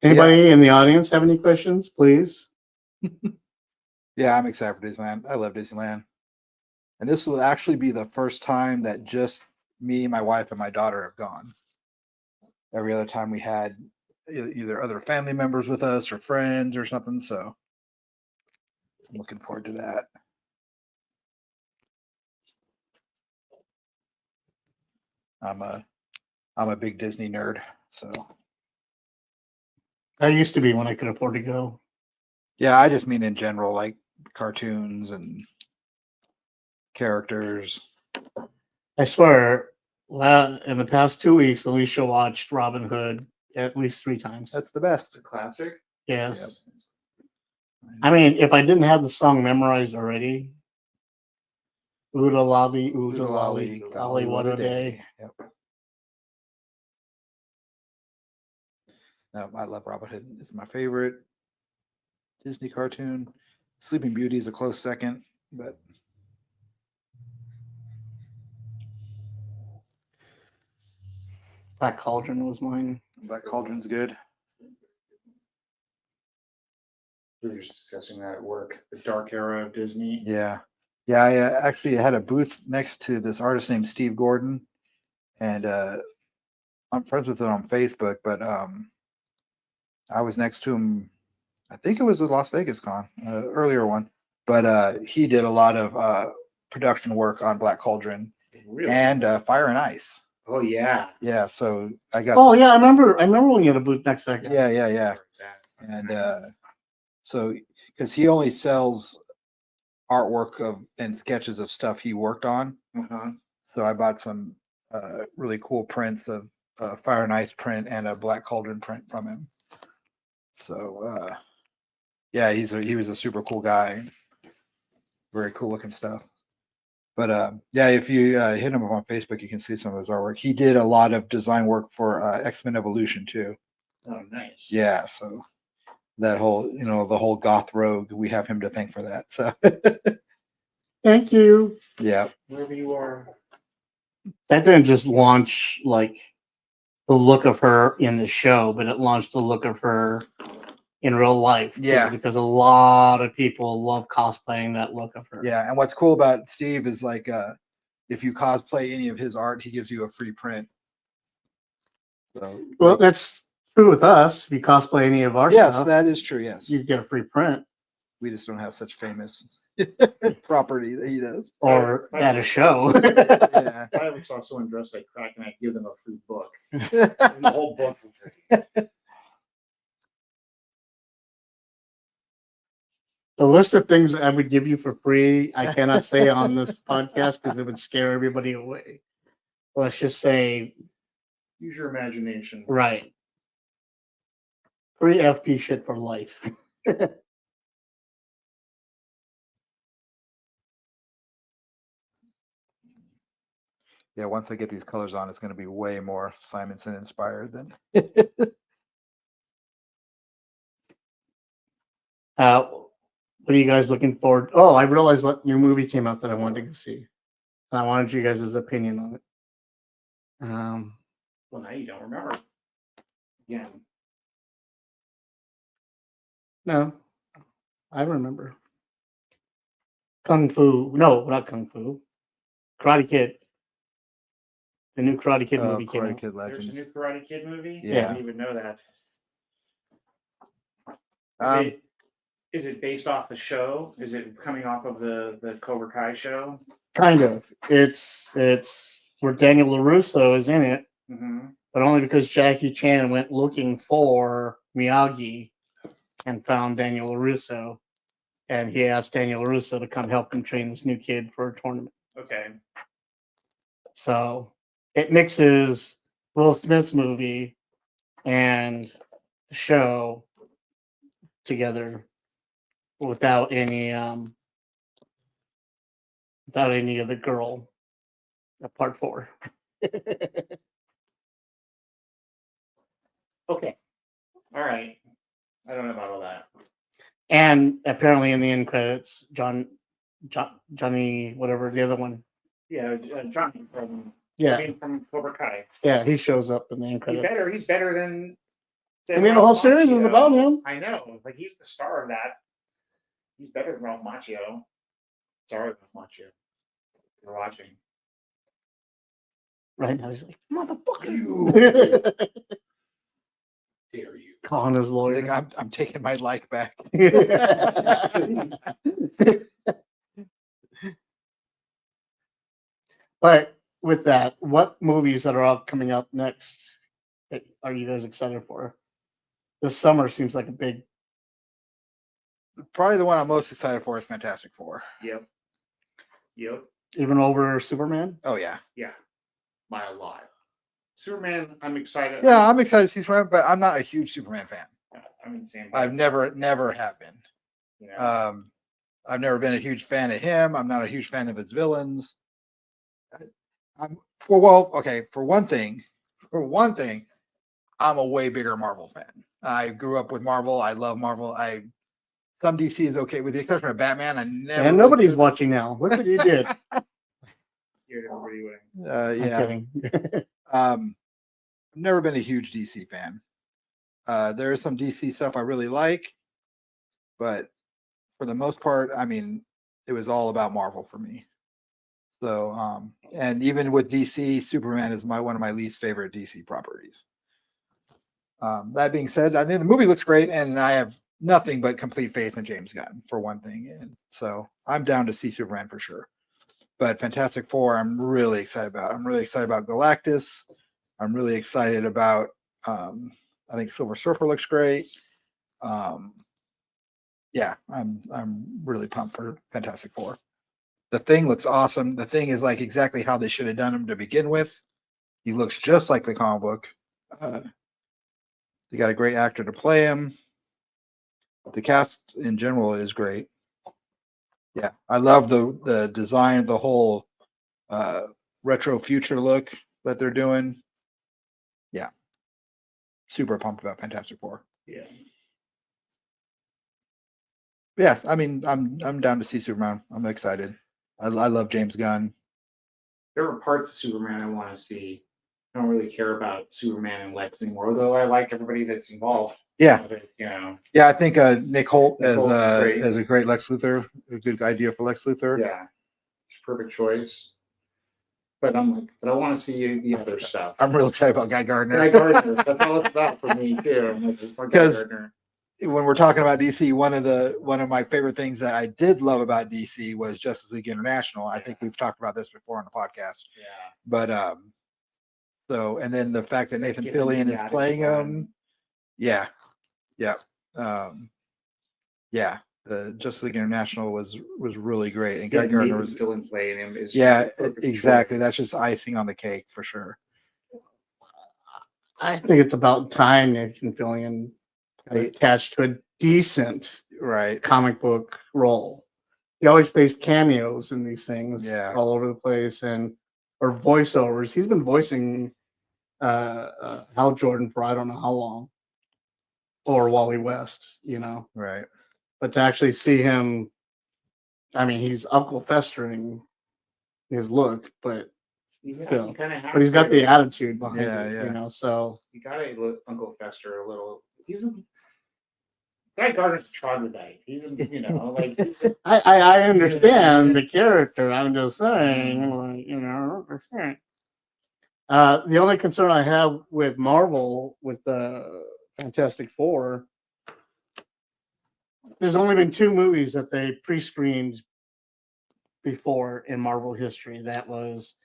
Anybody in the audience have any questions, please? Yeah, I'm excited for Disneyland. I love Disneyland. And this will actually be the first time that just me, my wife, and my daughter have gone. Every other time we had either other family members with us or friends or something. So I'm looking forward to that. I'm a big Disney nerd, so I used to be when I could afford to go. yeah, I just mean in general, like cartoons and characters. I swear, in the past 2 weeks, Alicia watched Robin Hood at least 3 times. That's the best. It's a classic. Yes. I mean, if I didn't have the song memorized already, Ooda Lolly, Ooda Lolly, golly, what a day. Yep. No, I love Robin Hood. It's my favorite Disney cartoon. Sleeping Beauty is a close second, but Black Cauldron was mine. Black Cauldron's good. We were just discussing that at work. The dark era of Disney. Yeah. Yeah, I actually had a booth next to this artist named Steve Gordon, and I'm friends with him on Facebook, but I was next to him, I think it was the Las Vegas con, earlier one, but he did a lot of production work on Black Cauldron Really? and Fire and Ice. Oh yeah. Yeah, so I got. Oh yeah, I remember when you had a booth next second. Yeah. And so, because he only sells artwork of and sketches of stuff he worked on, Uh-huh. so I bought some really cool prints of Fire and Ice print and a Black Cauldron print from him. So yeah, he was a super cool guy, very cool looking stuff. But yeah, if you hit him up on Facebook, you can see some of his artwork. He did a lot of design work for X-Men Evolution too. Oh, nice. Yeah, so that whole the whole goth rogue, we have him to thank for that. So Thank you. yeah, Wherever you are. That didn't just launch like the look of her in the show, but it launched the look of her in real life. Too, Yeah. because a lot of people love cosplaying that look of her. yeah. And what's cool about Steve is like if you cosplay any of his art, he gives you a free print. So Well, that's true with us. If you cosplay any of our yes, stuff, that is true. Yes, you get a free print we just don't have such famous property that he does. or at a show. Yeah. If I ever saw someone dressed like Kraken, I'd give them a free book. The whole book. The list of things I would give you for free, I cannot say on this podcast because it would scare everybody away. Let's just say, Use your imagination. right. Free FP shit for life. Yeah, once I get these colors on, it's going to be way more Simonson inspired than. What are you guys looking forward? Oh, I realized what new movie came out that I wanted to go see. And I wanted you guys' opinion on it. Well, now you don't remember. Yeah. No, I remember. Kung Fu. No, not Kung Fu. Karate Kid. The new Karate Kid movie came Karate out. Kid There's a Legends. new Karate Kid movie? Yeah. I didn't even know that. Um, Is it based off the show? Is it coming off of the Cobra Kai show? Kind of. It's where Daniel LaRusso is in it, Mm-hmm. but only because Jackie Chan went looking for Miyagi and found Daniel LaRusso, and he asked Daniel LaRusso to come help him train this new kid for a tournament. Okay. So it mixes Will Smith's movie and the show together without any of the girl at part 4. Okay. All right. I don't know about all that. And apparently in the end credits, Johnny, whatever the other one, Yeah, Johnny from yeah, from Cobra Kai. yeah, he shows up in the end credits. He's better than. I mean, the whole Ralph series is Macchio. about him. I know, like he's the star of that. He's better than Ralph Macchio. Sorry, Ralph Macchio. You're watching. Right now, he's like, motherfucker, You dare you? calling his I lawyer. think I'm taking my like back. But with that, what movies that are all coming up next are you guys excited for? This summer seems like a big. Probably the one I'm most excited for is Fantastic Four. Yep. Even over Superman. Oh yeah. By a lot. Superman, I'm excited. Yeah, I'm excited to see Superman, but I'm not a huge Superman fan. I'm in the same. I've never have been. You know, I've never been a huge fan of him. I'm not a huge fan of his villains. For one thing, I'm a way bigger Marvel fan. I grew up with Marvel. I love Marvel. Some DC is okay, with the exception of Batman. I never. And nobody's watching now. Look what you did. Scared everybody winning. Yeah. I'm kidding. I've never been a huge DC fan. There is some DC stuff I really like, but for the most part, I mean, it was all about Marvel for me. So, and even with DC, Superman is one of my least favorite DC properties. That being said, I mean, the movie looks great, and I have nothing but complete faith in James Gunn for one thing. And so I'm down to see Superman for sure. But Fantastic Four, I'm really excited about. I'm really excited about Galactus. I'm really excited about, I think Silver Surfer looks great. Yeah, I'm really pumped for Fantastic Four. The Thing looks awesome. The Thing is like exactly how they should have done him to begin with. He looks just like the comic book. They got a great actor to play him. The cast in general is great. Yeah, I love the design, the whole retro future look that they're doing. Yeah, super pumped about Fantastic Four. Yeah. Yes, I mean I'm down to see Superman. I'm excited. I love James Gunn. There are parts of Superman I want to see. I don't really care about Superman and Lex anymore, although I like everybody that's involved. Yeah, You know. yeah. I think Nick Holt Nick Holt is great. as a great Lex Luthor, a good idea for Lex Luthor. Yeah. Perfect choice. But I want to see the other stuff. I'm real excited about Guy Gardner. Guy Gardner, that's all it's about for me too. I'm like, it's my Guy Because Gardner. when we're talking about DC, one of my favorite things that I did love about DC was Justice League International. I think we've talked about this before on the podcast. Yeah. But so, and then the fact that Nathan Give Fillion him the is playing attitude. him. Yeah. The Justice League International was really great, and Guy Gardner was Nathan Fillion playing him is exactly. That's just icing on the cake for sure. I think it's about time Nathan Fillion got attached to a decent Right. comic book role. He always plays cameos in these things, Yeah. all over the place, or voiceovers. He's been voicing Hal Jordan for I don't know how long, or Wally West, Right. But to actually see him, I mean, he's Uncle Festering his look, but still. But he's got the attitude behind it, so You gotta look Uncle Fester a little. Guy Gardner's a troglodyte. He's like I understand the character. I'm just saying, the only concern I have with Marvel, with the Fantastic Four, there's only been 2 movies that they pre-screened before in Marvel history. That was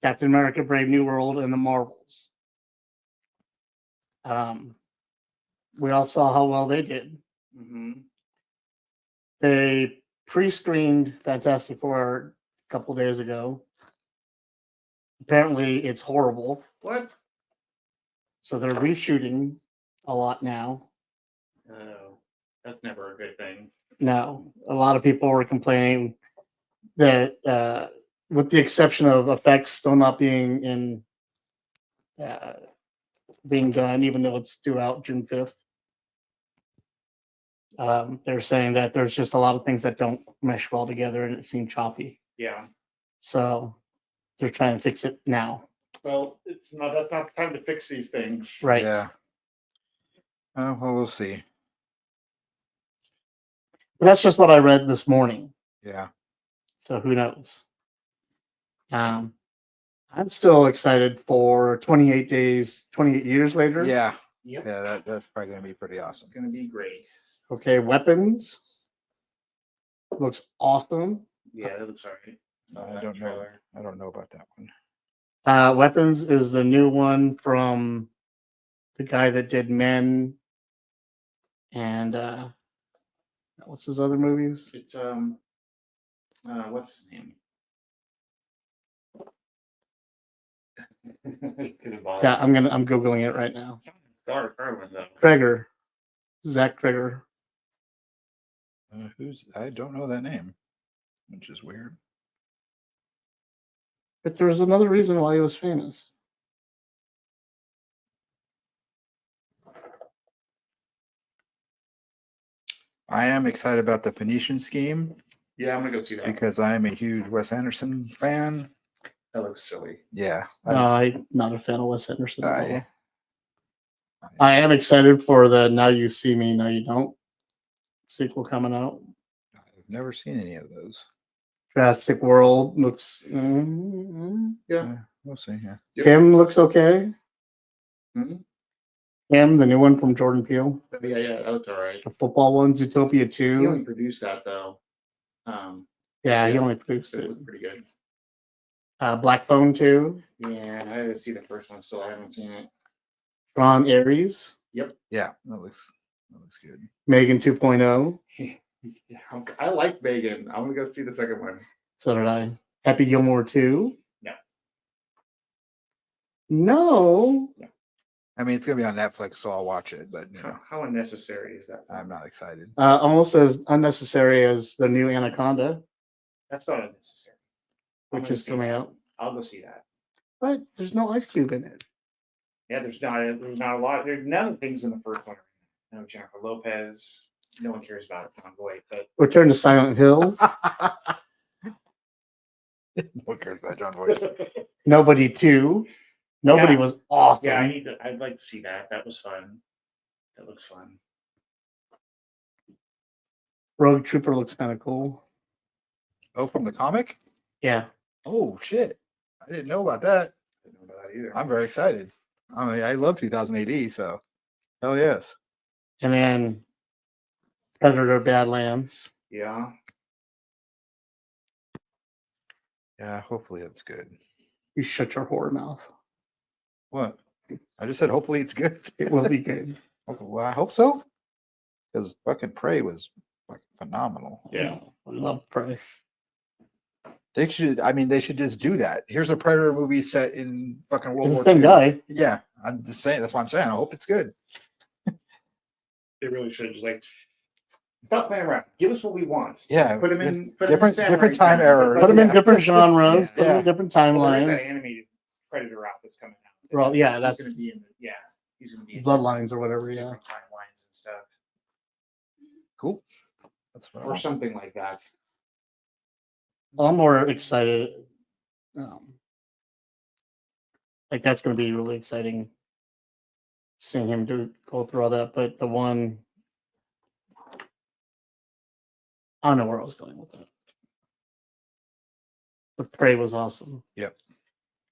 Captain America: Brave New World and The Marvels. We all saw how well they did. Mm-hmm. They pre-screened Fantastic Four a couple days ago. Apparently, it's horrible, What? so they're reshooting a lot now. Oh, that's never a good thing. No, a lot of people were complaining that, with the exception of effects still not being in being done, even though it's due out June 5th. They're saying that there's just a lot of things that don't mesh well together and it seemed choppy. Yeah. So they're trying to fix it now. Well, it's not. That's not the time to fix these things. Right. Yeah. Well, we'll see. But that's just what I read this morning. Yeah. So who knows? I'm still excited for 28 days, 28 years later. Yeah. Yep. Yeah. That's probably gonna be pretty It's awesome. gonna be great. Okay, Weapons looks awesome. Yeah, that looks alright. I don't know. I don't know about that one. Weapons is the new one from the guy that did Men and what's his other movies? It's what's his name? Couldn't bother. Yeah, I'm googling it right now. Dark Irwin though. Kreger, Zach Kreger. I don't know that name, which is weird. But there was another reason why he was famous. I am excited about the Phoenician Scheme Yeah, I'm gonna go see that. because I am a huge Wes Anderson fan. That looks silly. Yeah. I'm not a fan of Wes Anderson at all. I- I am excited for the Now You See Me, Now You Don't sequel coming out. I've never seen any of those. Jurassic World looks. Yeah. We'll see. Yeah. Yep. Him looks okay. Mhm. Him, the new one from Jordan Peele, Yeah, that looks alright. the football one, Zootopia He only 2. produced that though. Yeah, he yeah. only produced It it. looked pretty good. Black Phone 2, Yeah, I haven't seen the first one still. I haven't seen it. Ron Aries, Yeah. That looks good. Megan 2.0. Yeah, I like Megan. I'm gonna go see the second one. So did I. Happy Gilmore 2. No. No. I mean, it's gonna be on Netflix, so I'll watch it. But you know, How unnecessary is that? I'm not excited. Almost as unnecessary as the new Anaconda, That's not unnecessary. I'm which gonna is see coming that. out. I'll go see that. But there's no Ice Cube in it. Yeah, there's not a lot. There's none of the things in the first one. No Jennifer Lopez. No one cares about John Boyd, but Return to Silent Hill. Who cares about John Boyd? Nobody 2. Nobody Yeah. was awesome. yeah, I'd like to see that. That was fun. That looks fun. Rogue Trooper looks kind of cool. Oh, from the comic? Yeah. Oh shit! I didn't know about that. Didn't know about that either. I'm very excited. I mean, I love 2000 AD, so hell yes. And then Predator Badlands. Yeah. Yeah, hopefully it's good. You shut your whore mouth. What? I just said hopefully it's good. It will be good. Okay, well, I hope so. Because fucking Prey was fucking phenomenal. Yeah. I love Prey. They should just do that. Here's a Predator movie set in fucking World War Same II. guy. Yeah, I'm just saying. That's what I'm saying. I hope it's good. They really should just like stop playing around. Give us what we want. Yeah, Put them in different samurai time times. eras. Put them in Yeah. different genres. Put them Yeah. in different Well, there's timelines. that animated Predator out that's coming out. Well, yeah, He's that's gonna be in the he's gonna be in Bloodlines or whatever. Yeah. different timelines and stuff. Cool. That's what I Or want. something like that. I'm more excited. Like that's going to be really exciting. Seeing him go through all that, but the one, I don't know where I was going with that. The Prey was awesome. Yep.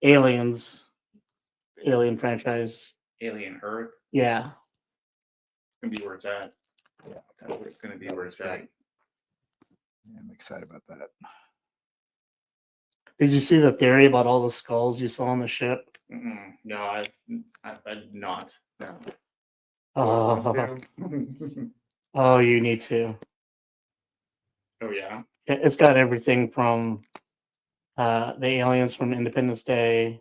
Aliens, Alien franchise. Alien Earth Yeah. gonna be where it's at. Yeah. That's where it's gonna be That where looks it's at. great. Yeah, I'm excited about that. Did you see the theory about all the skulls you saw on the ship? No, I did not. Oh, oh, you need to. Oh yeah. It's got everything from the aliens from Independence Day.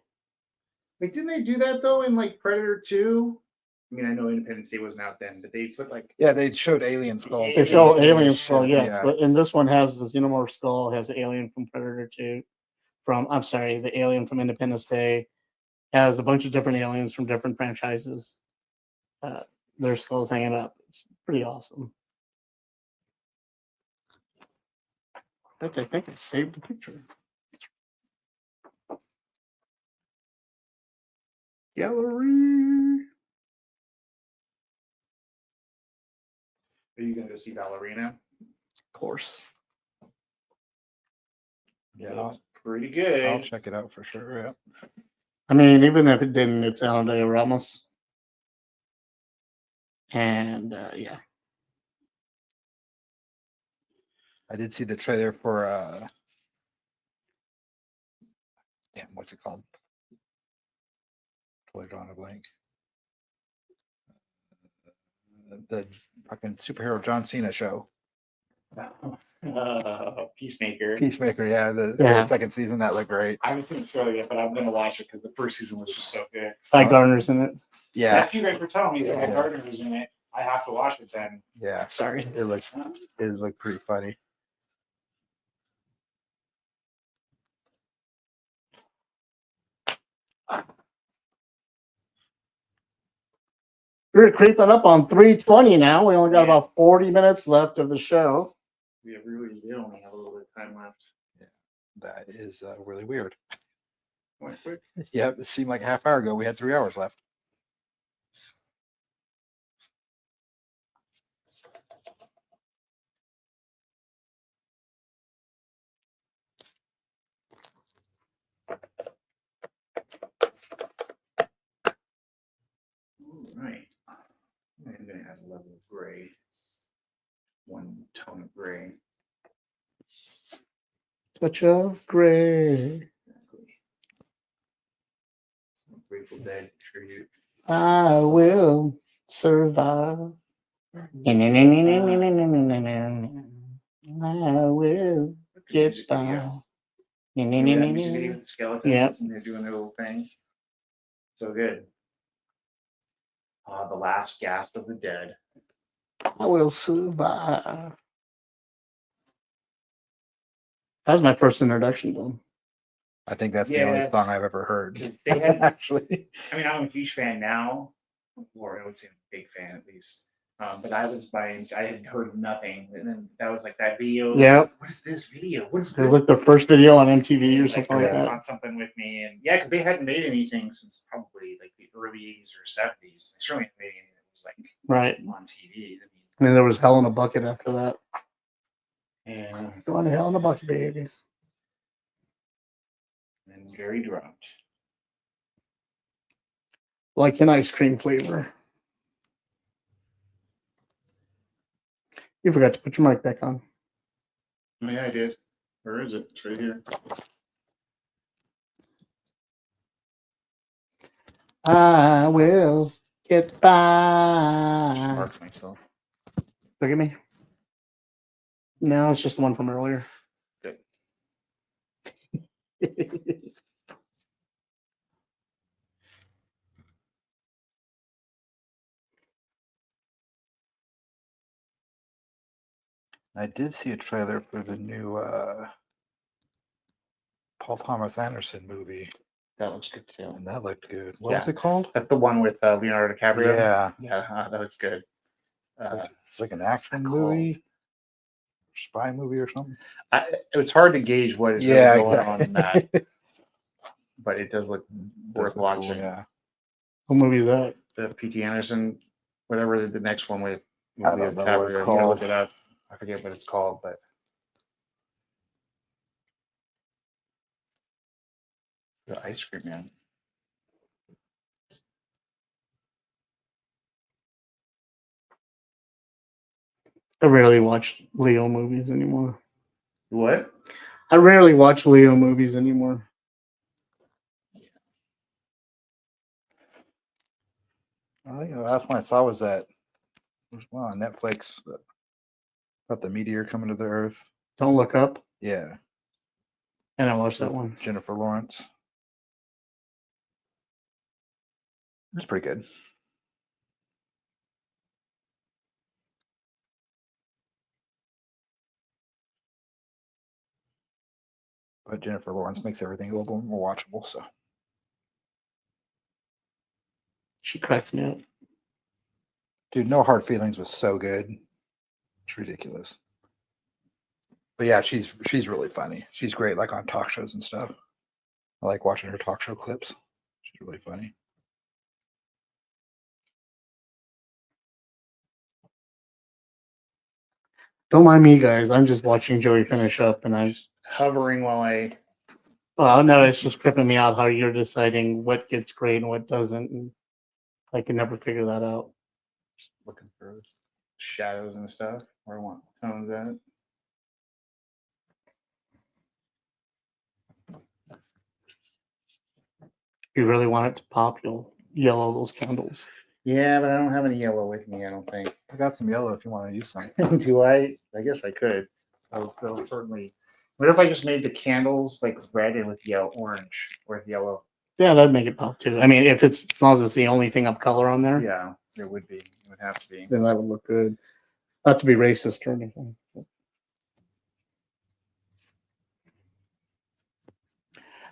Like, didn't they do that though in like Predator 2? I mean, I know Independence Day wasn't out then, but they put like Yeah, they showed alien skulls. They show alien skull, yes, Yeah. but and this one has the Xenomorph skull, has the alien from Predator 2. The alien from Independence Day has a bunch of different aliens from different franchises. Their skulls hanging up. It's pretty awesome. I think I saved the picture. Gallery. Are you gonna go see Ballerina? Of course. Yeah, Looks pretty I'll good. check it out for sure. Yeah. I mean, even if it didn't, it's Ana de Ramos. And yeah. I did see the trailer for damn, what's it called? Totally drawing a blank. The fucking superhero John Cena show. Peacemaker. Peacemaker, yeah, the Yeah. second season that looked great. I haven't seen the trailer yet, but I'm gonna watch it because the first season was just so good. Ty Gardner's in it. Yeah, After you guys were telling me that Yeah. Gardner was in it, I have to watch it then. yeah, Sorry. it looked pretty funny. We're creeping up on 3:20 now. We only got Yeah. about 40 minutes left of the show. We really do only have a little bit of time left. That is really weird. Went quick. Yeah, it seemed like a half hour ago we had 3 hours left. All right. I'm gonna add a level of gray. One tone of gray. Touch of gray. Exactly. Some Grateful Dead tribute. I will survive. I will get Music by. video. Remember that music video with the skeletons Yep. and they're doing their little thing? So good. The Last Gasp of the Dead. I will survive. That was my first introduction to him. I think that's the only Yeah. song I've ever heard. They had, Actually, I mean, I'm a huge fan now, or I would say a big fan at least. But I had heard nothing, and then that was like that video. Yep. What is this video? What is It was this? like their first video on MTV or Like, something like clicked that. on something with me, and yeah, because they hadn't made anything since probably like the early '80s or '70s. They certainly hadn't made anything that was like Right. on TV. I mean, And then there was Hell in a Bucket after that. and Going to Hell in a Bucket, baby. then Jerry dropped. Like an ice cream flavor. You forgot to put your mic back on. Oh, yeah, I did. Where is it? It's right here. I will get by. Mark myself. Look at me. No, it's just the one from earlier. Good. I did see a trailer for the new Paul Thomas Anderson movie, That looks good too. and that looked good. What was Yeah. it called? That's the one with Leonardo DiCaprio. Yeah, Yeah, that looks good. it's like an action movie, spy movie or something. It's hard to gauge what is Yeah, really going on in that, exactly. but it does look worth Does look cool, watching. yeah, What movie is that? The P.T. Anderson, whatever the next one with I don't know what it's DiCaprio, you gotta look called. it up. I forget what it's called, but the ice cream man. I rarely watch Leo movies anymore. What? I rarely watch Leo movies anymore. I think the last one I saw was that on Netflix about the meteor coming to the Earth. Don't Look Up. Yeah, And I watched that one. Jennifer Lawrence. It's pretty good. But Jennifer Lawrence makes everything a little bit more watchable. So She cracks me up. dude, No Hard Feelings was so good. It's ridiculous. But yeah, she's really funny. She's great, like on talk shows and stuff. I like watching her talk show clips. She's really funny. Don't mind me, guys. I'm just watching Joey finish up, and I. Hovering while I. Well, no, it's just tripping me out how you're deciding what gets great and what doesn't. And I can never figure that out. Just looking for shadows and stuff. Where I want tones at. If you really want it to pop, you'll yellow those candles. Yeah, but I don't have any yellow with me. I don't think. I got some yellow if you want to use some. Do I? I guess I could. I'll certainly. What if I just made the candles like red and with yellow, orange, or with yellow? Yeah, that'd make it pop too. I mean, if it's as long as it's the only thing of color on there, Yeah, it would be. It would have to be. then that would look good. Not to be racist or anything.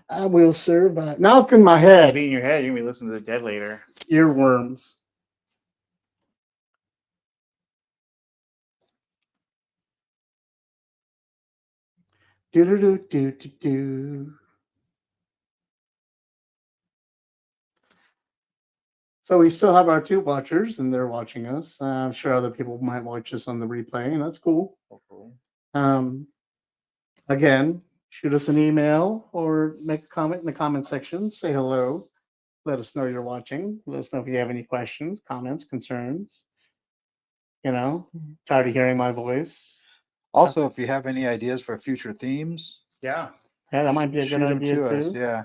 I will survive. Now it's in my head. Be in your head. You're gonna be listening to the Dead later. Earworms. Do do do do do do. So we still have our two watchers, and they're watching us. I'm sure other people might watch us on the replay, and that's cool. Hopefully. Again, shoot us an email or make a comment in the comment section. Say hello. Let us know you're watching. Let us know if you have any questions, comments, concerns. You know, tired of hearing my voice. Also, if you have any ideas for future themes, Yeah. Yeah, that might be a shoot good them idea to too. us. Yeah.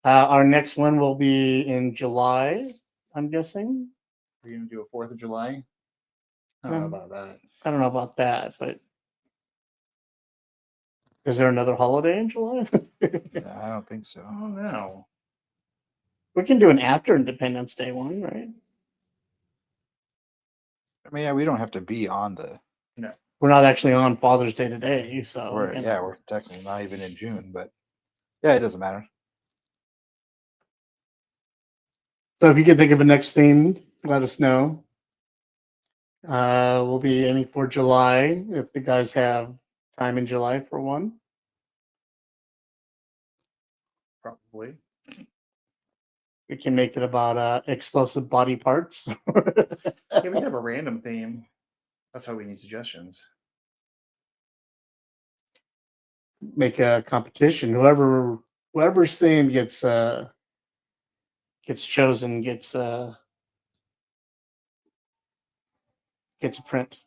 Our next one will be in July, I'm guessing. We're gonna do a 4th of July. I don't know about that. I don't know about that, but is there another holiday in July? Yeah, I don't think so. Oh no. We can do an after Independence Day one, right? I mean, yeah, we don't have to be on the. We're not actually on Father's Day today, so We're, yeah, we're technically not even in June, but yeah, it doesn't matter. So if you can think of a next theme, let us know. We'll be aiming for July if the guys have time in July for one. Probably. We can make it about explosive body parts. Yeah, we have a random theme. That's why we need suggestions. Make a competition. Whoever's theme gets chosen gets a print.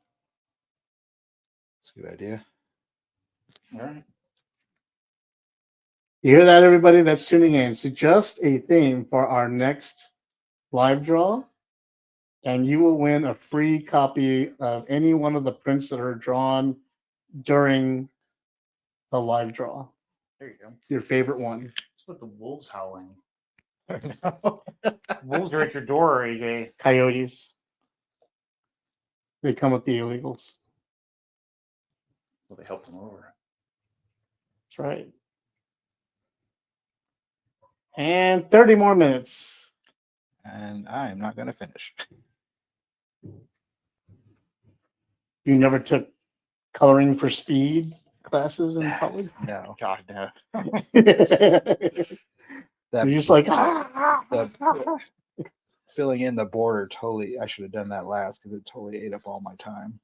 That's a good idea. All right. You hear that, everybody that's tuning in? Suggest a theme for our next live draw, and you will win a free copy of any one of the prints that are drawn during the live draw. There you go. Your favorite one. What's with the wolves howling? Wolves are at your door, AJ. Coyotes. They come with the illegals. Well, they helped them over. That's right. And 30 more minutes. And I am not going to finish. You never took coloring for speed classes in college? No. God, no. You're just like, the filling in the border totally. I should have done that last because it totally ate up all my time.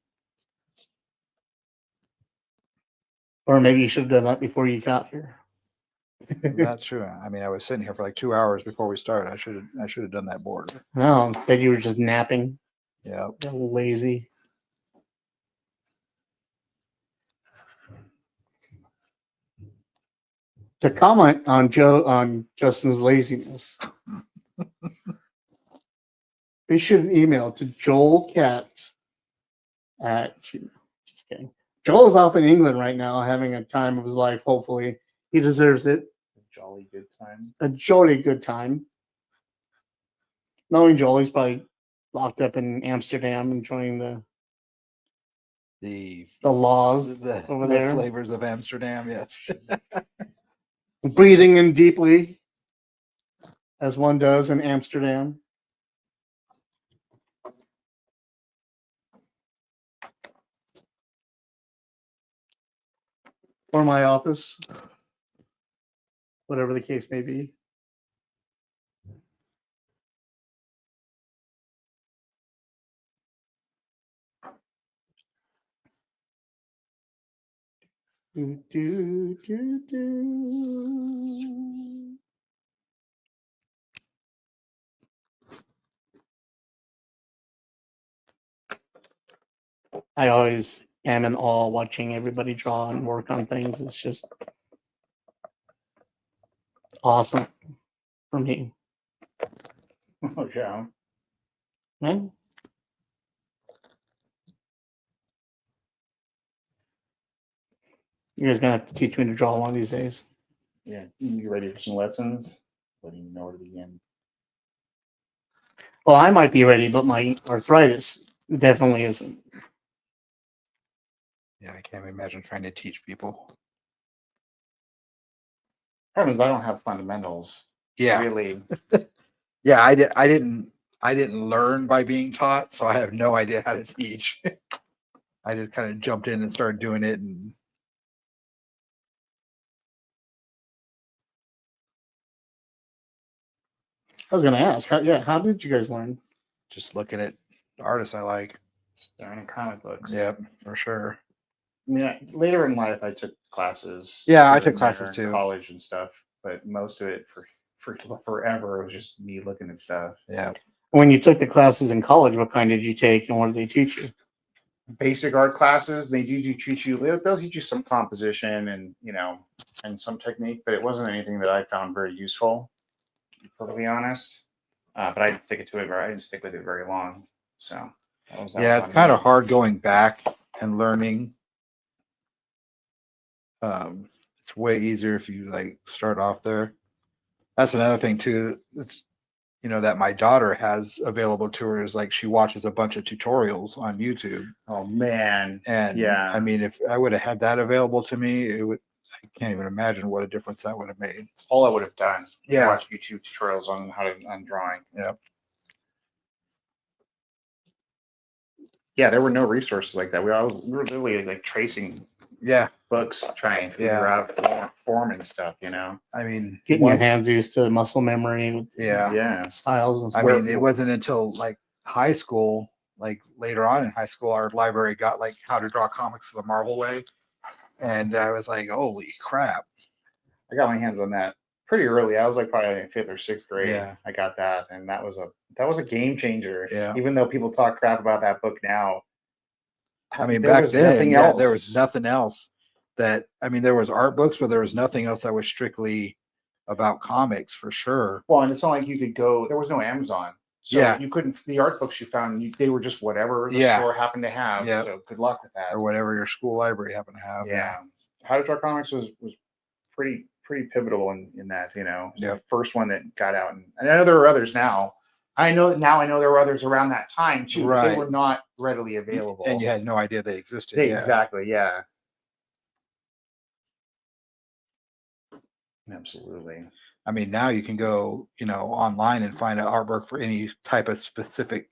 or maybe you should have done that before you got here. Not true. I mean, I was sitting here for like 2 hours before we started. I should have done that border. No, instead you were just napping. Yeah. Lazy. To comment on Justin's laziness. Please shoot an email to Joel Katz at. Just kidding. Joel is off in England right now, having a time of his life. Hopefully, he deserves it. Jolly good time. A jolly good time. Knowing Joel, he's probably locked up in Amsterdam, enjoying The laws the, over the there, flavors of Amsterdam. Yes. breathing in deeply, as one does in Amsterdam. Or my office, whatever the case may be. Do, do, do, do. I always am in awe watching everybody draw and work on things. It's just awesome for me. Oh yeah. Man. You guys gonna have to teach me to draw one of these days. Yeah. You ready for some lessons? Letting you know where to begin. Well, I might be ready, but my arthritis definitely isn't. Yeah, I can't imagine trying to teach people. Problem is, I don't have fundamentals. Yeah. Really. Yeah, I didn't learn by being taught, so I have no idea how to teach. I just kind of jumped in and started doing it, and I was gonna ask, how did you guys learn? just looking at artists I like. They're in comic books. Yep, for sure. I mean, later in life, I took classes. Yeah, I here took and classes there in too. college and stuff. But most of it for forever it was just me looking at stuff. Yeah. When you took the classes in college, what kind did you take, and what did they teach you? Basic art classes, they do teach you. They'll teach you some composition and and some technique, but it wasn't anything that I found very useful. To be perfectly honest, but I didn't stick it to it. I didn't stick with it very long. So that was Yeah, it's on kind me. of hard going back and learning. It's way easier if you like start off there. That's another thing too. It's that my daughter has available to her is like she watches a bunch of tutorials on YouTube. Oh man, And yeah. I mean, if I would have had that available to me, I can't even imagine what a difference that would have made. It's all I would have done. Yeah. Watch YouTube tutorials on how to on drawing. Yep. Yeah, there were no resources like that. We were literally like tracing Yeah. books, trying to figure out form and stuff. I mean, Getting your hands used to muscle memory with Yeah. styles and I stuff. mean, it wasn't until like high school, like later on in high school, our library got like how to draw comics the Marvel way. And I was like, holy crap. I got my hands on that pretty early. I was like probably in 5th or 6th grade. Yeah. I got that, and that was a game changer. Yeah. Even though people talk crap about that book now, I mean, there back was then, nothing yeah, else. there was nothing else there was art books, but there was nothing else that was strictly about comics for sure. Well, and it's not like you could go. There was no Amazon, so Yeah. you couldn't. The art books you found, they were just whatever the Yeah. store happened to have. Yeah. So good luck with that. Or whatever your school library happened to have. Yeah. How to Draw Comics was pretty pivotal in that. Yeah. The first one that got out, and I know there were others now. I know there were others around that time too. But they Right. were not readily available. And you had no idea they existed. Exactly. Yeah. Absolutely. I mean, now you can go, online and find an artwork for any type of specific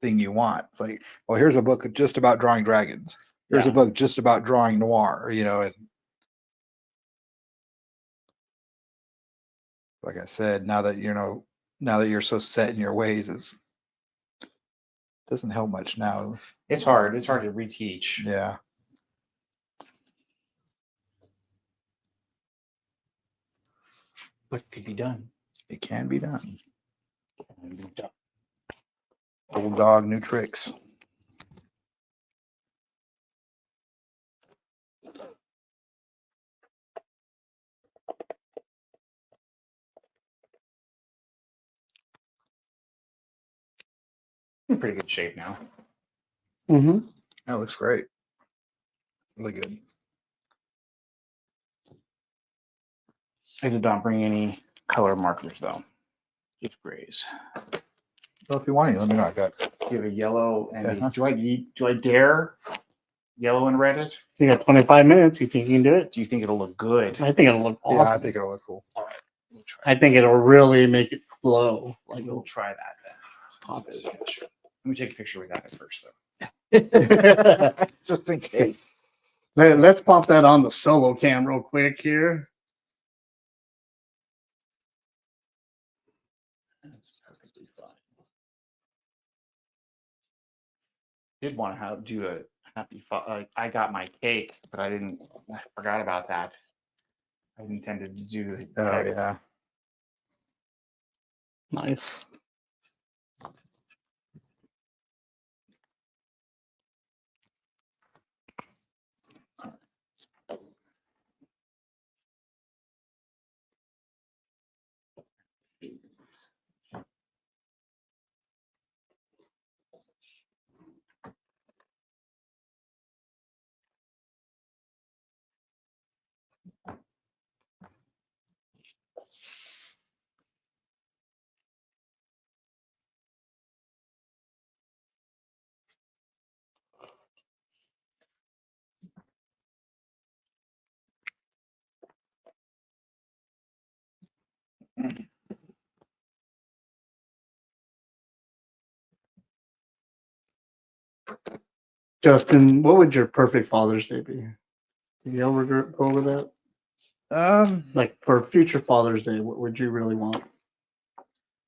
thing you want. It's like, well, here's a book just about drawing dragons. Here's a Yeah. book just about drawing noir, and like I said, now that you're so set in your ways, it doesn't help much now. It's hard. It's hard to reteach. Yeah. But it could be done. It can be done. Old dog, new tricks. in pretty good shape now. Mm-hmm. That looks great. Really good. I did not bring any color markers though. Just grays. So if you want any, let me know. I got. You have a yellow and Yeah. do I dare yellow and red it? So you got 25 minutes. You think you can do it? Do you think it'll look good? I think it'll look awesome. Yeah, I think it'll look cool. All right, we'll try. I think it'll really make it glow. Like We'll try that then. pop Let it. me take a picture with that at first though. Just in case. Let's pop that on the solo cam real quick here. That's perfectly fine. Did want to do a happy I got my cake, but I forgot about that. I intended to do the Oh yeah. Nice. Justin, what would your perfect Father's Day be? Did you ever go over that? Like for future Father's Day, what would you really want?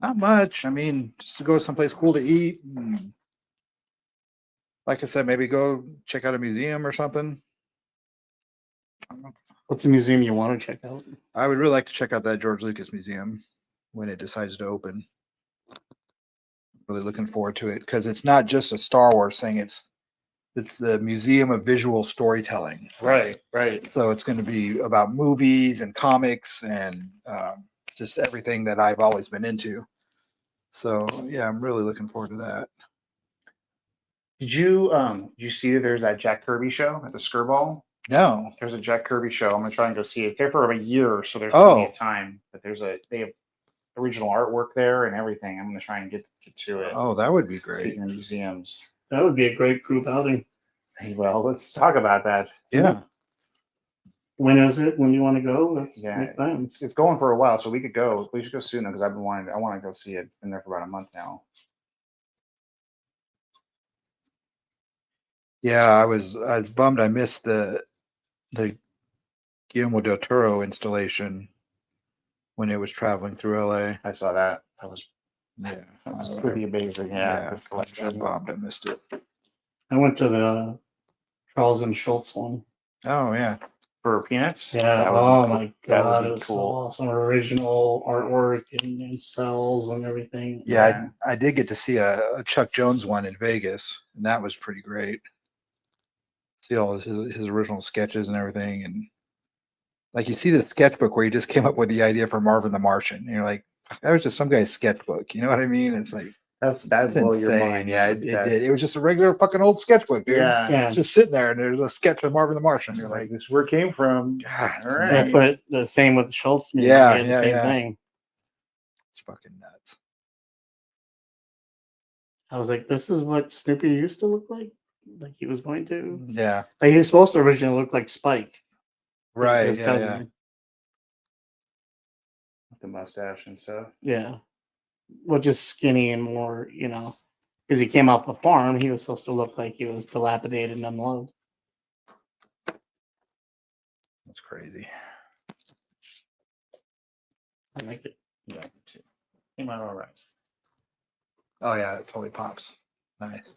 Not much. I mean, just to go someplace cool to eat. And, like I said, maybe go check out a museum or something. What's a museum you want to check out? I would really like to check out that George Lucas Museum when it decides to open. Really looking forward to it because it's not just a Star Wars thing. It's the Museum of Visual Storytelling. Right, right. So it's going to be about movies and comics and just everything that I've always been into. So yeah, I'm really looking forward to that. Did you see there's that Jack Kirby show at the Skirball? No. There's a Jack Kirby show. I'm gonna try and go see it. It's there for a year, so there's plenty of time. But they have original artwork there and everything. I'm gonna try and get to it. Oh, that would be great. Speaking of museums. That would be a great group outing. Hey, well, let's talk about that. Yeah. When is it? When do you want to go? Let's Yeah, make plans. it's going for a while, so we could go. We should go soon because I've been wanting. I want to go see it. It's been there for about a month now. Yeah, I was bummed I missed the Guillermo del Toro installation when it was traveling through LA. I saw that. That was Yeah. pretty amazing. Yeah, this I'm collection. bummed I missed it. I went to the Charles and Schultz one. Oh yeah. For peanuts. Yeah. That would be Oh cool. my That would god, be it was so cool. awesome. Original artwork and cells and everything. Yeah, I did get to see a Chuck Jones one in Vegas, and that was pretty great. See all his original sketches and everything, and like you see the sketchbook where he just came up with the idea for Marvin the Martian. And you're like, that was just some guy's sketchbook. You know what I mean? It's like That that's blow your insane. mind. Yeah, it did. It was just a regular fucking old sketchbook, dude. Yeah. Yeah. Just sitting there, and there's a sketch of Marvin the Martian. You're like, This is where it came from. God, All right. That's what the same with the Schultz music. Yeah, They had the yeah, same yeah. thing. it's fucking nuts. I was like, this is what Snoopy used to look like he was going to. Yeah, Like he was supposed to originally look like Spike. right. his Yeah, cousin. yeah. With the mustache and stuff. Yeah. Well, just skinny and more, because he came off the farm, he was supposed to look like he was dilapidated and unloved. That's crazy. I like it. Yeah, me too. Came out all right. Oh yeah, it totally pops. Nice.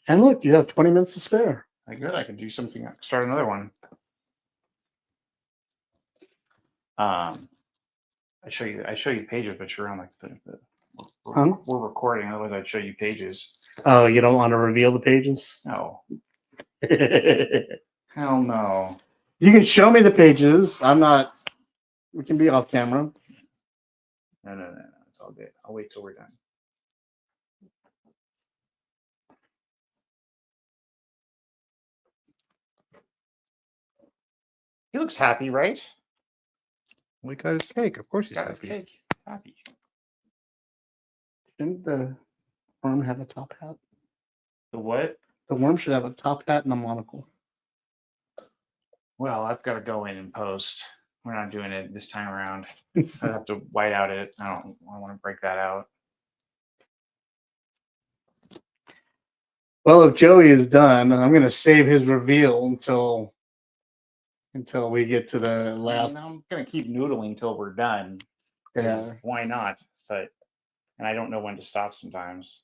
And look, you have 20 minutes to spare. I good. I could do something. Start another one. I show you pages, but you're on like Huh? we're recording. Otherwise, I'd show you pages. Oh, you don't want to reveal the pages? No, You hell no. can show me the pages. I'm not, we can be off camera. No. It's all good. I'll wait till we're done. He looks happy, right? We got his cake. Of course he's Got his happy. cake. He's happy. Shouldn't the worm have a top hat? The what? The worm should have a top hat and a monocle. Well, that's got to go in post. We're not doing it this time around. I'd have to white out it. I don't want to break that out. Well, if Joey is done, I'm going to save his reveal until we get to the last. I'm gonna keep noodling till we're done. Yeah. Why not? And I don't know when to stop sometimes.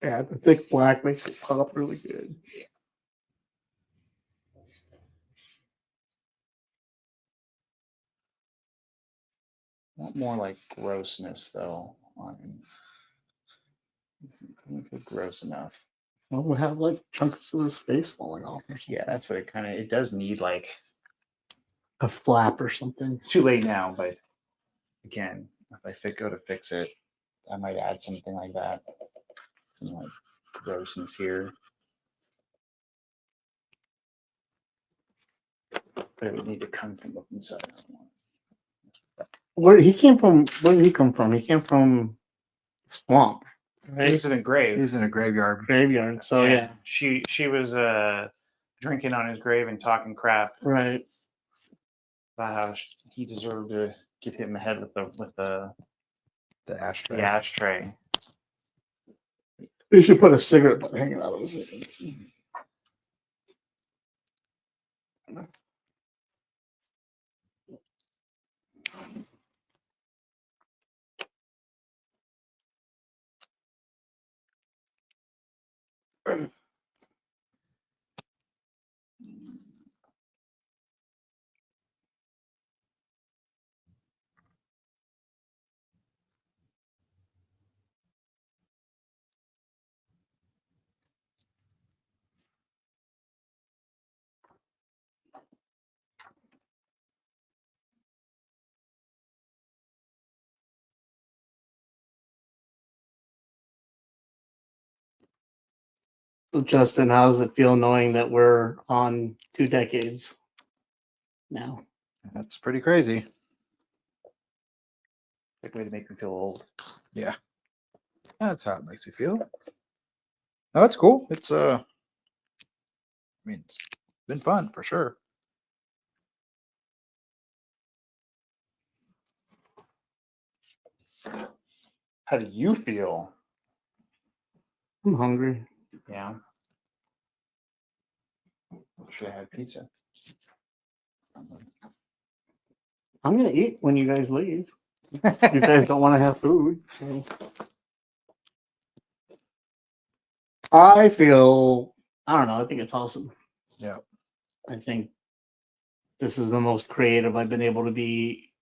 Yeah, the thick black makes it pop really good. Want more like grossness though. Doesn't feel gross enough. Well, we'll have like chunks of his face falling off or something. Yeah, that's what it does need. Like, A flap or something. it's too late now, but again, if I go to fix it, I might add something like that. Some like grossness here. But it would need to come from the inside. Where he came from? Where did he come from? He came from swamp, right? He's in a grave. He's in a graveyard. Graveyard. So yeah, She was drinking on his grave and talking crap right. about how he deserved to get hit in the head with the The ashtray. ashtray. They should put a cigarette butt hanging out of his head. So Justin, how does it feel knowing that we're on 2 decades now? That's pretty crazy. Good way to make me feel old. Yeah. That's how it makes you feel. No, it's cool. It's I mean, it's been fun for sure. How do you feel? I'm hungry. Yeah. Should have had pizza. I'm gonna eat when you guys leave. You guys don't want to have food. So. I feel, I don't know, I think it's awesome. Yeah. I think this is the most creative I've been able to be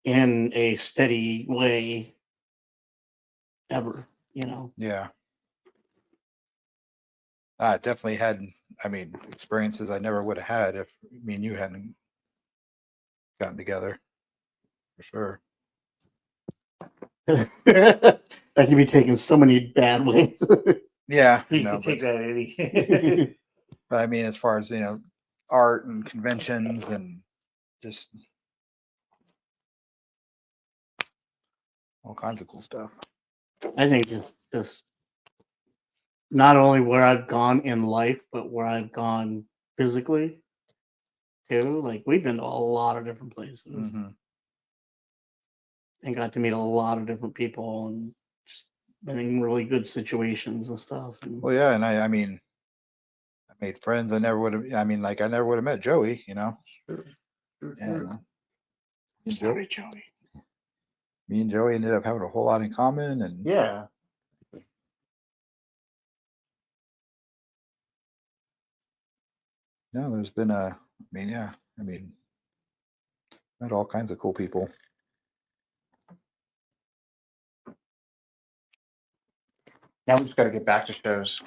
in a steady way ever, you know. Yeah. I definitely had, I mean, experiences I never would have had if me and you hadn't gotten together. For sure. That can be taken so many bad ways. Yeah. You You know, can take but, that, Eddie. but I mean, as far as, art and conventions and just all kinds of cool stuff. I think just not only where I've gone in life, but where I've gone physically too. Like we've been to a lot of different places Mm-hmm. and got to meet a lot of different people and just been in really good situations and stuff. And Well, yeah, and I mean, I made friends I never would have. I mean, like I never would have met Joey. And sorry, Joey. me and Joey ended up having a whole lot in common, and Yeah. no, there's been met all kinds of cool people. Now we just got to get back to shows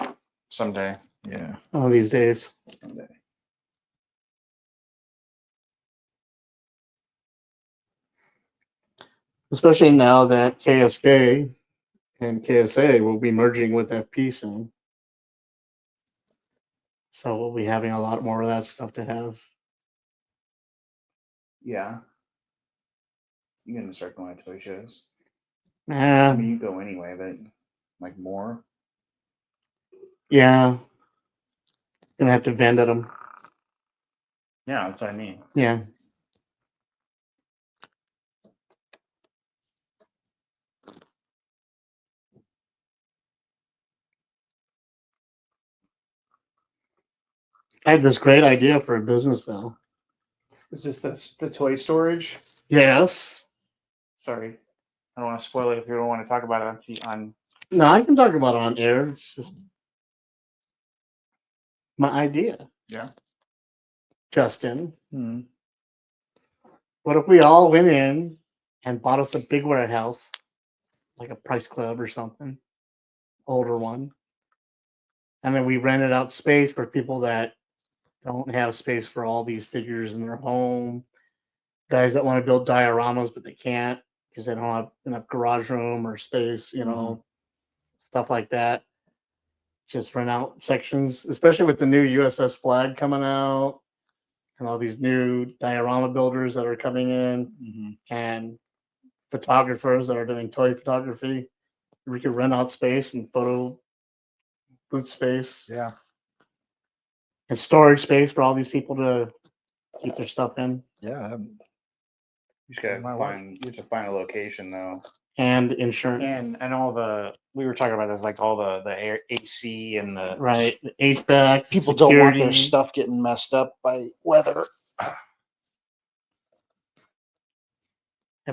someday. Yeah. One of these days. Someday. especially now that KSK and KSA will be merging with FP soon. So we'll be having a lot more of that stuff to have. Yeah. You're gonna start going to toy shows. I Yeah, mean, you go anyway, but like more. yeah. Gonna have to vend at them. Yeah, that's what I mean. Yeah. I had this great idea for a business though. Is this the toy storage? Yes. Sorry, I don't want to spoil it if you don't want to talk about it on. No, I can talk about it on air. It's just my idea. Yeah. Justin, Hmm. what if we all went in and bought us a big warehouse, like a Price Club or something, older one, and then we rented out space for people that don't have space for all these figures in their home, guys that want to build dioramas but they can't because they don't have enough garage room or space, stuff like that. Just rent out sections, especially with the new USS Flag coming out and all these new diorama builders that are coming in and photographers that are doing toy photography. We could rent out space and photo booth space Yeah. and storage space for all these people to keep their stuff in, Yeah. You just gotta My find. You have to find a location though, and insurance. and all the we were talking about is like all the air, AC and the Right, the HVAC. people don't want their security. stuff getting messed up by weather. Have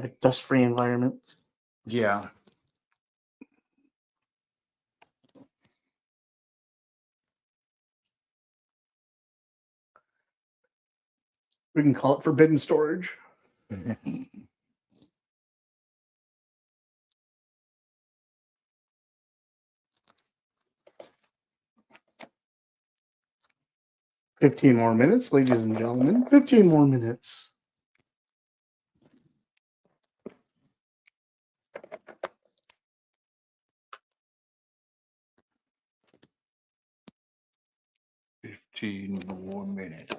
a dust-free environment. Yeah. We can call it forbidden storage. 15 more minutes, ladies and gentlemen. 15 more minutes. More minutes.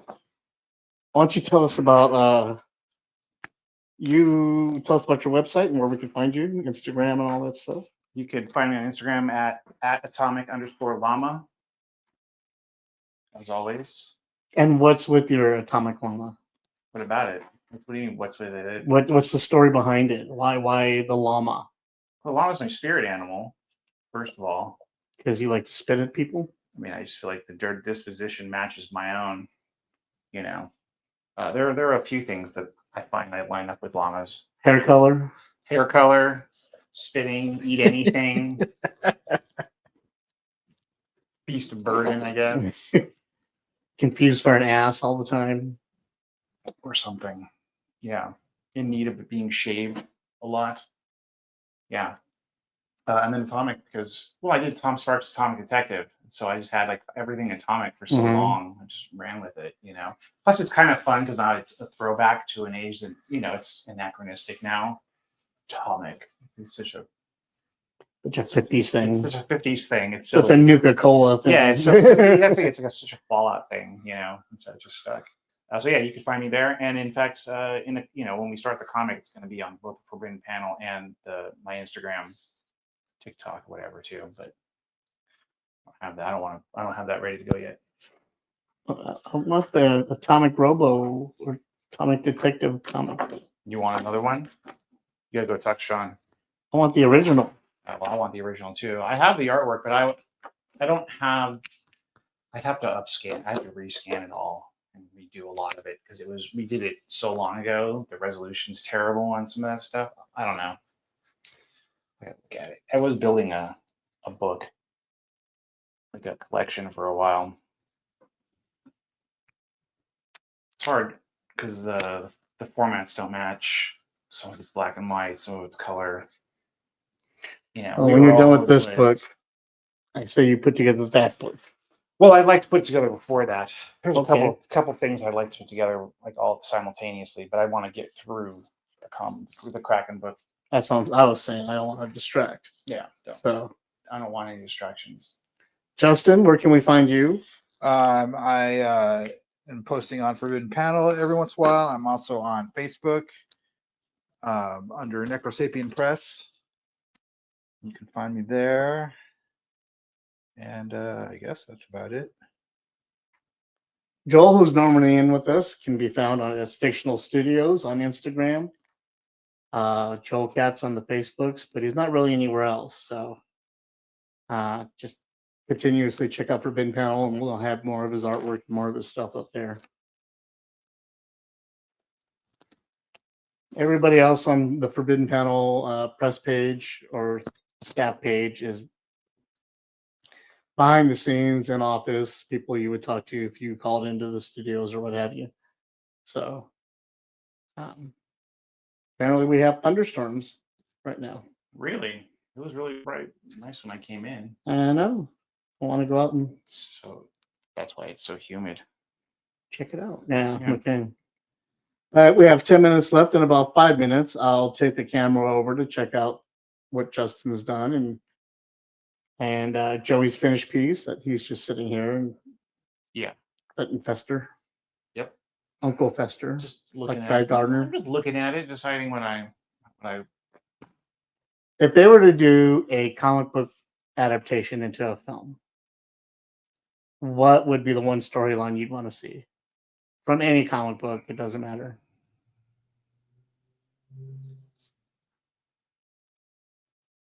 Why don't you tell us about you tell us about your website and where we can find you, Instagram and all that stuff. You could find me on Instagram at atomic_llama. As always. And what's with your atomic llama? What about it? What do you mean? What's with it? What's the story behind it? Why the llama? Well, llama's my spirit animal. First of all, Because you like to spit at people? I mean, I just feel like the dirt disposition matches my own. There are a few things that I find that line up with llamas: Hair color? hair color, spitting, eat anything, beast of burden, I guess, Confused for an ass all the time. or something. Yeah, in need of being shaved a lot. Yeah. And then Atomic because, well, I did Tom Sparks' Atomic Detective. So I just had like everything Atomic for so Mhm. long. I just ran with it, Plus, it's kind of fun because now it's a throwback to an age that, it's anachronistic now. Atomic. It's such a Such a 50s thing. It's such a 50s thing. It's Such a so Nuka-Cola thing. yeah, it's so I think it's like such a Fallout thing, and so it just stuck. So yeah, you can find me there, and in fact, when we start the comic, it's going to be on both the Forbidden Panel and my Instagram, TikTok, whatever too. But I don't have that. I don't have that ready to go yet. I want the Atomic Robo or Atomic Detective comic. You want another one? You gotta go talk to Sean. I want the original. Well, I want the original too. I have the artwork, but I don't have. I'd have to upscan. I have to rescan it all and redo a lot of it because we did it so long ago. The resolution's terrible on some of that stuff. I don't know. I gotta look at it. I was building a book, like a collection for a while. It's hard because the formats don't match. Some of it's black and white, some of it's color. Well, when you're done with this book, I say you put together that book. Well, I'd like to put together before that. There's Okay. a couple things I'd like to put together like all simultaneously, but I want to get through the Kraken book. That's what I was saying. I don't want to distract. Yeah. So, I don't want any distractions. Justin, where can we find you? I am posting on Forbidden Panel every once in a while. I'm also on Facebook under Necrosapien Press. You can find me there. And I guess that's about it. Joel, who's normally in with us, can be found on his Fictional Studios on Instagram. Joel Katz on the Facebooks, but he's not really anywhere else. So just continuously check out Forbidden Panel, and we'll have more of his artwork, more of his stuff up there. Everybody else on the Forbidden Panel press page or staff page is behind the scenes in office, people you would talk to if you called into the studios or what have you. So apparently we have thunderstorms right now. Really? It was really bright, nice when I came in. I know. I want to go out and So that's why it's so humid. check it out. Yeah. Yeah. Okay. We have 10 minutes left. In about 5 minutes, I'll take the camera over to check out what Justin's done and Joey's finished piece that he's just sitting here and Yeah. letting fester. Yep. Uncle Fester. Just looking Like at Guy it. Gardner. I'm just looking at it, deciding when I If they were to do a comic book adaptation into a film, what would be the one storyline you'd want to see from any comic book? It doesn't matter.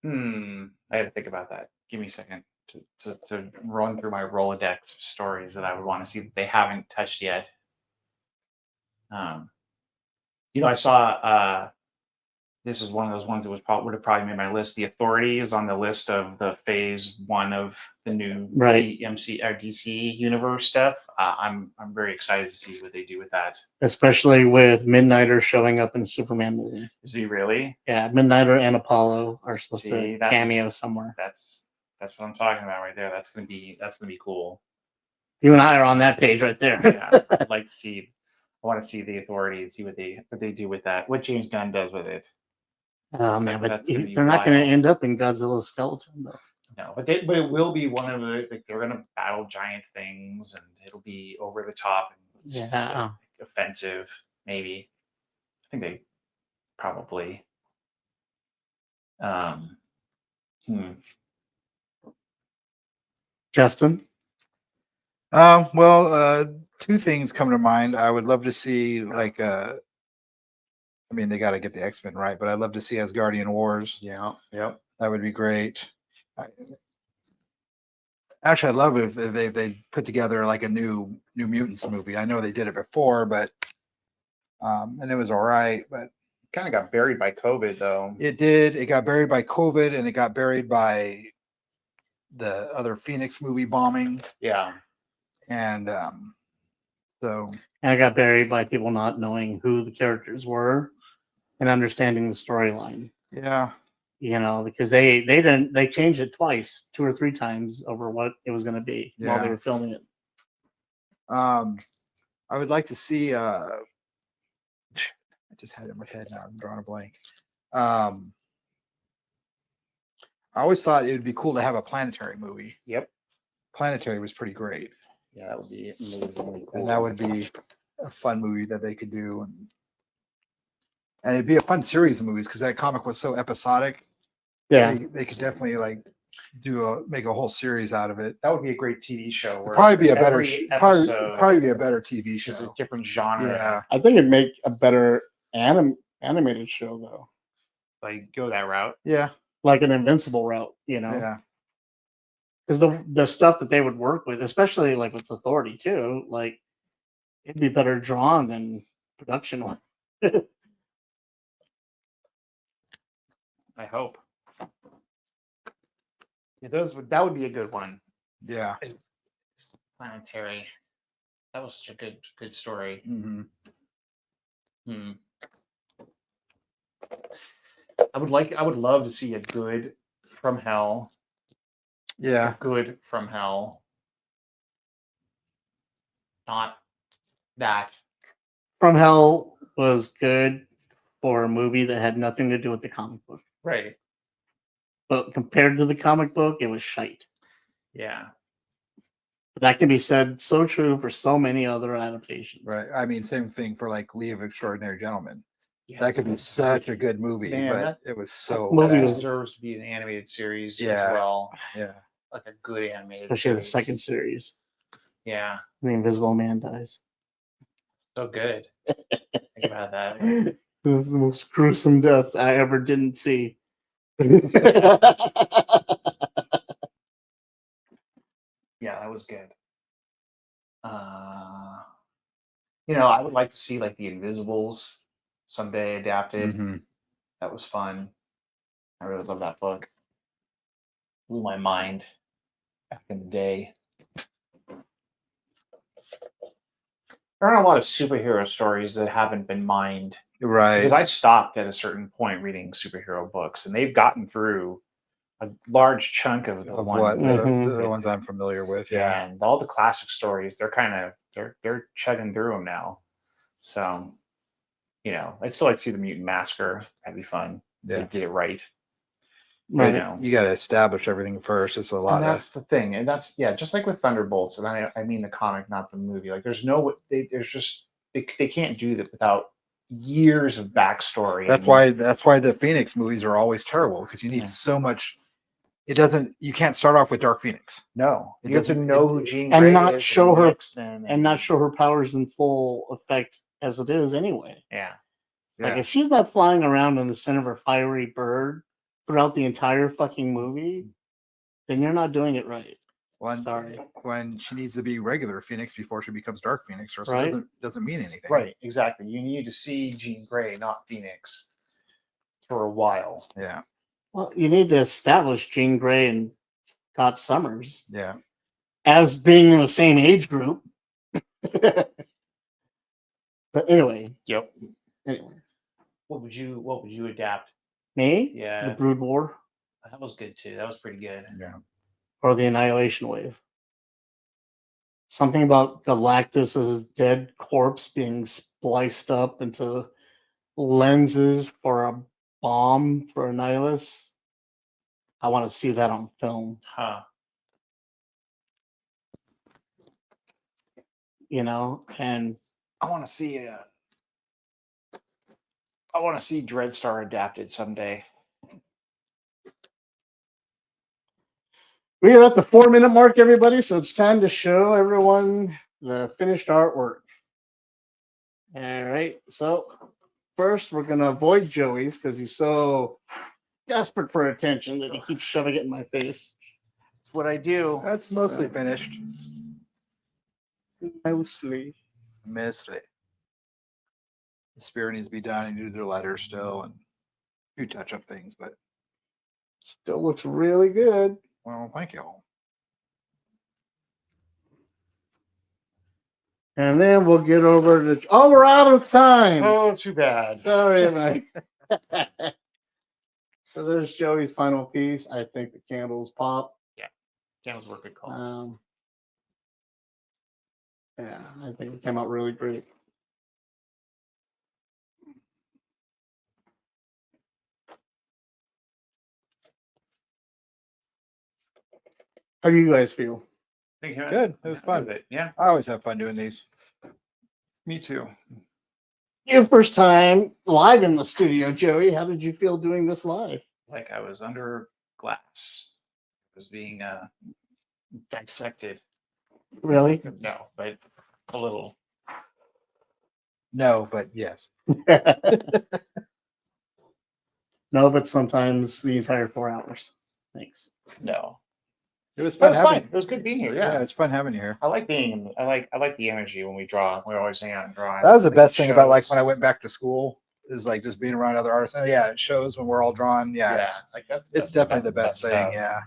I had to think about that. Give me a second to run through my Rolodex of stories that I would want to see that they haven't touched yet. I saw this is one of those ones that would have probably made my list. The Authority is on the list of the phase 1 of the new MC or DC universe stuff. I'm very excited to see what they do with that. Especially with Midnighter showing up in the Superman movie. Is he really? Yeah, Midnighter and Apollo are supposed See, to that's- cameo somewhere. That's what I'm talking about right there. That's gonna be cool. You and I are on that page right there. Yeah, I'd like to see. I want to see the Authority and see what they do with that. What James Gunn does with it. Oh man, but That's gonna be they're not going to wild. end up in Godzilla's skeleton though. No, but it will be one of the they're gonna battle giant things and it'll be over the top and Yeah. offensive, maybe. I think they probably Justin? Two things come to mind. I would love to see I mean, they got to get the X-Men right, but I'd love to see Asgardian Wars. Yeah, yep. That would be great. Actually, I'd love if they put together like a new Mutants movie. I know they did it before, but and it was all right, but Kind of got buried by COVID though. it did. It got buried by COVID, and it got buried by the other Phoenix movie bombing, Yeah. and so And I got buried by people not knowing who the characters were and understanding the storyline. yeah. Because they changed it twice, 2 or 3 times over what it was going to be while they Yeah. were filming it. I would like to see. I just had it in my head now. I'm drawing a blank. I always thought it would be cool to have a Planetary movie. Yep. Planetary was pretty great, Yeah, that would be amazingly cool. and that would be a fun movie that they could do, and it'd be a fun series of movies because that comic was so episodic. Yeah. They could definitely like make a whole series out of it. That would be a great TV show. Where Probably be a better every probably episode be a better TV is a show. different genre. Yeah. I think it'd make a better animated show, though. Like go that route. Yeah. Like an Invincible route, Yeah. Because the stuff that they would work with, especially like with Authority too, like it'd be better drawn than production one. I hope. Yeah, that would be a good one. Yeah. Planetary. That was such a good story. Mm-hmm. I would love to see a good From Hell. Yeah. Good From Hell. Not that. From Hell was good for a movie that had nothing to do with the comic book. Right. But compared to the comic book, it was shite. Yeah. But that can be said so true for so many other adaptations. Right. I mean, same thing for like League of Extraordinary Gentlemen. Yeah. That could be such a good movie, Man, but that- it was so movie bad. was- deserves to be an animated series Yeah. as well. Yeah. Like a good animated Especially the series. second series. Yeah. The Invisible Man dies. So good. Think about that. It was the most gruesome death I ever didn't see. Yeah, that was good. I would like to see like the Invisibles someday adapted. Mhm. That was fun. I really love that book. Blew my mind back in the day. There aren't a lot of superhero stories that haven't been mined Right. because I stopped at a certain point reading superhero books, and they've gotten through a large chunk of the Of ones. what Mhm. the ones I'm familiar with. Yeah. And all the classic stories, they're chugging through them now. So, I'd still like to see the Mutant Massacre. That'd be fun. Yeah. They get it right. Right. You got to establish everything first. It's a lot. And that's the thing. And that's, just like with Thunderbolts. And I mean the comic, not the movie. Like there's they can't do that without years of backstory. That's why the Phoenix movies are always terrible because you need Yeah. so much. You can't start off with Dark Phoenix. No, It you have to doesn't- know it- who Jean and Grey not is show the her- X-Men And not show her powers in full effect as it is anyway. Yeah. Like Yeah. if she's not flying around in the center of a fiery bird throughout the entire fucking movie, then you're not doing it right. Sorry. When she needs to be regular Phoenix before she becomes Dark Phoenix, or else Right. it doesn't mean anything. Right, exactly. You need to see Jean Grey, not Phoenix, for a while. Yeah. Well, you need to establish Jean Grey and Scott Summers Yeah. as being in the same age group. But anyway, Yep. anyway, What would you adapt? me, Yeah. the Brood War That was good too. That was pretty good. Yeah. or the Annihilation Wave. Something about Galactus' dead corpse being spliced up into lenses for a bomb for Annihilus. I want to see that on film. Huh. And I want to see Dreadstar adapted someday. we are at the 4-minute mark, everybody, so it's time to show everyone the finished artwork. All right, so first we're going to avoid Joey's because he's so desperate for attention that he keeps shoving it in my face. That's what I do. That's mostly finished. Mostly. Mostly. The spear needs to be done and do their letters still and a few touch-up things, but Still looks really good. well, thank you all. And then we'll get over to. Oh, we're out of time. Oh, too bad. Sorry, Mike. So there's Joey's final piece. I think the candles pop. Candles were a good call. Yeah, I think it came out really great. How do you guys feel? Good. It was fun. Yeah, I always have fun doing these. me too. Your first time live in the studio, Joey. How did you feel doing this live? Like I was under glass. I was being dissected. Really? No, but a little. No, but yes. No, but sometimes the entire 4 hours. Thanks. No. It was That fun was having. fine. It was good being here. Yeah, Yeah. it's fun having you here. I like being in. I like the energy when we draw. We always hang out and draw. That was the Like, best thing about like shows. when I went back to school is like just being around other artists. Oh, yeah, it shows when we're all drawn. Yeah, Yeah, like it's definitely the best thing. stuff. Yeah,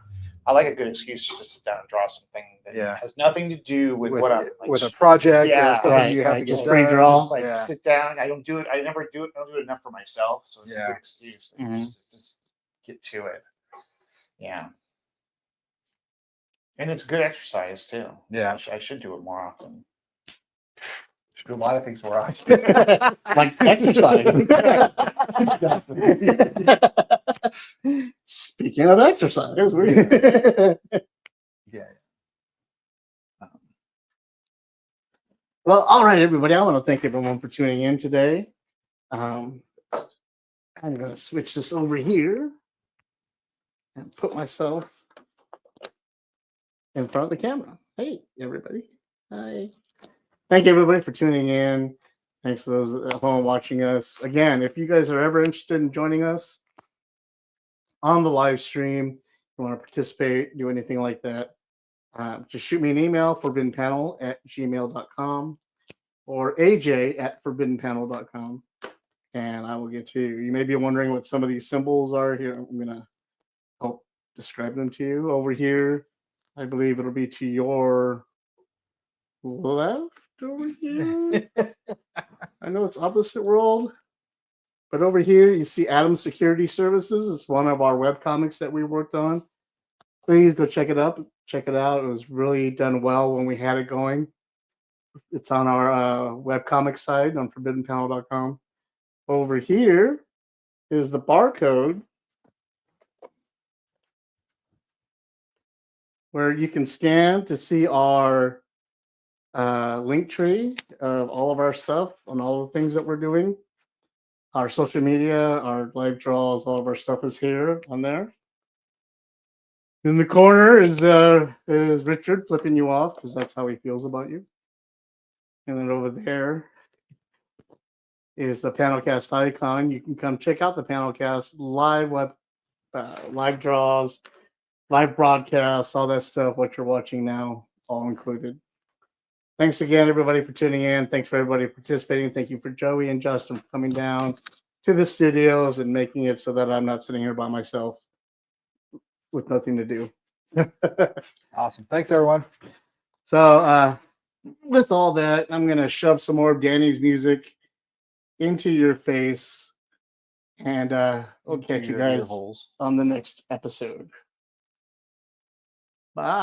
I like a good excuse to just sit down and draw something that Yeah. has nothing to do with what I'm like. with a project Yeah. or something Right, you have right, to just get free done. draw. like Yeah, sit down. I don't do it. I never do it. I don't do it enough for myself. So it's a Yeah. good excuse to Mhm. just get to it. Yeah. And it's good exercise too. Yeah. I should do it more often. Should do a lot of things we're on. Like exercise. Speaking of exercise, Yeah. well, all right, everybody. I want to thank everyone for tuning in today. I'm going to switch this over here and put myself in front of the camera. Hey, everybody. Hi. Thank everybody for tuning in. Thanks for those at home watching us. Again, if you guys are ever interested in joining us on the live stream, you want to participate, do anything like that, just shoot me an email, forbiddenpanel@gmail.com or aj@forbiddenpanel.com, and I will get to you. You may be wondering what some of these symbols are here. I'm going to help describe them to you. Over here, I believe it'll be to your left over here. I know it's opposite world, but over here you see Adam Security Services. It's one of our web comics that we worked on. Please go check it out. Check it out. It was really done well when we had it going. It's on our webcomic site on forbiddenpanel.com. Over here is the barcode where you can scan to see our link tree of all of our stuff on all the things that we're doing. Our social media, our live draws, all of our stuff is here on there. In the corner is Richard flipping you off because that's how he feels about you. And then over there is the PanelCast icon. You can come check out the PanelCast live web, live draws, live broadcasts, all that stuff. What you're watching now, all included. Thanks again, everybody, for tuning in. Thanks for everybody participating. Thank you for Joey and Justin for coming down to the studios and making it so that I'm not sitting here by myself with nothing to do. Awesome. Thanks, everyone. So with all that, I'm going to shove some more of Danny's music into your face, and we'll catch you guys on the next episode. Bye.